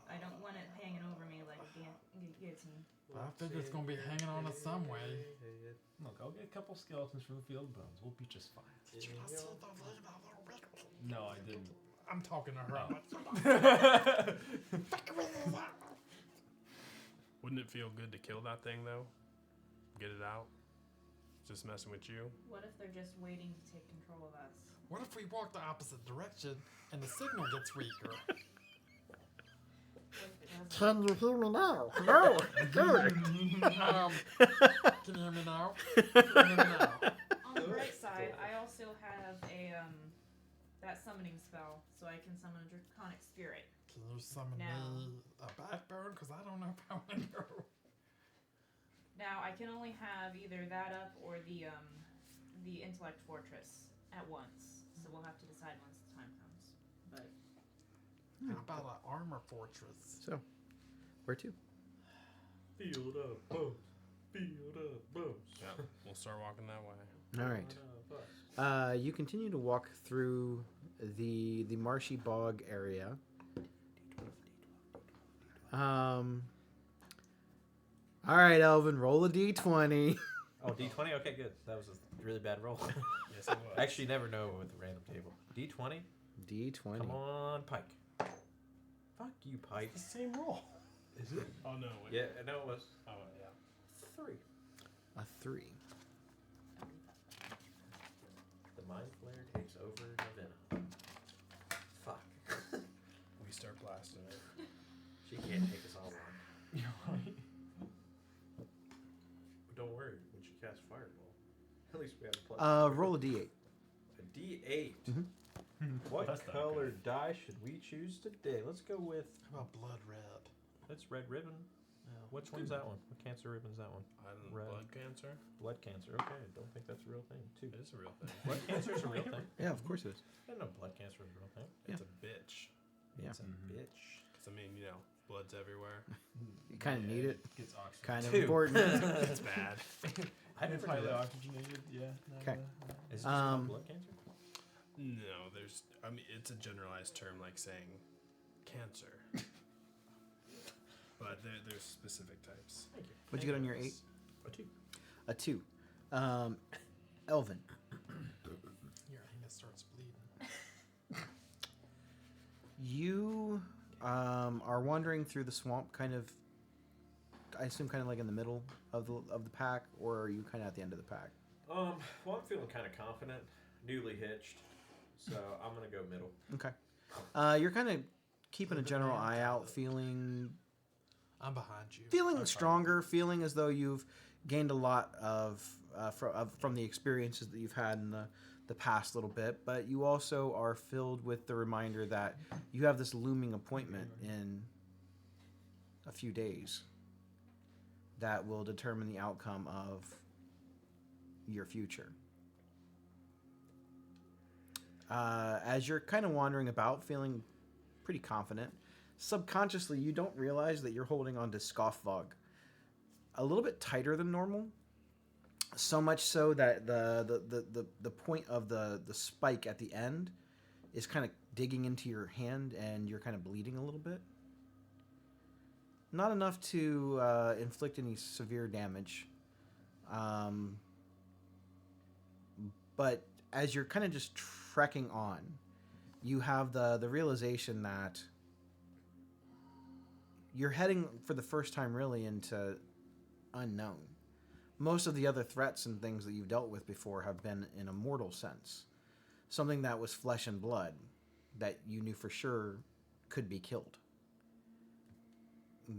I don't want it hanging over me like a guillotine. I figure it's gonna be hanging on us some way. Look, I'll get a couple skeletons from the field of bones. We'll be just fine. No, I didn't. I'm talking to her. Wouldn't it feel good to kill that thing though? Get it out. Just messing with you. What if they're just waiting to take control of us? What if we walk the opposite direction and the signal gets weaker? What if it doesn't? Can you hear me now? No. Good. Can you hear me now? Can you hear me now? On the bright side, I also have that summoning spell, so I can summon a draconic spirit. Can you summon No. me a backbone? Because I don't know if I want to go. Now I can only have either that up or the intellect fortress at once. So we'll have to decide once the time comes. But How about an armor fortress? So, where to? Field of bones. Field of bones. Yeah. We'll start walking that way. All right. You continue to walk through the marshy bog area. All right, Elvin, roll a d20. Oh, D20? Okay, good. That was a really bad roll. Yes, it was. I actually never know with the random table. D20? D20. Come on, Pike. Fuck you, Pike. The same roll. Is it? Oh no. Wait. Yeah, no, it was Oh yeah. 3. A 3. Mind Flare takes over Navina. Fuck. We start blasting it. She can't take us all on. You're right. But don't worry, when she casts Fireball, at least we have a plus. Roll a d8. A D8. Mhm. What That's not color die should we choose today? Let's go with. How about blood red? That's red ribbon. Which one's that one? What cancer ribbon's that one? I don't Red. blood cancer. Blood cancer. Okay, I don't think that's a real thing. Too. It is a real thing. Blood cancer is a real thing. Yeah, of course it is. I didn't know blood cancer was a real thing. It's a bitch. Yeah. It's a bitch. Because, I mean, you know, blood's everywhere. You kind of need it. Gets oxygen. Kind of Two. important. It's bad. I It's never knew highly that. oxygenated. Yeah. Okay. Is it just called Um, blood cancer? No, I mean, it's a generalized term like saying cancer. But there's specific types. Thank you. What'd you get on your 8? A 2. A 2. Elvin. Your anus starts bleeding. You are wandering through the swamp, kind of. I assume, kind of like in the middle of the pack, or are you kind of at the end of the pack? Well, I'm feeling kind of confident. Newly hitched, so I'm gonna go middle. Okay. You're kind of keeping a general eye out, feeling I'm behind you. feeling stronger, feeling as though you've gained a lot from the experiences that you've had in the past little bit. But you also are filled with the reminder that you have this looming appointment in a few days that will determine the outcome of your future. As you're kind of wandering about, feeling pretty confident, subconsciously you don't realize that you're holding on to Scoffvog a little bit tighter than normal. So much so that the point of the spike at the end is kind of digging into your hand, and you're kind of bleeding a little bit. Not enough to inflict any severe damage, but as you're kind of just trekking on, you have the realization that you're heading for the first time really into unknown. Most of the other threats and things that you've dealt with before have been in a mortal sense. Something that was flesh and blood that you knew for sure could be killed.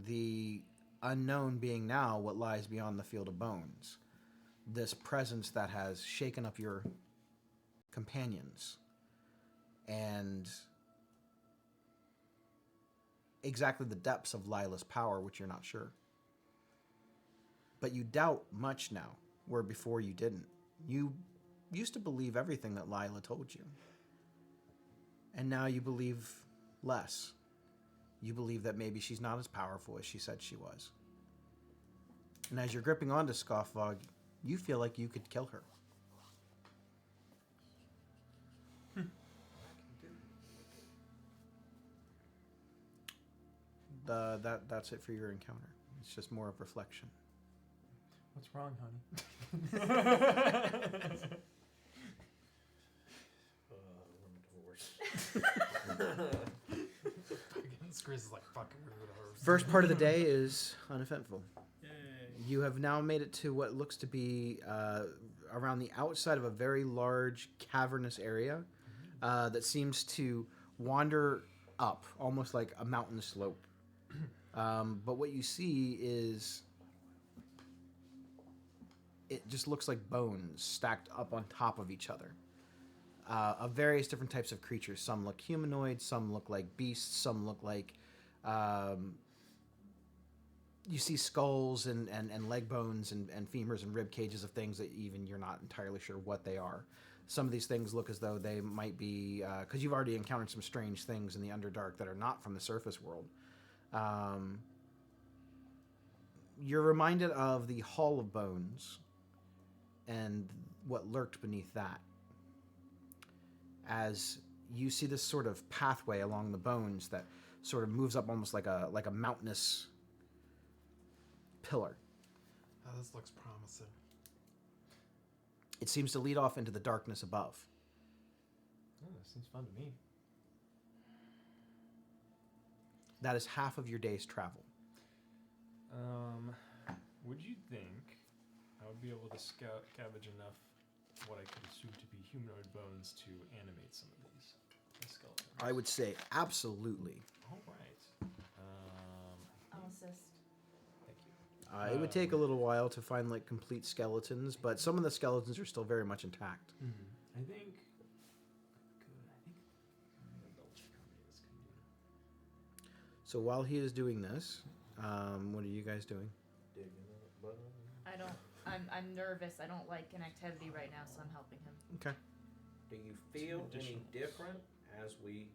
The unknown being now what lies beyond the field of bones. This presence that has shaken up your companions. And exactly the depths of Lila's power, which you're not sure. But you doubt much now, where before you didn't. You used to believe everything that Lila told you. And now you believe less. You believe that maybe she's not as powerful as she said she was. And as you're gripping onto Scoffvog, you feel like you could kill her. That's it for your encounter. It's just more of reflection. What's wrong, honey? I'm divorced. Skriz is like fucking weirdos. First part of the day is uneventful. Yay. You have now made it to what looks to be around the outside of a very large cavernous area that seems to wander up, almost like a mountain slope. But what you see is it just looks like bones stacked up on top of each other. Of various different types of creatures. Some look humanoid, some look like beasts, some look like... you see skulls and leg bones and femurs and rib cages of things that even you're not entirely sure what they are. Some of these things look as though they might be... Because you've already encountered some strange things in the Underdark that are not from the surface world. You're reminded of the Hall of Bones and what lurked beneath that. As you see this sort of pathway along the bones that sort of moves up almost like a mountainous pillar. Oh, this looks promising. It seems to lead off into the darkness above. Oh, that seems fun to me. That is half of your day's travel. Would you think I would be able to scavenge enough what I could assume to be humanoid bones to animate some of these skeletons. I would say absolutely. All right. I'll assist. Thank you. It would take a little while to find like complete skeletons, but some of the skeletons are still very much intact. I think. I'm gonna double check how many this can do. So while he is doing this, what are you guys doing? Digging that bone. I don't. I'm nervous. I don't like connectivity right now, so I'm helping him. Okay. Do you feel any additional- different as we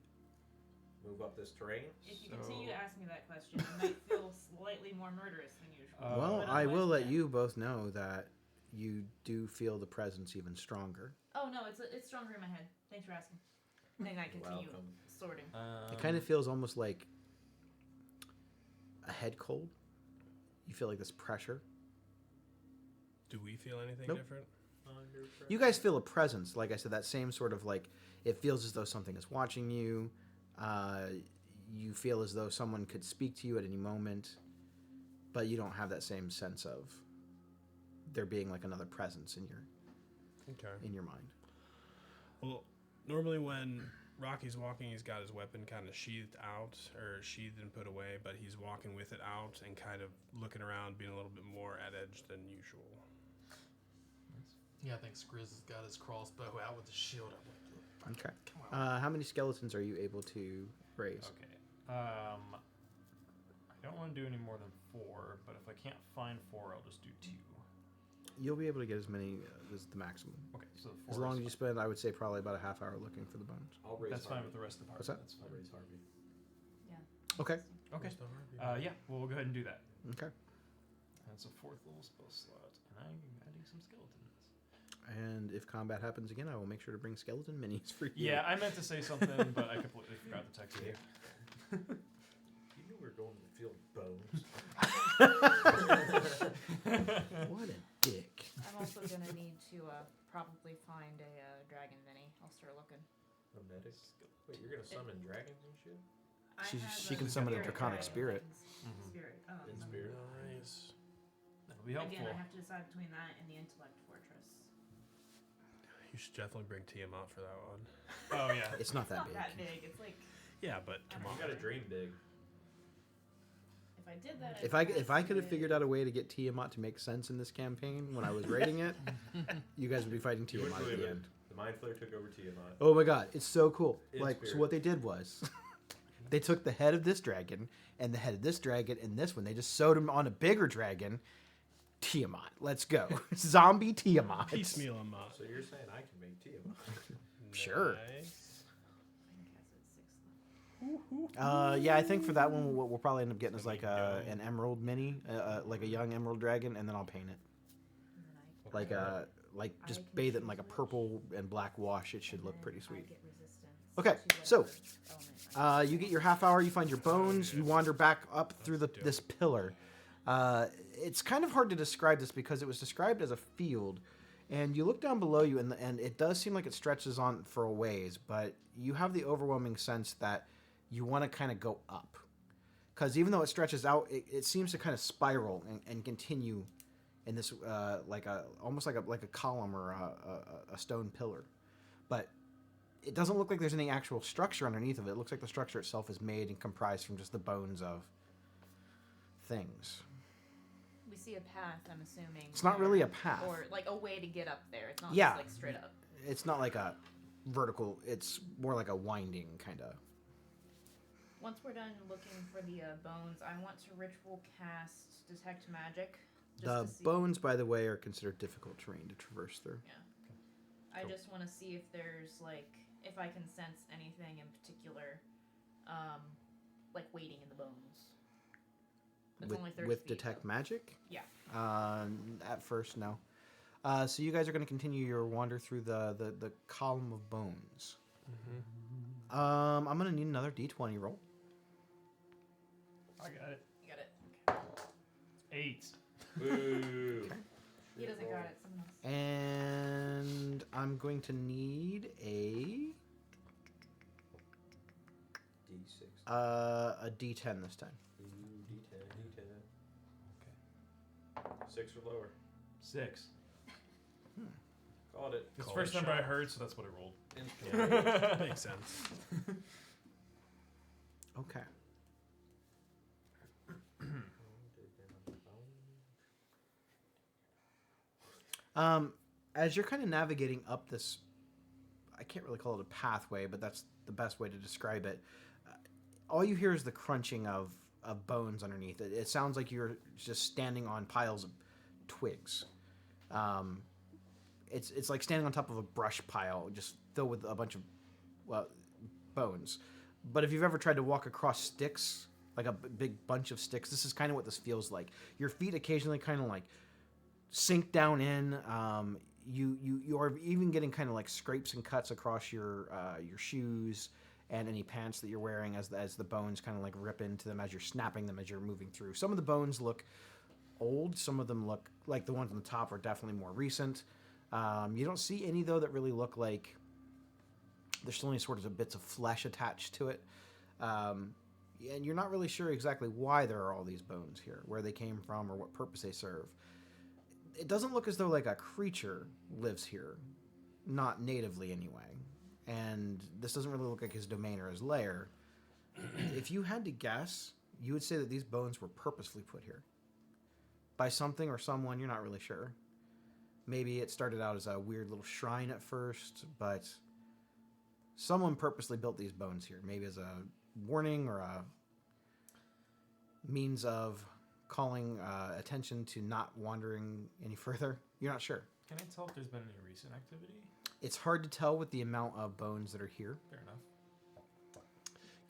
move up this terrain? If you continue to ask me that question, it might feel slightly more murderous than usual. Well, But I will otherwise, let yeah. you both know that you do feel the presence even stronger. Oh no, it's stronger in my head. Thanks for asking. And I continue Welcome. sorting. It kind of feels almost like a head cold. You feel like this pressure. Do we feel anything Nope. different? You guys feel a presence. Like I said, that same sort of like, it feels as though something is watching you. You feel as though someone could speak to you at any moment, but you don't have that same sense of there being like another presence in your mind. Well, normally when Rocky's walking, he's got his weapon kind of sheathed out, or sheathed and put away, but he's walking with it out and kind of looking around, being a little bit more at edge than usual. Yeah, I think Skriz has got his crossbow out with the shield up. Okay. Come on. How many skeletons are you able to raise? Okay. I don't want to do any more than 4, but if I can't find 4, I'll just do 2. You'll be able to get as many as the maximum. Okay, so 4 As long as you spend, I would say, probably about a half hour looking for the bones. I'll raise that's fine Harvey. with the rest of the party. What's that? That's I'll fine. raise Harvey. Okay. Okay. Most of our- Yeah, well, we'll go ahead and do that. Okay. That's a 4th level spell slot, and I'm adding some skeletons. And if combat happens again, I will make sure to bring skeleton minis for you. Yeah, I meant to say something, but I completely forgot to text you. You knew we were going to the field bones. What a dick. I'm also gonna need to probably find a dragon mini. I'll start looking. A medic. Wait, you're gonna summon dragons and shit? I She- have she can summon a spirit draconic dragon spirit. things. Spirit. In spirit. Nice. That'll be helpful. Again, I have to decide between that and the intellect fortress. You should definitely bring Tiamat for that one. Oh, yeah. It's not It's that not big. that big. It's like Yeah, but come You on. You gotta dream big. if I did that. If I could have figured out a way to get Tiamat to make sense in this campaign when I was writing it, you guys would be fighting You wouldn't Tiamat at believe the it. end. The Mind Flayer took over Tiamat. Oh my god, it's so cool. In Like, so spirit. what they did was they took the head of this dragon and the head of this dragon and this one, they just sewed them on a bigger dragon. Tiamat. Let's go. Zombie Tiamat. Piecemeal him up. So you're saying I can make Tiamat? Sure. Nice. Yeah, I think for that one, what we'll probably end up getting is like an emerald mini, like a young emerald dragon, and then I'll paint it. Like just bathe it in like a purple and black wash. It should look pretty sweet. Okay, so you get your half hour. You find your bones. You wander back up through this pillar. It's kind of hard to describe this because it was described as a field, and you look down below you, and it does seem like it stretches on for a ways, but you have the overwhelming sense that you want to kind of go up, because even though it stretches out, it seems to kind of spiral and continue in this almost like a column or a stone pillar, but it doesn't look like there's any actual structure underneath of it. It looks like the structure itself is made and comprised from just the bones of things. We see a path. I'm assuming. It's not really a path. Or like a way to get up there. It's not Yeah. just like straight up. It's not like a vertical. It's more like a winding kind of. Once we're done looking for the bones, I want to ritual cast detect magic. Just The to see. bones, by the way, are considered difficult terrain to traverse through. Yeah. I just want to see if there's if I can sense anything in particular, like waiting in the bones. It's only 30 With feet, detect though. magic? Yeah. At first, no. So you guys are going to continue your wander through the column of bones. Mm-hmm. I'm going to need another d20 roll. I got it. You got it. 8. Boo. He doesn't got it. Someone else. And I'm going to need a D6. a d10 this time. Ooh, D10, D10. Okay. 6 or lower. 6. Called it. It's the Call first it number I shot. heard, so that's what I rolled. Instant. Makes sense. Okay. As you're kind of navigating up this, I can't really call it a pathway, but that's the best way to describe it. All you hear is the crunching of bones underneath. It sounds like you're just standing on piles of twigs. It's like standing on top of a brush pile, just filled with a bunch of bones. But if you've ever tried to walk across sticks, like a big bunch of sticks, this is kind of what this feels like. Your feet occasionally kind of like sink down in. You are even getting kind of like scrapes and cuts across your shoes and any pants that you're wearing as the bones kind of like rip into them as you're snapping them as you're moving through. Some of the bones look old. Some of them look like the ones on the top are definitely more recent. You don't see any though that really look like there's still any sort of bits of flesh attached to it. And you're not really sure exactly why there are all these bones here, where they came from or what purpose they serve. It doesn't look as though like a creature lives here, not natively anyway. And this doesn't really look like his domain or his lair. If you had to guess, you would say that these bones were purposefully put here. By something or someone, you're not really sure. Maybe it started out as a weird little shrine at first, but someone purposely built these bones here. Maybe as a warning or a means of calling attention to not wandering any further. You're not sure. Can I tell if there's been any recent activity? It's hard to tell with the amount of bones that are here. Fair enough.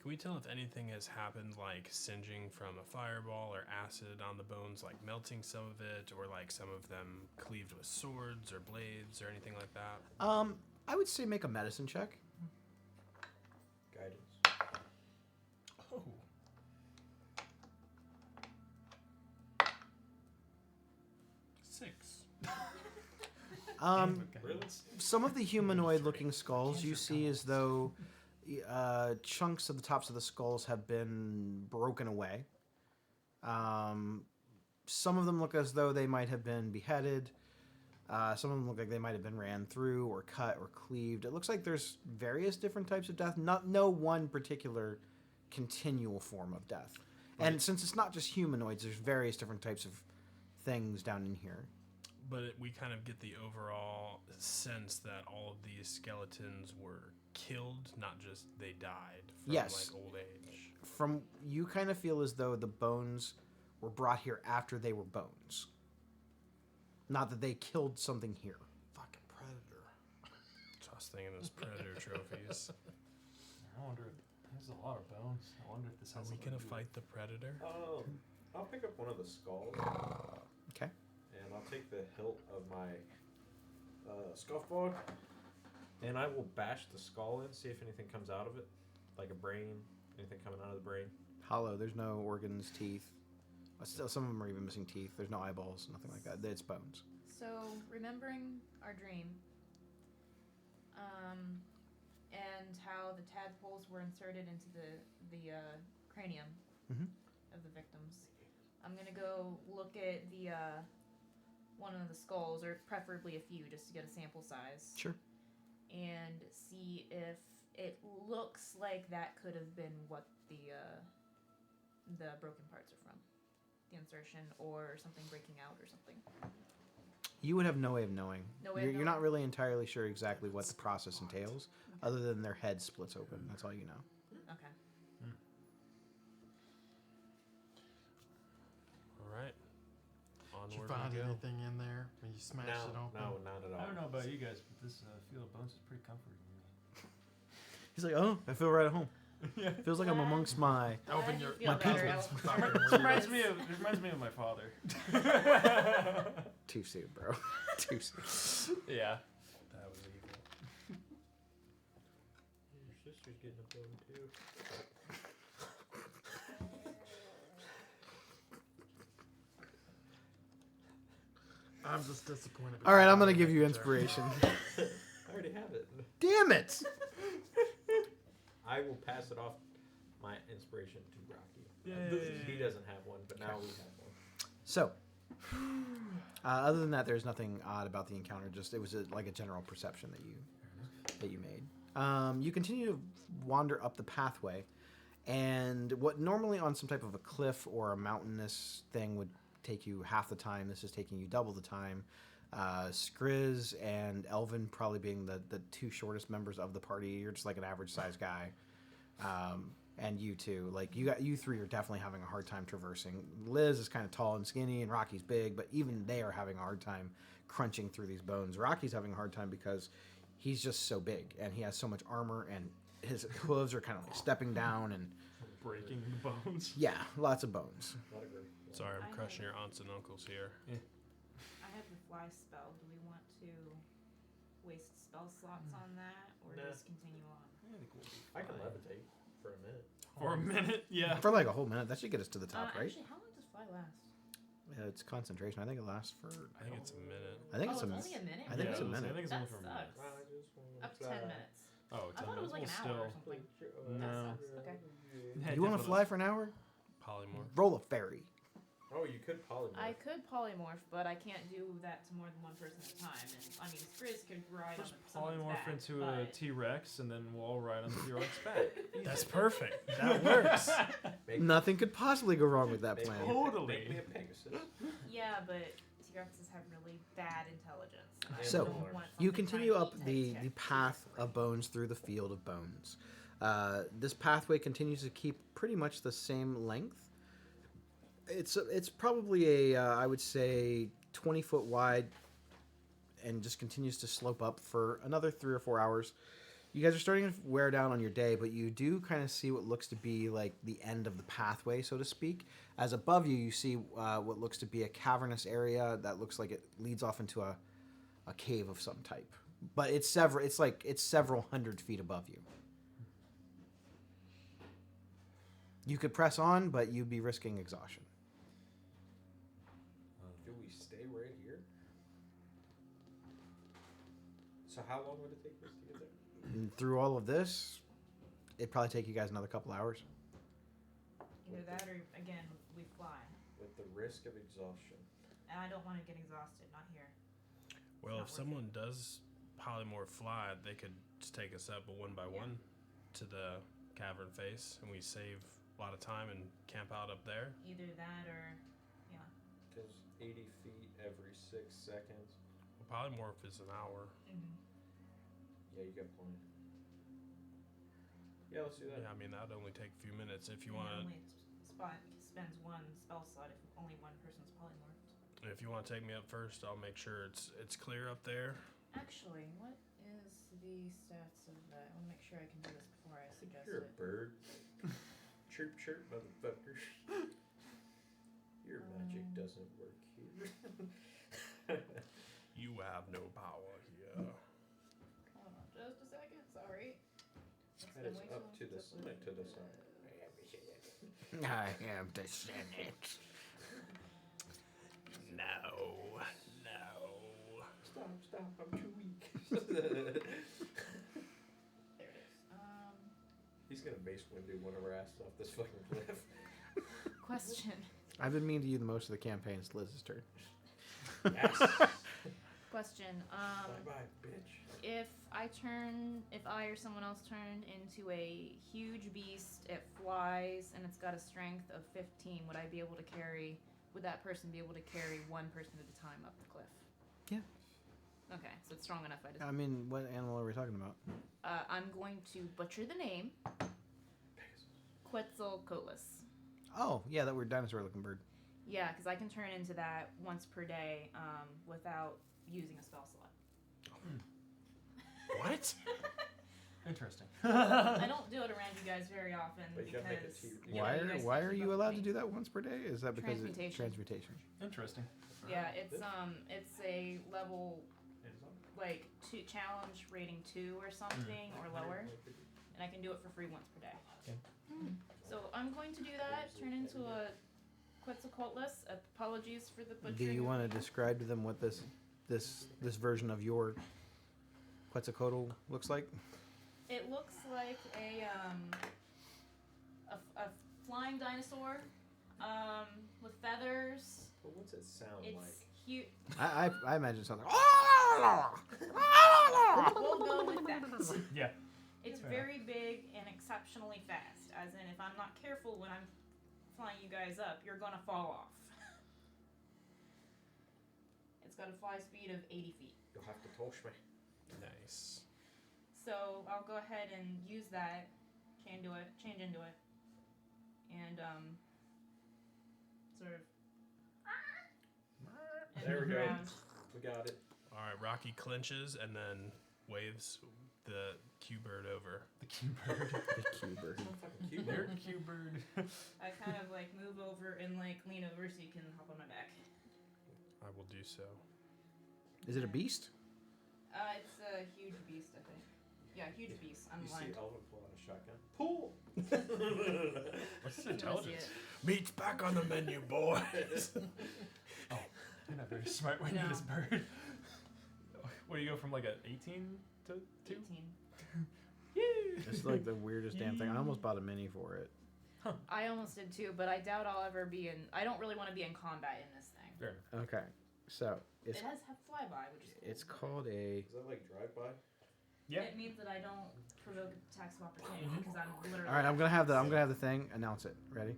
Can we tell if anything has happened, like singeing from a fireball or acid on the bones, like melting some of it, or like some of them cleaved with swords or blades or anything like that? I would say make a medicine check. Guidance. Oh. Really? Some of the humanoid-looking skulls you see as though chunks of the tops of the skulls have been broken away. Some of them look as though they might have been beheaded. Some of them look like they might have been ran through or cut or cleaved. It looks like there's various different types of death, no one particular continual form of death. And since it's not just humanoids, there's various different types of things down in here. But we kind of get the overall sense that all of these skeletons were killed, not just they died from Yes. like old age. From you kind of feel as though the bones were brought here after they were bones. Not that they killed something here. Fucking predator. Just thinking those predator trophies. I wonder. There's a lot of bones. I wonder if this Are has we something gonna to do with- fight the predator? I'll pick up one of the skulls. Okay. And I'll take the hilt of my scuffbog, and I will bash the skull in, see if anything comes out of it, like a brain, anything coming out of the brain. Hollow. There's no organs, teeth. Still, some of them are even missing teeth. There's no eyeballs, nothing like that. It's bones. So, remembering our dream, and how the tadpoles were inserted into the cranium Mhm. of the victims, I'm gonna go look at the one of the skulls, or preferably a few, just to get a sample size. Sure. And see if it looks like that could have been what the broken parts are from, the insertion, or something breaking out, or something. You would have no way of knowing. No way of You're not knowing. really entirely sure exactly what the process entails, other than their head splits open. That's all you know. Okay. All right. Did you Onward find we go. anything in there when you smashed it open? No, not at all. I don't know about you guys, but this field of bones is pretty comforting to me. He's like, oh, I feel right at home. Yeah. Feels like I'm amongst my. Open Glad you your feel my better, pencils. Elf. Fucking It weird. reminds me of my father. Too soon, bro. Too soon. Yeah. That was evil. Your sister's getting a bone too. I'm just disappointed. All right, I'm gonna give you inspiration. I already have it. Damn it! I will pass it off my inspiration to Rocky. Yay. He doesn't have one, but now we have one. So, Other than that, there's nothing odd about the encounter. Just it was like a general perception that you made. You continue to wander up the pathway, and what normally on some type of a cliff or a mountainous thing would take you half the time, this is taking you double the time. Skriz and Elvin probably being the two shortest members of the party. You're just like an average sized guy. And you too. Like you three are definitely having a hard time traversing. Liz is kind of tall and skinny, and Rocky's big, but even they are having a hard time crunching through these bones. Rocky's having a hard time because he's just so big, and he has so much armor, and his hooves are kind of like stepping down, and Breaking the bones. yeah, lots of bones. Not a group. Sorry, I I'm crushing know. your aunts and uncles here. I have the fly spell. Do we want to waste spell slots on that, or Nah. just continue on? I can levitate for a minute. For a minute, yeah. For like a whole minute, that should get us to the top, right? Actually, how long does fly last? It's concentration. I think it lasts for. I think it's a minute. I think oh, it's a. only a minute. I think it's a I minute. think it's That only for a minute. sucks. Up to 10 minutes. Oh, I 10 thought it was minutes. like an Well, hour or still. something. No. That sucks. Okay. Yeah, You want to definitely. fly for an hour? Polymorph. Roll a ferry. Oh, you could polymorph. I could polymorph, but I can't do that to more than one person at a time. And I mean, Skriz could ride Just on someone's polymorph back, into a but- T-Rex, and then we'll all ride on the T-Rex back. That's perfect. That works. Make- Nothing could possibly go wrong with that make plan. me a- Totally. Make me a Pegasus. Yeah, but T-Rexes have really bad intelligence. and I So, don't want You something continue trying to up eat the T-Rex. path of bones through the field of bones. This pathway continues to keep pretty much the same length. It's probably I would say 20-foot wide, and just continues to slope up for another 3 or 4 hours. You guys are starting to wear down on your day, but you do kind of see what looks to be like the end of the pathway, so to speak. As above you, you see what looks to be a cavernous area that looks like it leads off into a cave of some type. But it's several hundred feet above you. You could press on, but you'd be risking exhaustion. Do we stay right here? So how long would it take us to get there? And through all of this, it'd probably take you guys another couple hours. Either that or, again, we fly. With the risk of exhaustion. And I don't want to get exhausted, not here. Well, Not if worth someone does polymorph fly, they could just take us up one by one to the cavern face, and we save a lot of time and camp out up there. Either that or, yeah. Because 80 feet every 6 seconds. Well, polymorph is an hour. Mm-hmm. Yeah, you got plenty. Yeah, let's do that. Yeah, I mean that'd only take a few minutes if you And want. only spends one spell slot if only one person's polymorphed. If you want to take me up first, I'll make sure it's clear up there. Actually, what is the stats of that? I want to make sure I can do this before I suggest You're a it. bird. Chirp, chirp, motherfucker. Your magic doesn't work here. You have no power here. Hold on just a second. Sorry. It's That been is way too up long to the since I summit, to played the this. summit. I am descendant. No. Stop, I'm too weak. There it is. He's gonna mace windu one of our asses off this fucking cliff. Question. I've been mean to you the most of the campaign. It's Liz's turn. Yes. Question. Bye bye, bitch. If I or someone else turned into a huge beast, it flies, and it's got a strength of 15, would that person be able to carry one person at a time up the cliff? Yeah. Okay, so it's strong enough. I mean, what animal are we talking about? I'm going to butcher the name. Quetzalcoatlus. Oh, yeah, that weird dinosaur-looking bird. Yeah, because I can turn into that once per day without using a spell slot. What? Interesting. I don't do it around you guys very often But you gotta make a because T- you know, you guys Why keep are you up allowed with to me. do that once per day? Is that because it's Transmutation. transmutation? Interesting. Yeah, it's a level like challenge rating 2 or something or lower, and I can do it for free once per day. Okay. So I'm going to do that. Turn into a Quetzalcoatlus. Apologies for the butchering. Do you of want the to name. describe to them what this version of your Quetzalcoatl looks like? It looks like a flying dinosaur with feathers. But what's it sound It's like? huge. I imagine something. We'll go with that. Yeah. It's Fair very big and exceptionally fast. As in, if I'm not careful when I'm flying you guys up, you're gonna fall off. It's got a fly speed of 80 feet. You'll have to touch me. Nice. So I'll go ahead and use that, change into it, and sort of. and There we move go. around. We got it. All right, Rocky clinches and then waves the Q-bird over. The Q-bird. The Q-bird. Fucking cute. They're Q-bird. I kind of like move over and like lean over so you can hop on my back. I will do so. Is it a beast? It's a huge beast, I think. Yeah, huge beast. I'm You blind. see Elvin pull out a shotgun. Pull! What's his You wanna see intelligence? it? Meat's back on the menu, boys. You're not very smart when No. you just bird. What do you go from like a 18 to 2? 18. It's like the weirdest damn thing. I almost bought a mini for it. I almost did too, but I doubt I'll ever be in. I don't really want to be in combat in this thing. Fair enough. Okay, so It has flyby, which is cool. it's called a. Is that like drive-by? Yeah. It means that I don't provoke attacks of opportunity because I'm literally. All right, I'm gonna have the thing. Announce it. Ready?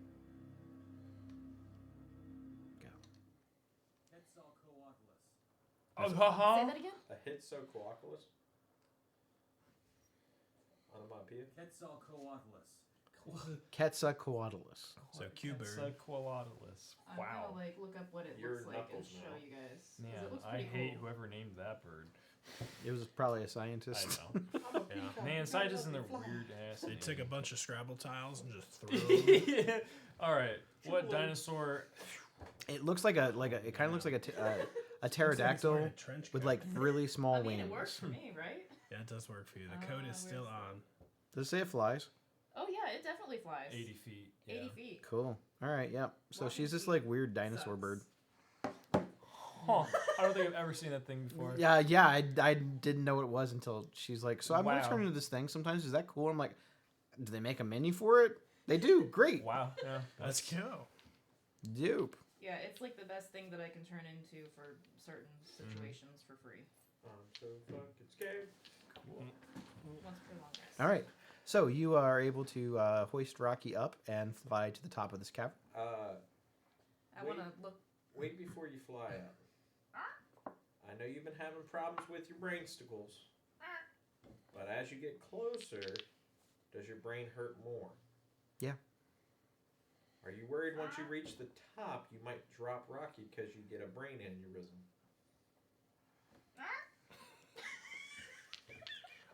Go. Oh, Say haha. that again. A hit so Coaculus? Onomatopoeia? Quetzalcoatlus. So Q-bird. Quetzalcoatlus. I'm Wow. gonna like look up what it Your looks like and knuckles show now. you guys. 'cause Man, it looks I pretty hate cool. whoever named that bird. It was probably a I scientist. know. Yeah. Man, scientists and their weird ass. They took a bunch of Scrabble tiles and just threw them. Yeah. All right. What dinosaur? It looks like a It kind of looks like a pterodactyl with like really small I mean, wings. it works for me, right? Yeah, it does work for you. The code is where's still the- on. Does it say it flies? Oh yeah, it definitely flies. 80 feet. 80 Yeah. feet. Cool. All right. Yep. So Walking she's this feet like weird dinosaur sucks. bird. Huh. I don't think I've ever seen that thing before. Yeah. Yeah. I didn't know what it was until she's like, so I'm gonna Wow. turn into this thing. Sometimes is that cool? I'm like, do they make a menu for it? They do. Great. Wow. Yeah. Let's go. Dupe. Yeah, it's like the best thing that I can turn into for certain situations for free. I'm so fucking scared. Once per long rest. All right. So you are able to hoist Rocky up and fly to the top of this cavern. I want to look. Wait before you fly up. I know you've been having problems with your brainsticles, but as you get closer, does your brain hurt more? Yeah. Are you worried once you reach the top, you might drop Rocky because you get a brain aneurysm?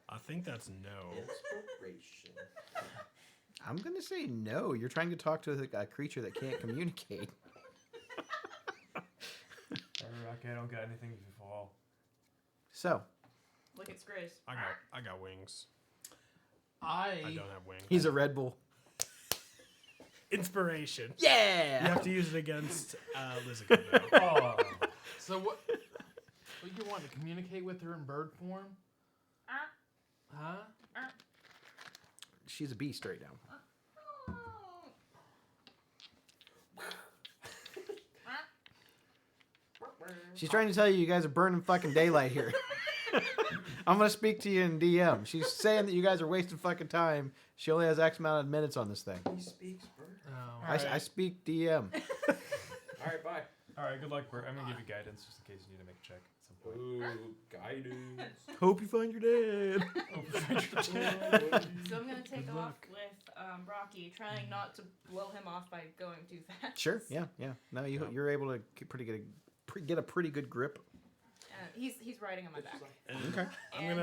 I think that's no. Inspiration. I'm gonna say no. You're trying to talk to a creature that can't communicate. Rocky, I don't got anything if you fall. So Look at Scrizz. I got wings. I I don't have wings. he's a Red Bull. Inspiration. Yeah. You have to use it against Lizica. though. Oh. So what? What you want to communicate with her in bird form? Huh? She's a beast right now. She's trying to tell you guys are burning fucking daylight here. I'm gonna speak to you in DM. She's saying that you guys are wasting fucking time. She only has X amount of minutes on this thing. He speaks bird. Oh. I speak DM. Alright, bye. All right. Good luck, Bert. I'm gonna give you guidance just in case you need to make a check at some point. Ooh, guidance. Hope you find your dad. So I'm gonna take off with Rocky, trying not to blow him off by going too fast. Sure. Yeah. Yeah. No, you're able to get a pretty good grip. He's riding on my back. And Okay. I'm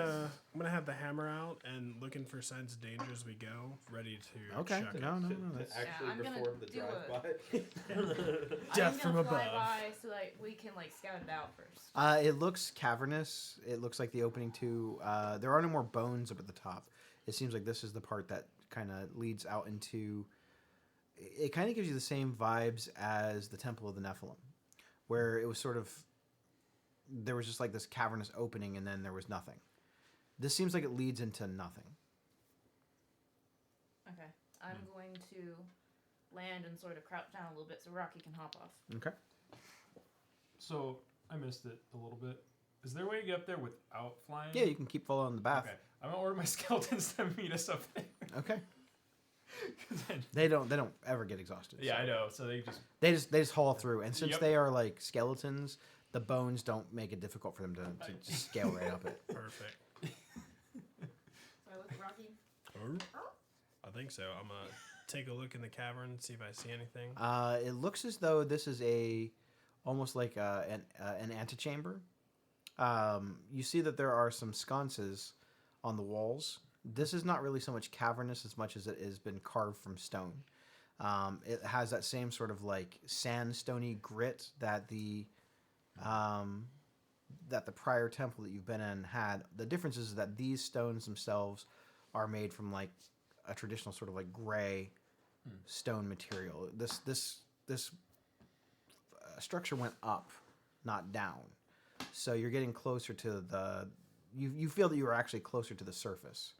gonna have the hammer out and looking for signs of danger as we go, ready to Okay. chuck it. No. That's... Actually, I'm gonna before the do drive-by. Death I'm from gonna fly above. by so that we can like scout it out first. It looks cavernous. It looks like the opening to. There are no more bones up at the top. It seems like this is the part that kind of leads out into. It kind of gives you the same vibes as the Temple of the Nephilim, where it was sort of. There was just like this cavernous opening, and then there was nothing. This seems like it leads into nothing. Okay, I'm going to land and sort of crouch down a little bit so Rocky can hop off. Okay. So I missed it a little bit. Is there a way to get up there without flying? Yeah, you can keep following the path. Okay. I'm gonna order my skeletons to meet us up there. Okay. 'Cause then- They don't ever get exhausted. yeah, so. I know. So they just They just haul through, and since Yep. they are like skeletons, the bones don't make it difficult for them to just scale right up it. Perfect. So I look at Rocky. I think so. I'm gonna take a look in the cavern, see if I see anything. It looks as though this is almost like an antechamber. You see that there are some sconces on the walls. This is not really so much cavernous as much as it has been carved from stone. It has that same sort of like sandstony grit that the prior temple that you've been in had. The difference is that these stones themselves are made from like a traditional sort of like gray stone material. This structure went up, not down. So you're getting closer to the. You feel that you are actually closer to the surface.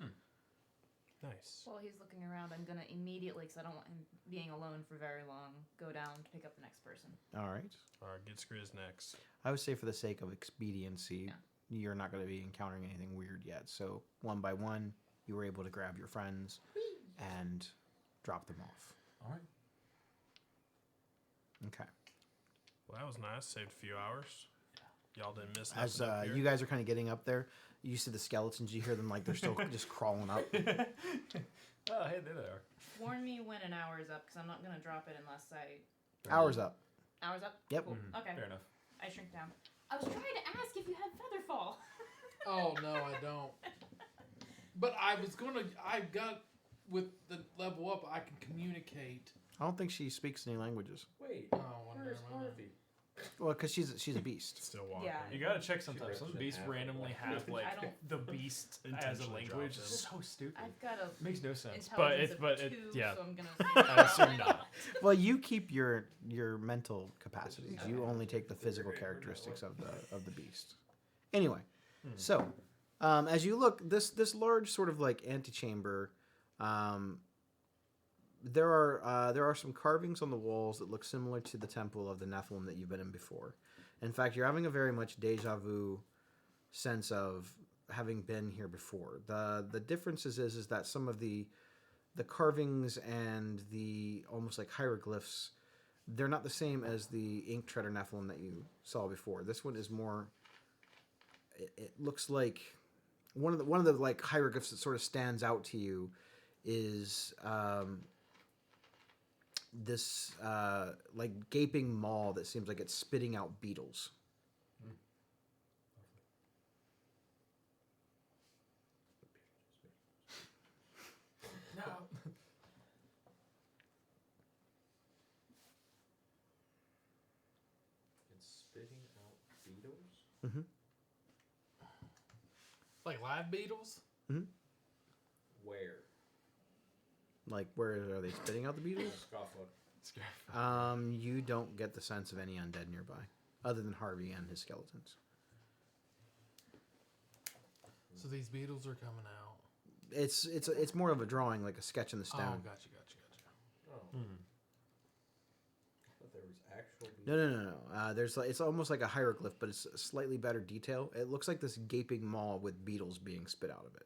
Nice. While he's looking around, I'm gonna immediately, because I don't want him being alone for very long, go down to pick up the next person. All right. All right, get Skriz next. I would say for the sake of expediency, Yeah. you're not going to be encountering anything weird yet. So one by one, you were able to grab your friends and drop them off. all right. Okay. Well, that was nice. Saved a few hours. Y'all didn't miss As nothing up here. you guys are kind of getting up there, you see the skeletons. You hear them like they're still just crawling up. Oh, hey, there they are. Warn me when an hour is up, because I'm not gonna drop it unless I. Hours up. Hours up? Yep. Cool. Mhm, Okay. Fair enough. I shrink down. I was trying to ask if you had Featherfall. Oh no, I don't. But I was gonna. I've got with the level up. I can communicate. I don't think she speaks any languages. Wait, Oh, well, where's never mind. Harvey? Well, because she's a beast. Still walking. Yeah. You gotta check sometimes. Some rips it beasts half of randomly it. have like I don't- the beast as a Intentionally language. dropped It's so stupid. I've got a Makes no sense. intelligence But of it 2, yeah. so I'm gonna. I assume not. Well, you keep your mental capacities. You only take the physical characteristics of the beast. Anyway, so as you look, this large sort of like antechamber, there are some carvings on the walls that look similar to the temple of the Nephilim that you've been in before. In fact, you're having a very much deja vu sense of having been here before. The differences is that some of the carvings and the almost like hieroglyphs, they're not the same as the ink treader Nephilim that you saw before. This one is more. It looks like one of the like hieroglyphs that sort of stands out to you is this like gaping maw that seems like it's spitting out beetles. No. It's spitting out beetles? Like live beetles. Where? Like, where are they spitting out the beetles? Scoffler. You don't get the sense of any undead nearby, other than Harvey and his skeletons. So these beetles are coming out. It's more of a drawing, like a sketch in the Oh, stone. gotcha. Oh. I thought there was actual beetles. No. There's like, it's almost like a hieroglyph, but it's slightly better detail. It looks like this gaping maw with beetles being spit out of it.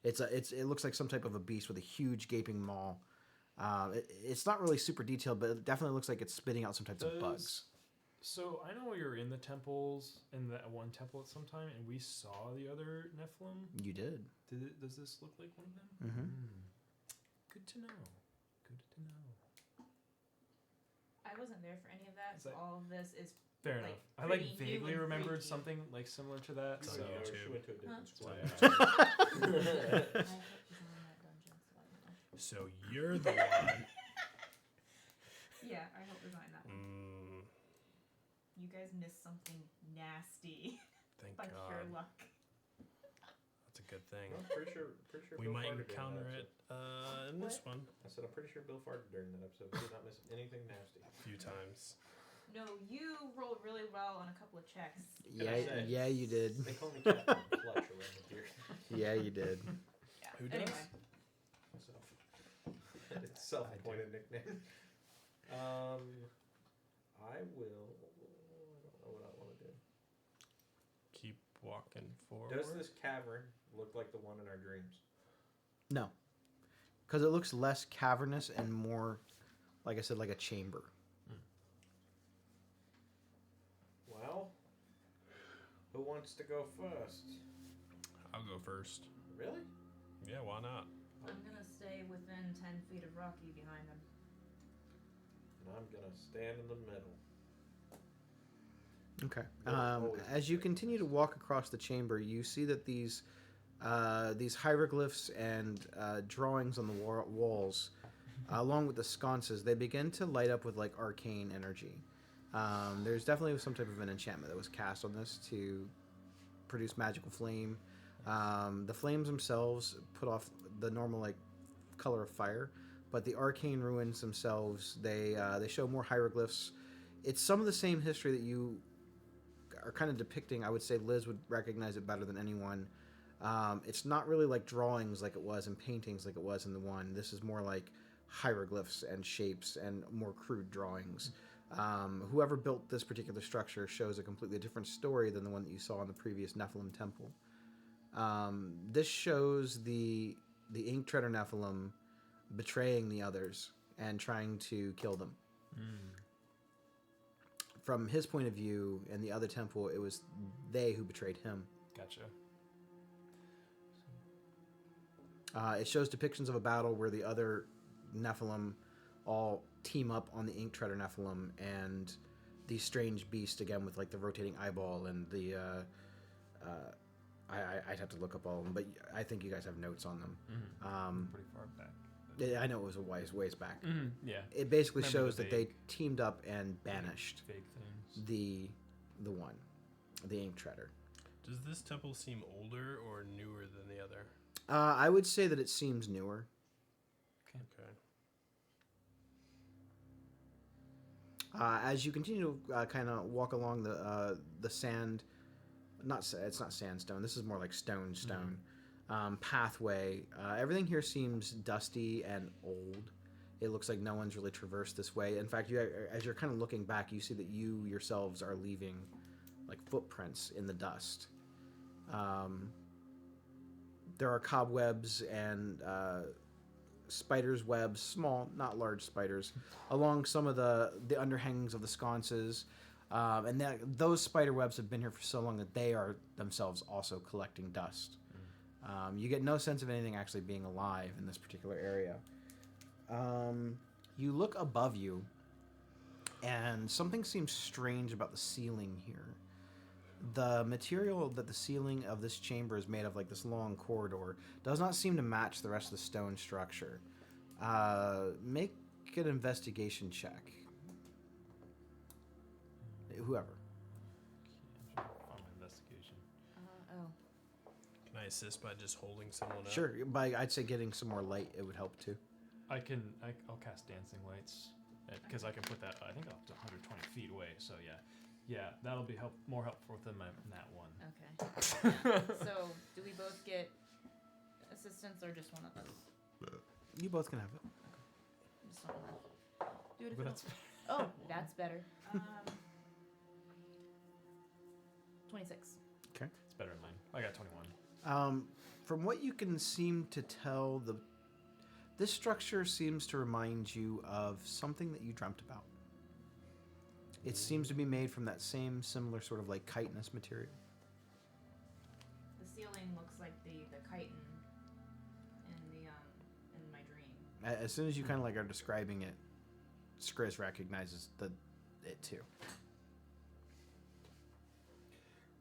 It looks like some type of a beast with a huge gaping maw. It's not really super detailed, but it definitely looks like it's spitting out some types of bugs. So I know we were in the temples in that one temple at some time, and we saw the other Nephilim. You did. Does this look like one of them? Mm-hmm. Good to know. Good to know. I wasn't there for any of that, Is so that- all of this is. Fair Like, enough. I like pretty new vaguely and remembered freaky. something like similar to that. It's So on She YouTube. went to a different That's school. why I asked. I hope he's on that dungeon, so I don't know. So you're the one. Yeah, I hope he's on that one. You guys missed something nasty Thank by pure God. luck. That's a good thing. I'm pretty sure We Bill might farted during encounter that it in this one episode. I said I'm pretty sure Bill farted during that episode. We did not miss anything nasty. a few times. No, you rolled really well on a couple of checks. Yeah, you did. They call me Captain Clutch around here. Yeah, you did. Yeah. Who does? Anyway, Myself. It's self-appointed nickname. I will. I don't know what I want to do. walking forward. Does this cavern look like the one in our dreams? No, because it looks less cavernous and more, like I said, like a chamber. Well, who wants to go first? I'll go first. Really? Yeah, why not? I'm gonna stay within 10 feet of Rocky behind him. And I'm gonna stand in the middle. Okay. Always As you the continue to walk across the chamber, you see that these hieroglyphs and drawings on the walls, along with the sconces, they begin to light up with like arcane energy. There's definitely some type of an enchantment that was cast on this to produce magical flame. The flames themselves put off the normal like color of fire, but the arcane ruins themselves they show more hieroglyphs. It's some of the same history that you are kind of depicting. I would say Liz would recognize it better than anyone. It's not really like drawings like it was and paintings like it was in the one. This is more like hieroglyphs and shapes and more crude drawings. Whoever built this particular structure shows a completely different story than the one that you saw in the previous Nephilim temple. This shows the Ink Treader Nephilim betraying the others and trying to kill them. From his point of view, in the other temple, it was they who betrayed him. Gotcha. It shows depictions of a battle where the other Nephilim all team up on the Ink Treader Nephilim and the strange beast again with like the rotating eyeball and the I'd have to look up all of them, but I think you guys have notes on them. Pretty far back. Yeah, I know it was a ways back. Yeah. It basically Remember shows the that they vague- teamed up and banished Fake things. the Ink Treader. Does this temple seem older or newer than the other? I would say that it seems newer. Okay. As you continue to kind of walk along the sand, it's not sandstone. This is more like stone pathway. Everything here seems dusty and old. It looks like no one's really traversed this way. In fact, as you're kind of looking back, you see that you yourselves are leaving like footprints in the dust. There are cobwebs and spiders' webs, small, not large spiders, along some of the underhangings of the sconces. And those spider webs have been here for so long that they are themselves also collecting dust. You get no sense of anything actually being alive in this particular area. You look above you, and something seems strange about the ceiling here. The material that the ceiling of this chamber is made of, like this long corridor, does not seem to match the rest of the stone structure. Make an investigation check. Whoever. On my investigation. Can I assist by just holding someone up? Sure, by I'd say getting some more light, it would help too. I'll cast dancing lights because I can put that I think up to 120 feet away. So yeah, that'll be more helpful than that one. Okay. So, do we both get assistance or just one of us? You both can have it. Just one of us. Do it if But you that's don't. Oh, that's better. 26. Okay. it's better than mine. I got 21. From what you can seem to tell, this structure seems to remind you of something that you dreamt about. It seems to be made from that same similar sort of like chitinous material. The ceiling looks like the chitin in my dream. As soon as you kind of like are describing it, Skriz recognizes it too.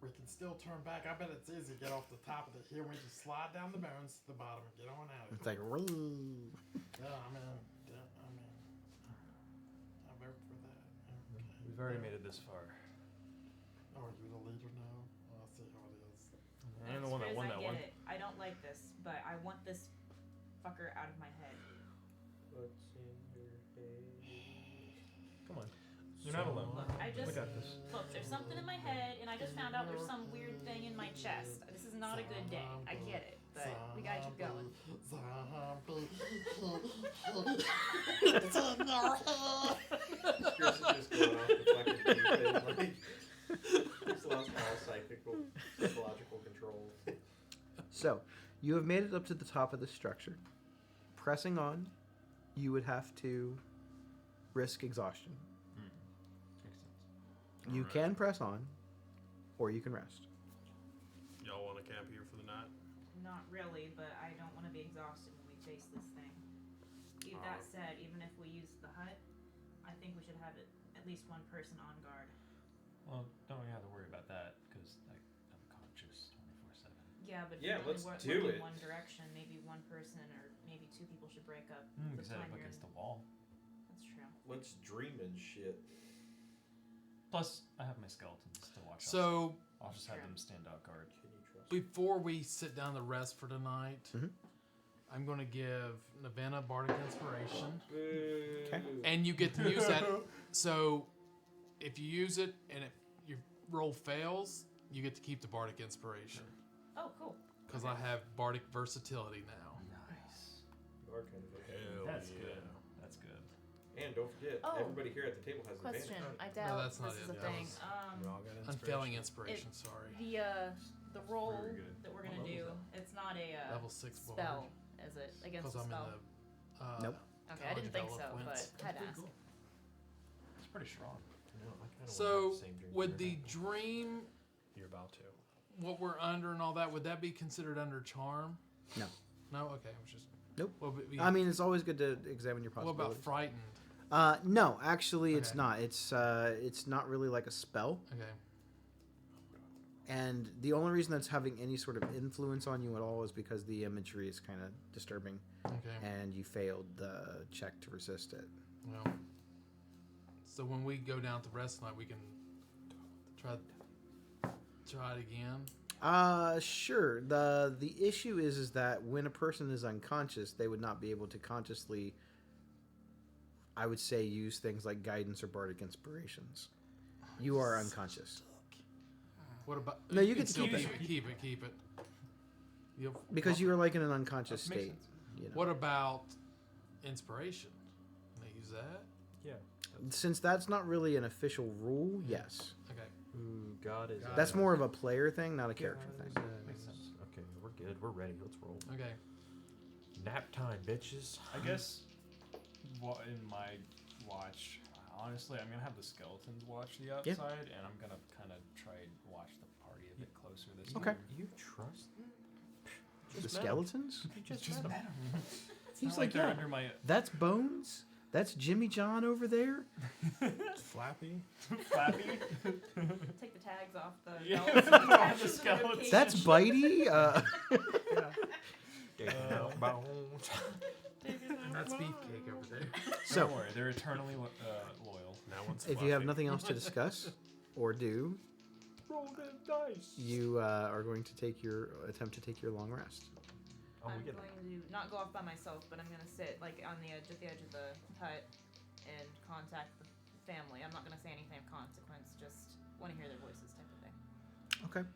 We can still turn back. I bet it's easy to get off the top of the hill. We just slide down the bones to the bottom and get on out of It's here. like, "Wee." Yeah, I vote for that. Okay. We've already made it this far. Oh, are you the leader now? I'll see how it is. I'm the one that won that I get one. it. I don't like this, but I want this fucker out of my head. What's in your head? Come on. You're not alone. Look, I just got this. look. There's something in my head, and I just found out there's some weird thing in my chest. This is not a good day. I get it, but we gotta keep going. Chris is just going off the fucking deep end, like he's lost all psychological So, you have made it up to the top of the structure. Pressing on, you would have to risk exhaustion. Makes sense. You Alright. can press on, or you can rest. Y'all want to camp here for the night? Not really, but I don't want to be exhausted when we face this thing. That said, even if we use the hut, I think we should have at least one person on guard. Well, don't we have to worry about that because I'm conscious 24/7. Yeah, but Yeah, if you let's only do look it. in one direction, maybe one person or maybe two people should break up. You the set time up you're against in. the wall. That's true. Let's dream and shit. Plus, I have my skeletons to watch. So I'll just have them stand out guard. Can you trust? before we sit down to rest for tonight, Mhm. I'm going to give Navenna Bardic Inspiration. Okay. And you get to use that. So if you use it and if your roll fails, you get to keep the Bardic Inspiration. Oh, cool. Because I have Bardic Versatility now. Nice. You are kind of a- Hell That's yeah. good. That's good. And don't forget, Oh. everybody here at the table has Question. advantage. I doubt that's not this is it. a That thing. was- We all got Unfailing inspiration. Inspiration, sorry. The roll Very good. that we're gonna do, it's not a Level 6 spell, is it? Against Because a I'm in spell. the. Nope. Okay, I didn't think so, College of but Eloquence. had to ask. It's pretty strong. No, I kinda So, wanna have the same dream would you're the having. dream, You're about to. what we're under and all that, would that be considered under charm? No. No? Okay, I was just. Nope. What would be, I mean, it's always good to examine your what about possibilities. frightened? No, actually, it's Okay. not. It's not really like a spell. Okay. And the only reason that's having any sort of influence on you at all is because the imagery is kind of disturbing, Okay. and you failed the check to resist it. Well. So when we go down to rest tonight, we can try it again. Sure. The issue is that when a person is unconscious, they would not be able to consciously, I would say, use things like guidance or bardic inspirations. You are unconscious. What about? No, you can get to still keep it. Keep it. You'll- Because you are like in an unconscious That makes state. You know? What about inspiration? Can they use that? Yeah. Since that's not really an official rule, yes. Okay. Ooh, God is. That's more of a player thing, not a character thing. Makes sense. Okay, we're good. We're ready. Let's roll. Okay. Nap time, bitches. I guess in my watch, honestly, I'm gonna have the skeletons watch the outside, and I'm gonna kind of try and watch the party a bit closer this Okay. time. You trust The skeletons? Just met 'em. It's He's not like, they're yeah. under my That's Bones? That's Jimmy John over there? Flappy. flappy. Take the tags off the Yeah. belts and Off the patches of the skeleton. ribcage. That's Bitey? Bones. That's beefcake over there. So, Don't worry, they're eternally loyal. Now one's if you have fluffy. nothing else to discuss or do, Roll the dice. you are going to attempt to take your long rest. Oh, I'm we get going to not go off by myself, but I'm going to sit like on the edge of the hut and contact the family. I'm not going to say anything of consequence. Just want to hear their voices, type of thing. Okay.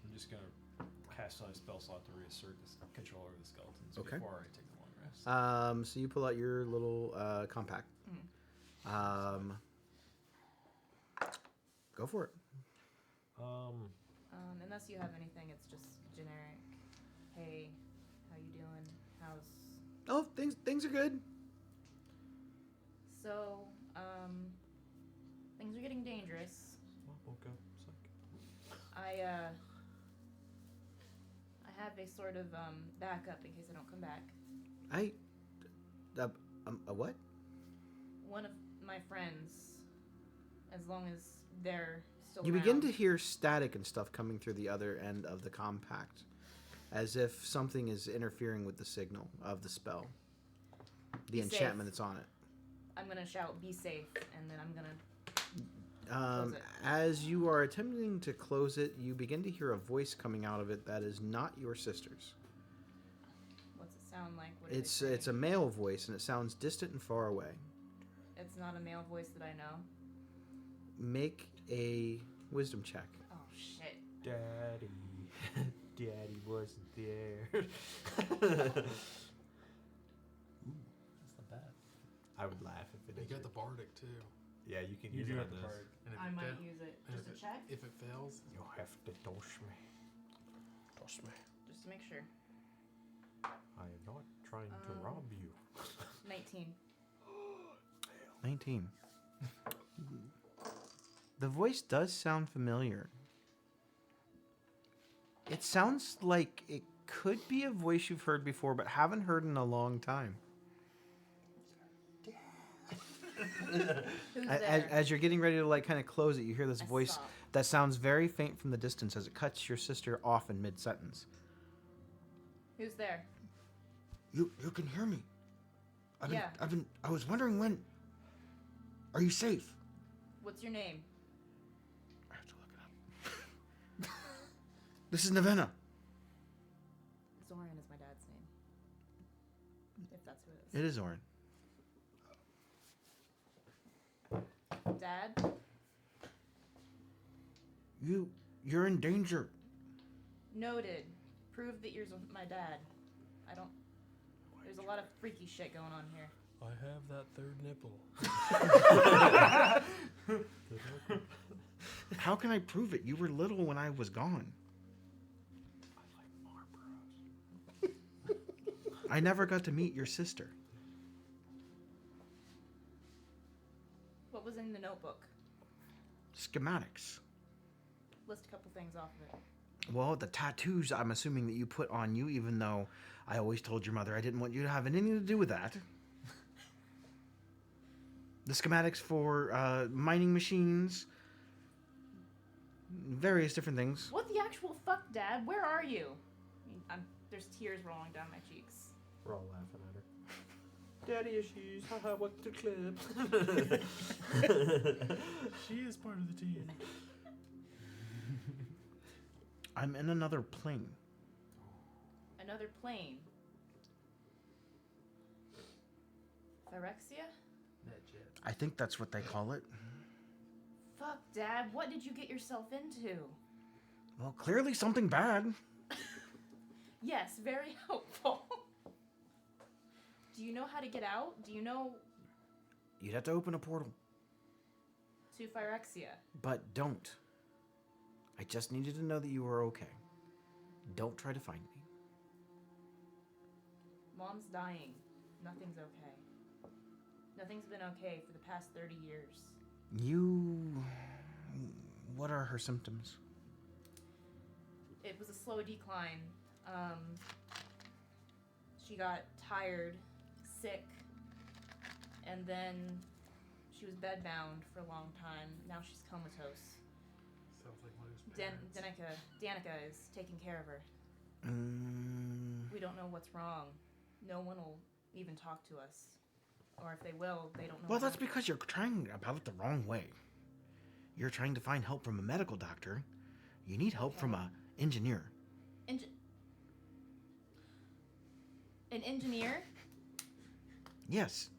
I'm just gonna cast on a spell slot to reassert this control over the skeletons Okay. before I take the long rest. So you pull out your little compact. Go for it. Unless you have anything, it's just generic. Hey, how you doing? How's Oh, things are good. so? Things are getting dangerous. We'll go. Psych. I have a sort of backup in case I don't come back. A what? One of my friends, as long as they're still You around. begin to hear static and stuff coming through the other end of the compact, as if something is interfering with the signal of the spell, the Be enchantment safe. that's on it. I'm gonna shout, "Be safe," and then I'm gonna. Close it. As you are attempting to close it, you begin to hear a voice coming out of it that is not your sister's. What's it sound like? What are they It's a saying? male voice, and it sounds distant and far away. It's not a male voice that I know. Make a wisdom check. Oh shit! Daddy. Daddy wasn't there. That's not bad. I would laugh if it You is. got the Bardic too. Yeah, you can You use do it have on the this. card. And if I it might fa- use it and just to if it- check. If it fails, You'll have to toss me. Trust me. Just to make sure. I am not trying to rob you. 19. 19. The voice does sound familiar. It sounds like it could be a voice you've heard before, but haven't heard in a long time. Who's As, there? as you're getting ready to like kind of close it, you hear this I voice stop. that sounds very faint from the distance as it cuts your sister off in mid-sentence. Who's there? You can hear me. Yeah. I was wondering when. Are you safe? What's your name? I have to look it up. This is Navenna. Zoran is my dad's name. If that's who it It is Orin. is. Dad? You're in danger. Noted. Prove that you're my dad. I don't. There's a lot of freaky shit going on here. I have that third nipple. How can I prove it? You were little when I was gone. I never got to meet your sister. What was in the notebook? Schematics. List a couple things off of it. Well, the tattoos I'm assuming that you put on you, even though I always told your mother I didn't want you to have anything to do with that. The schematics for mining machines, various different things. What the actual fuck, Dad? Where are you? I mean, there's tears rolling down my cheeks. We're all laughing at her. Daddy issues. Haha, what's the clip? She is part of the team. I'm in another plane. Another plane. Phyrexia? I think that's what they call it. Fuck, Dad. What did you get yourself into? Well, clearly something bad. Yes, very helpful. Do you know how to get out? Do you know You'd have to open a portal, to Phyrexia? but don't. I just needed to know that you were okay. Don't try to find me. Mom's dying. Nothing's okay. Nothing's been okay for the past 30 years. What are her symptoms? It was a slow decline. She got tired, sick, and then she was bedbound for a long time. Now she's comatose. Sounds like one of his parents. Danica is taking care of her. We don't know what's wrong. No one will even talk to us. Or if they will, they don't know. Well, how that's to- because you're trying about it the wrong way. You're trying to find help from a medical doctor. You need help from a engineer. An engineer? Yes.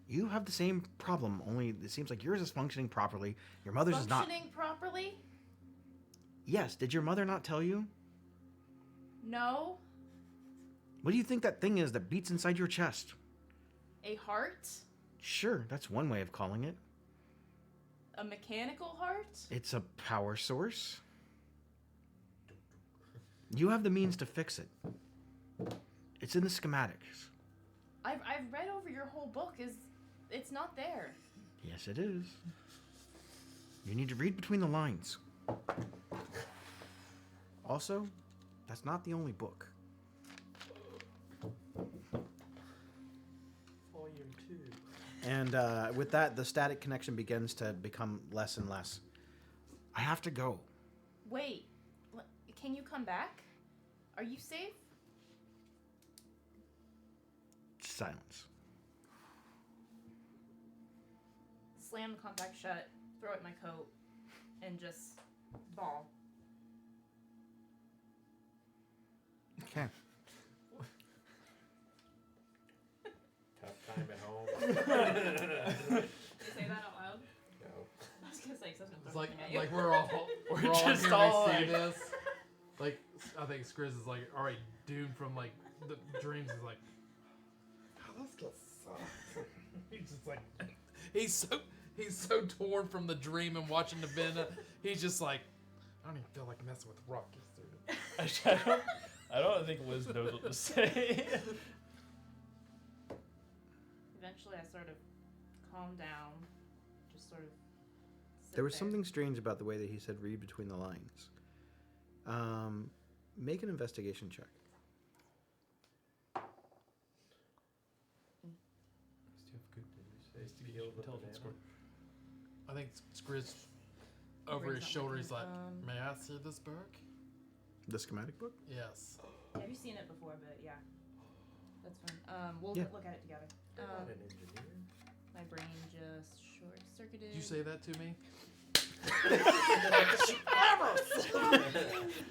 You have the same problem, only it seems like yours is functioning properly. Your mother's is not. Functioning properly? Yes, did your mother not tell you? No. What do you think that thing is that beats inside your chest? A heart? Sure, that's one way of calling it. A mechanical heart? It's a power source. You have the means to fix it. It's in the schematics. I've read over your whole book. It's not there. Yes, it is. You need to read between the lines. Also, that's not the only book. Volume 2. And with that, the static connection begins to become less and less. I have to go. Wait. Can you come back? Are you safe? Silence. Slam the compact shut, throw it in my coat, and just bawl. Okay. Tough time at home. Did you say that out loud? No. I was gonna say, because It's that's like you. we're all just here, all we see like- this. Like I think Skriz is like already doomed from like the dreams. Is like Oh, this guy sucks. he's just like he's so torn from the dream and watching the Navenna. He's just like I don't even feel like messing with Rockies, dude. I don't think Liz knows what to say. Eventually, I sort of calm down, just sort of. Sit There was there. something strange about the way that he said "read between the lines." Make an investigation check. Intelligence score. I think Skriz over Brings his up shoulder. my He's like, phone. "May I see this book?" The schematic book. Yes. Have you seen it before? But yeah, that's fine. We'll Yeah. look at it together. You're not an engineer. My brain just short-circuited. Did you say that to me?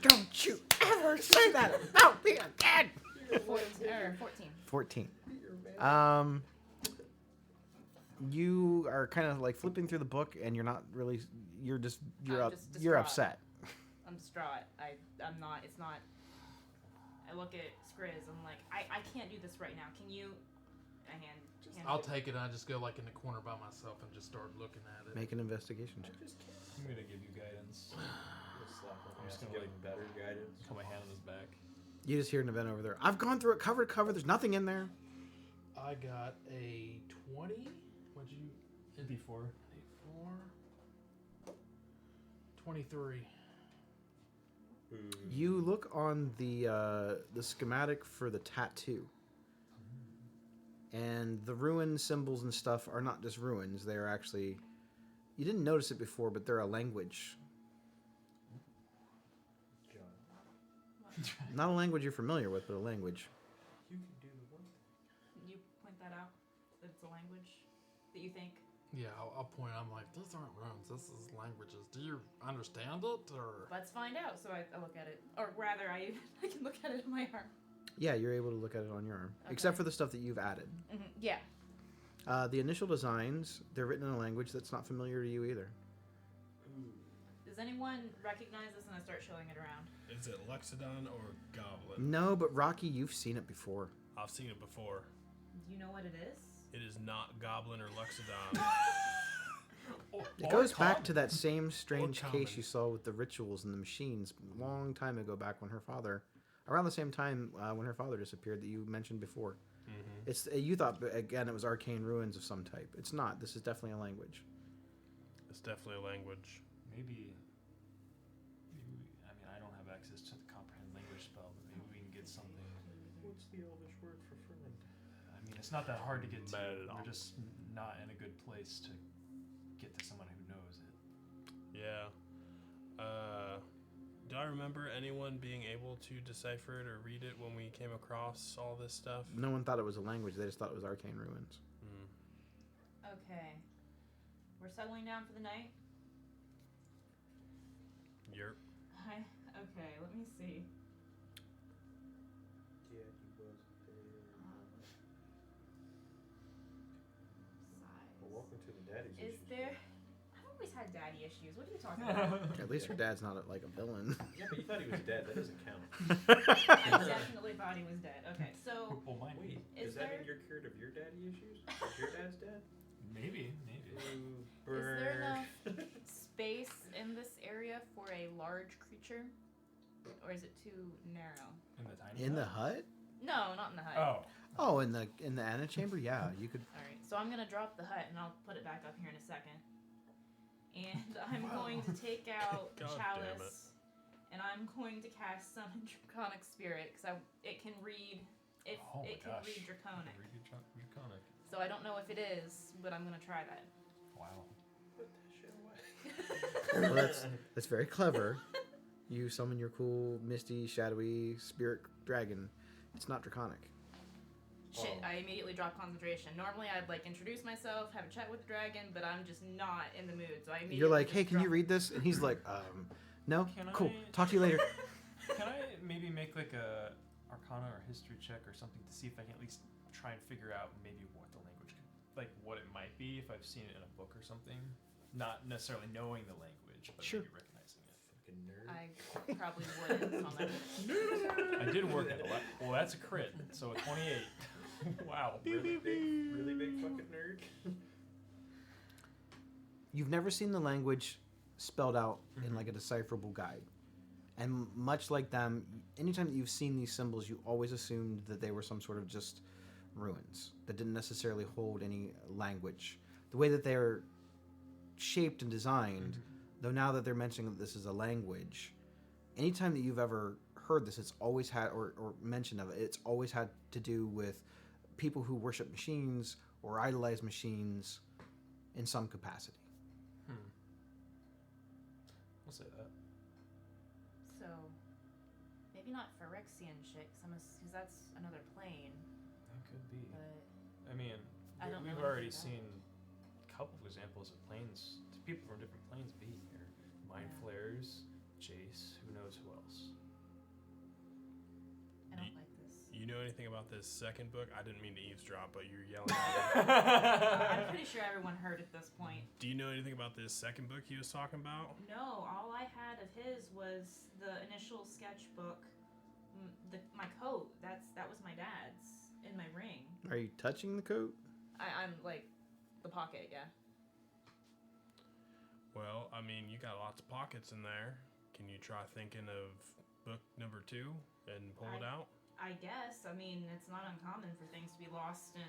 Don't you ever say that about me again. 14. 14. You are kind of like flipping through the book, and you're not really. You're just. You're I'm up. just You're distraught. upset. I'm distraught. I'm not. It's not. I look at Skriz. I'm like, I can't do this right now. Can you? I hand I'll it. take it. And I just go like in the corner by myself and just start looking at it. Make an investigation check. I'm gonna give you guidance. I'm just just gonna, give like, him better guidance. Put my hand on his back. You just hear an event over there. I've gone through it cover to cover. There's nothing in there. I got a 20. What'd you? Before. 4. 23. You look on the schematic for the tattoo, and the ruin symbols and stuff are not just ruins. They are actually. You didn't notice it before, but they're a language. Not a language you're familiar with, but a language. You can do the one. You point that out. That it's a language that you think. Yeah, I'll point. I'm like, these aren't runes. This is languages. Do you understand it, or? Let's find out. So I look at it, or rather, I can look at it on my arm. Yeah, you're able to look at it on your arm, except for the stuff that you've added. Yeah. The initial designs, they're written in a language that's not familiar to you either. Does anyone recognize this? And I start showing it around. Is it Luxodon or Goblin? No, but Rocky, you've seen it before. I've seen it before. Do you know what it is? It is not Goblin or Luxodon. It goes back to that same strange common. case you saw with the rituals and the machines a long time ago, back when her father, around the same time when her father disappeared that you mentioned before. Mm-hmm. It's you thought again it was arcane ruins of some type. It's not. This is definitely a language. It's definitely a language. Maybe I mean, I don't have access to the comprehend language spell, but maybe we can get something. What's the Elvish word for friend? I mean, it's not that hard to get to. Mad. We're just not in a good place to get to someone who knows it. Yeah. Do I remember anyone being able to decipher it or read it when we came across all this stuff? No one thought it was a language. They just thought it was arcane ruins. Okay. We're settling down for the night. Yerp. Okay. Let me see. Yeah, he was there. Well, welcome to the daddy's Is issues. there? I've always had daddy issues. What are you talking about? At least your dad's not like a villain. Yeah, but you thought he was dead. That doesn't count. I definitely thought he was dead. Okay, so Well, mine. Wait, Is does that there- mean you're cured of your daddy issues? Is your dad's dead? Maybe. is there enough space in this area for a large creature, or is it too narrow? In the tiny. In the hut? hut? No, not in the hut. Oh. Oh, in the antechamber? Yeah, you could. All right, so I'm gonna drop the hut and I'll put it back up here in a second. And I'm going to take out God damn Chalice, and I'm going to cast Summon Draconic Spirit because it can read. If Oh my it can gosh. read Draconic, Draconic. so I don't know if it is, but I'm gonna try that. Wow. Put that shit away. Well, that's very clever. You summon your cool, misty, shadowy spirit dragon. It's not draconic. Shit, Oh. I immediately drop concentration. Normally I'd like introduce myself, have a chat with the dragon, but I'm just not in the mood, so I immediately You're like, just hey, can you drop- read this? And he's like, no. Can Cool. I- Talk to you later. Can I maybe make like a Arcana or History check or something to see if I can at least try and figure out maybe what the language, like what it might be if I've seen it in a book or something, not necessarily knowing the language, but Sure. maybe recognizing it. Fucking nerd. I probably wouldn't on that. I did work at a lot. Well, that's a crit, so a 28. Wow. Really big fucking nerd. You've never seen the language spelled out in like a decipherable guide. And much like them, anytime that you've seen these symbols, you always assumed that they were some sort of just ruins that didn't necessarily hold any language. The way that they're shaped and designed, though now that they're mentioning that this is a language, anytime that you've ever heard this, it's always had, or mention of it, it's always had to do with people who worship machines or idolize machines in some capacity. We'll say that. So, maybe not Phyrexian shit, because that's another plane. That could be. But I mean, I don't know we've anything already about seen a couple of examples of planes, people from different planes being here. Mind Yeah. flares, Jace, who knows who else. I don't like this. You know anything about this second book? I didn't mean to eavesdrop, but you're yelling at me. I'm pretty sure everyone heard at this point. Do you know anything about this second book he was talking about? No, all I had of his was the initial sketchbook. My coat. That was my dad's in my ring. Are you touching the coat? I'm like the pocket, yeah. Well, I mean, you got lots of pockets in there. Can you try thinking of book number 2 and pull it out? I guess. I mean, it's not uncommon for things to be lost in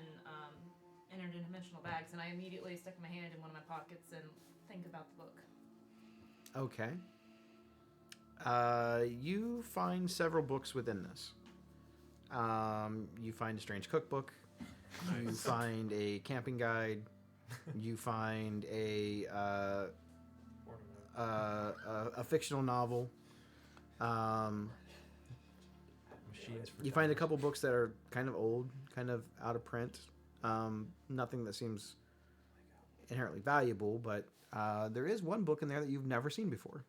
interdimensional bags, and I immediately stick my hand in one of my pockets and think about the book. Okay. You find several books within this. You find a strange cookbook. You find a camping guide. You find a fictional novel. Machines for You find a tires. couple books that are kind of old, kind of out of print. Nothing that seems inherently valuable, but there is one book in there that you've never seen before.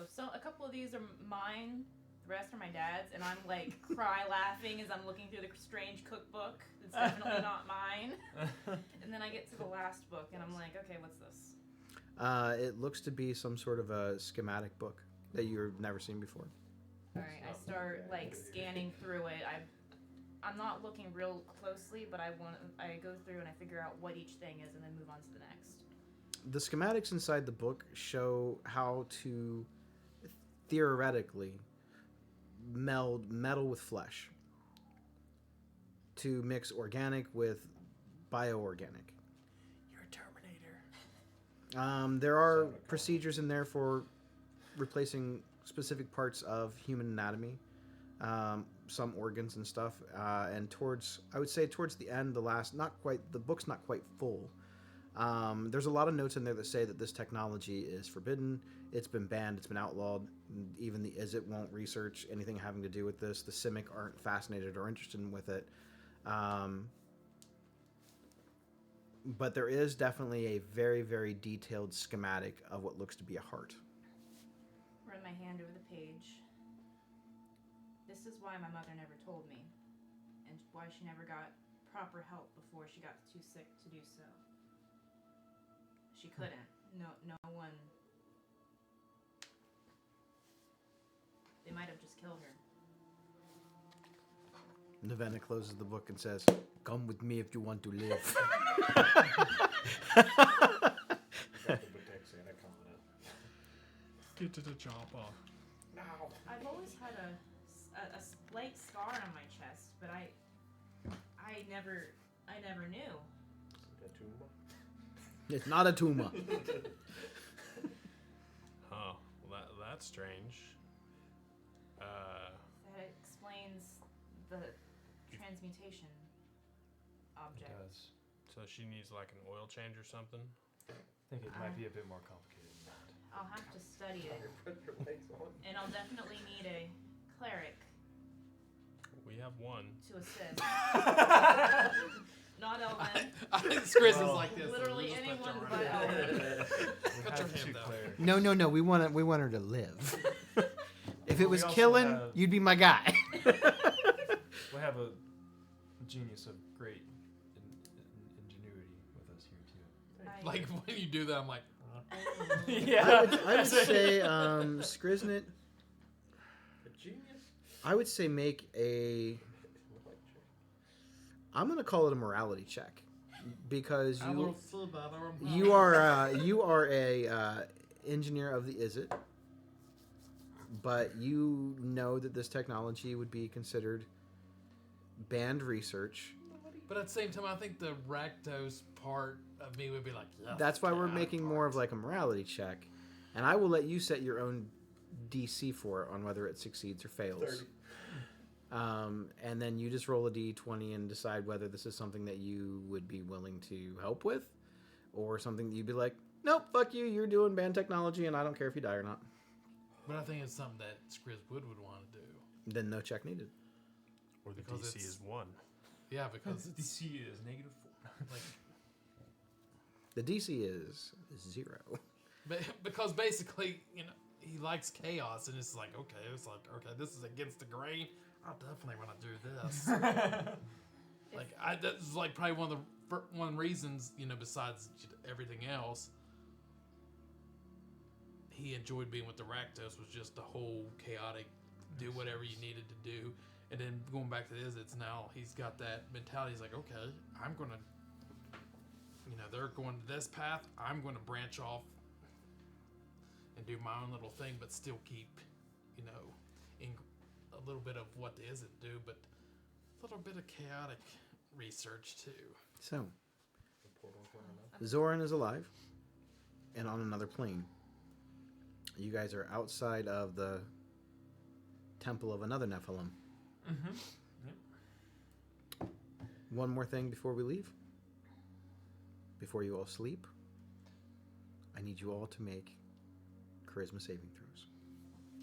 So a couple of these are mine. The rest are my dad's, and I'm like cry laughing as I'm looking through the strange cookbook. It's definitely not mine. And then I get to the last book, and I'm like, okay, what's this? It looks to be some sort of a schematic book that you've never seen before. All right, I start like scanning through it. I'm not looking real closely, but I go through and I figure out what each thing is, and then move on to the next. The schematics inside the book show how to theoretically meld metal with flesh, to mix organic with bioorganic. You're a Terminator. There are procedures in there for replacing specific parts of human anatomy, some organs and stuff. And I would say towards the end, the book's not quite full. There's a lot of notes in there that say that this technology is forbidden. It's been banned. It's been outlawed. Even the Izzet won't research anything having to do with this. The Simic aren't fascinated or interested with it. But there is definitely a very, very detailed schematic of what looks to be a heart. Run my hand over the page. This is why my mother never told me, and why she never got proper help before she got too sick to do so. She couldn't. No one. They might have just killed her. Navenna closes the book and says, "Come with me if you want to live." Get to the chopper. I've always had a slight scar on my chest, but I never knew. It's not a tumor. Huh. Well, that's strange. That explains the transmutation object. It does. So she needs like an oil change or something? I think it might be a bit more complicated than that. I'll have to study it, Put your legs on. and I'll definitely need a cleric We have one. to assist. Not Elvin. Skriz is like this. Literally Just let anyone you but run it. Elvin. We Cut your have hand two down. clerics. No. We want her to live. If it Well, we was also killing, have- you'd be my guy. We have a genius of great ingenuity with us here too. Like when you do that, I'm like, I would say, Skriznet, A genius? I would say make a. I'm gonna call it a morality check, because I you will see that on you are a engineer of the Izzet. but you know that this technology would be considered banned research. But at the same time, I think the Rakdos part of me would be like, yeah. That's why we're making more of like a morality check, and I will let you set your own DC for it on whether it succeeds or fails. 30. And then you just roll a d20 and decide whether this is something that you would be willing to help with, or something that you'd be like, nope, fuck you, you're doing banned technology, and I don't care if you die or not. But I think it's something that Skriz would want to do. Then no check needed. Or the Because DC it's- is 1. Yeah, because it's DC is -4. like The DC is 0. because basically, he likes chaos, and it's like, okay, this is against the grain. I definitely want to do this. That's like probably one of the reasons, besides everything else, he enjoyed being with the Rakdos was just the whole chaotic, do whatever you needed to do. And then going back to this, it's now he's got that mentality. He's like, okay, I'm gonna, they're going to this path. I'm going to branch off and do my own little thing, but still keep, in a little bit of what is it do, but a little bit of chaotic research too. So, Zoran is alive and on another plane. You guys are outside of the temple of another Nephilim. Mm-hmm. One more thing before we leave. Before you all sleep, I need you all to make charisma saving throws.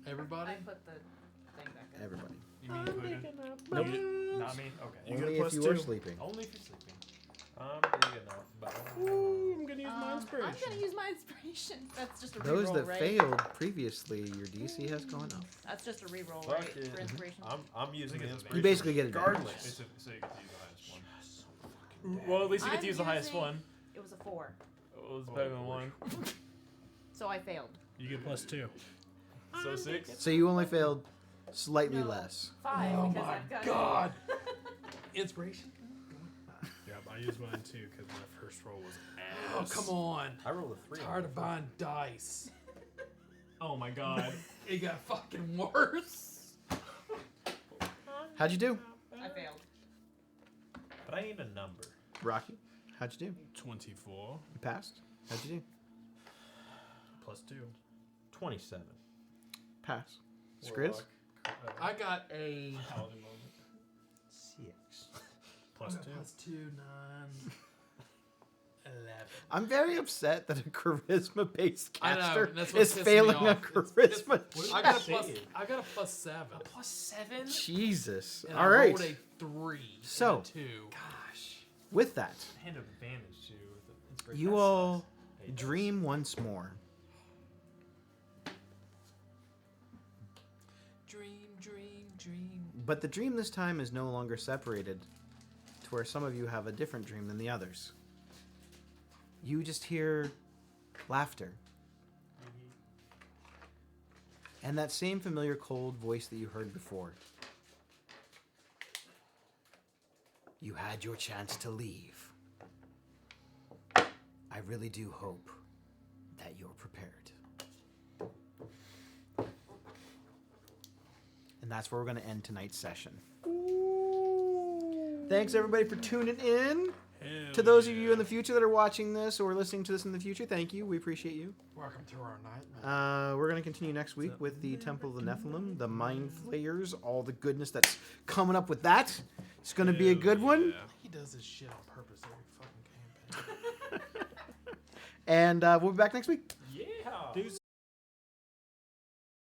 Everybody? I put the thing back in. Everybody. You mean included? Nope. Not me? Okay. You get a Only plus if you are 2. sleeping. Only if you're sleeping. I'm big enough, but Ooh, I'm gonna use my I'm inspiration. gonna use my inspiration. That's just a Those reroll, that right? failed previously, your DC has gone up. That's just a reroll, Fuck right? it. For inspiration. I'm using I think it. it's You basically get advantage. regardless. So you get to use the highest one. Well, at least you get to I'm use the highest using- one. It was a 4, It was better than 1. so I failed. You get plus 2. So 6. So you only failed slightly No. less. 5 because I've got God! Inspiration? Yep, I used mine too because my first roll was Oh, ass. come on. I rolled a 3. Tired of buying dice. Oh my god. It got fucking worse. How'd you do? I failed. But I need a number. Rocky, how'd you do? 24 You passed. How'd you do? plus 2. 27. Pass. Skriz? I got a Paladin moment. 6. Plus 2. plus 2, 9, 11. I'm very upset that a charisma-based I know, caster and that's what's is pissing me failing a off. charisma. I got a plus 7. Plus 7? Jesus. And All I right. rolled a 3 So- and a 2. Gosh. With that, Hand of advantage too. With the inspiration. you That all sucks. Hate those. dream once more. Dream. But the dream this time is no longer separated to where some of you have a different dream than the others. You just hear laughter. And that same familiar cold voice that you heard before. You had your chance to leave. I really do hope that you're prepared. And that's where we're going to end tonight's session. Thanks everybody for tuning in. To those of you in the future that are watching this or listening to this in the future, thank you. We appreciate you. Welcome to our nightmare. We're going to continue next week with the Temple of the Nephilim, the Mind Flayers, all the goodness that's coming up with that. It's going to be a good one. He does this shit on purpose every fucking campaign. And we'll be back next week. Yeah. Dudes.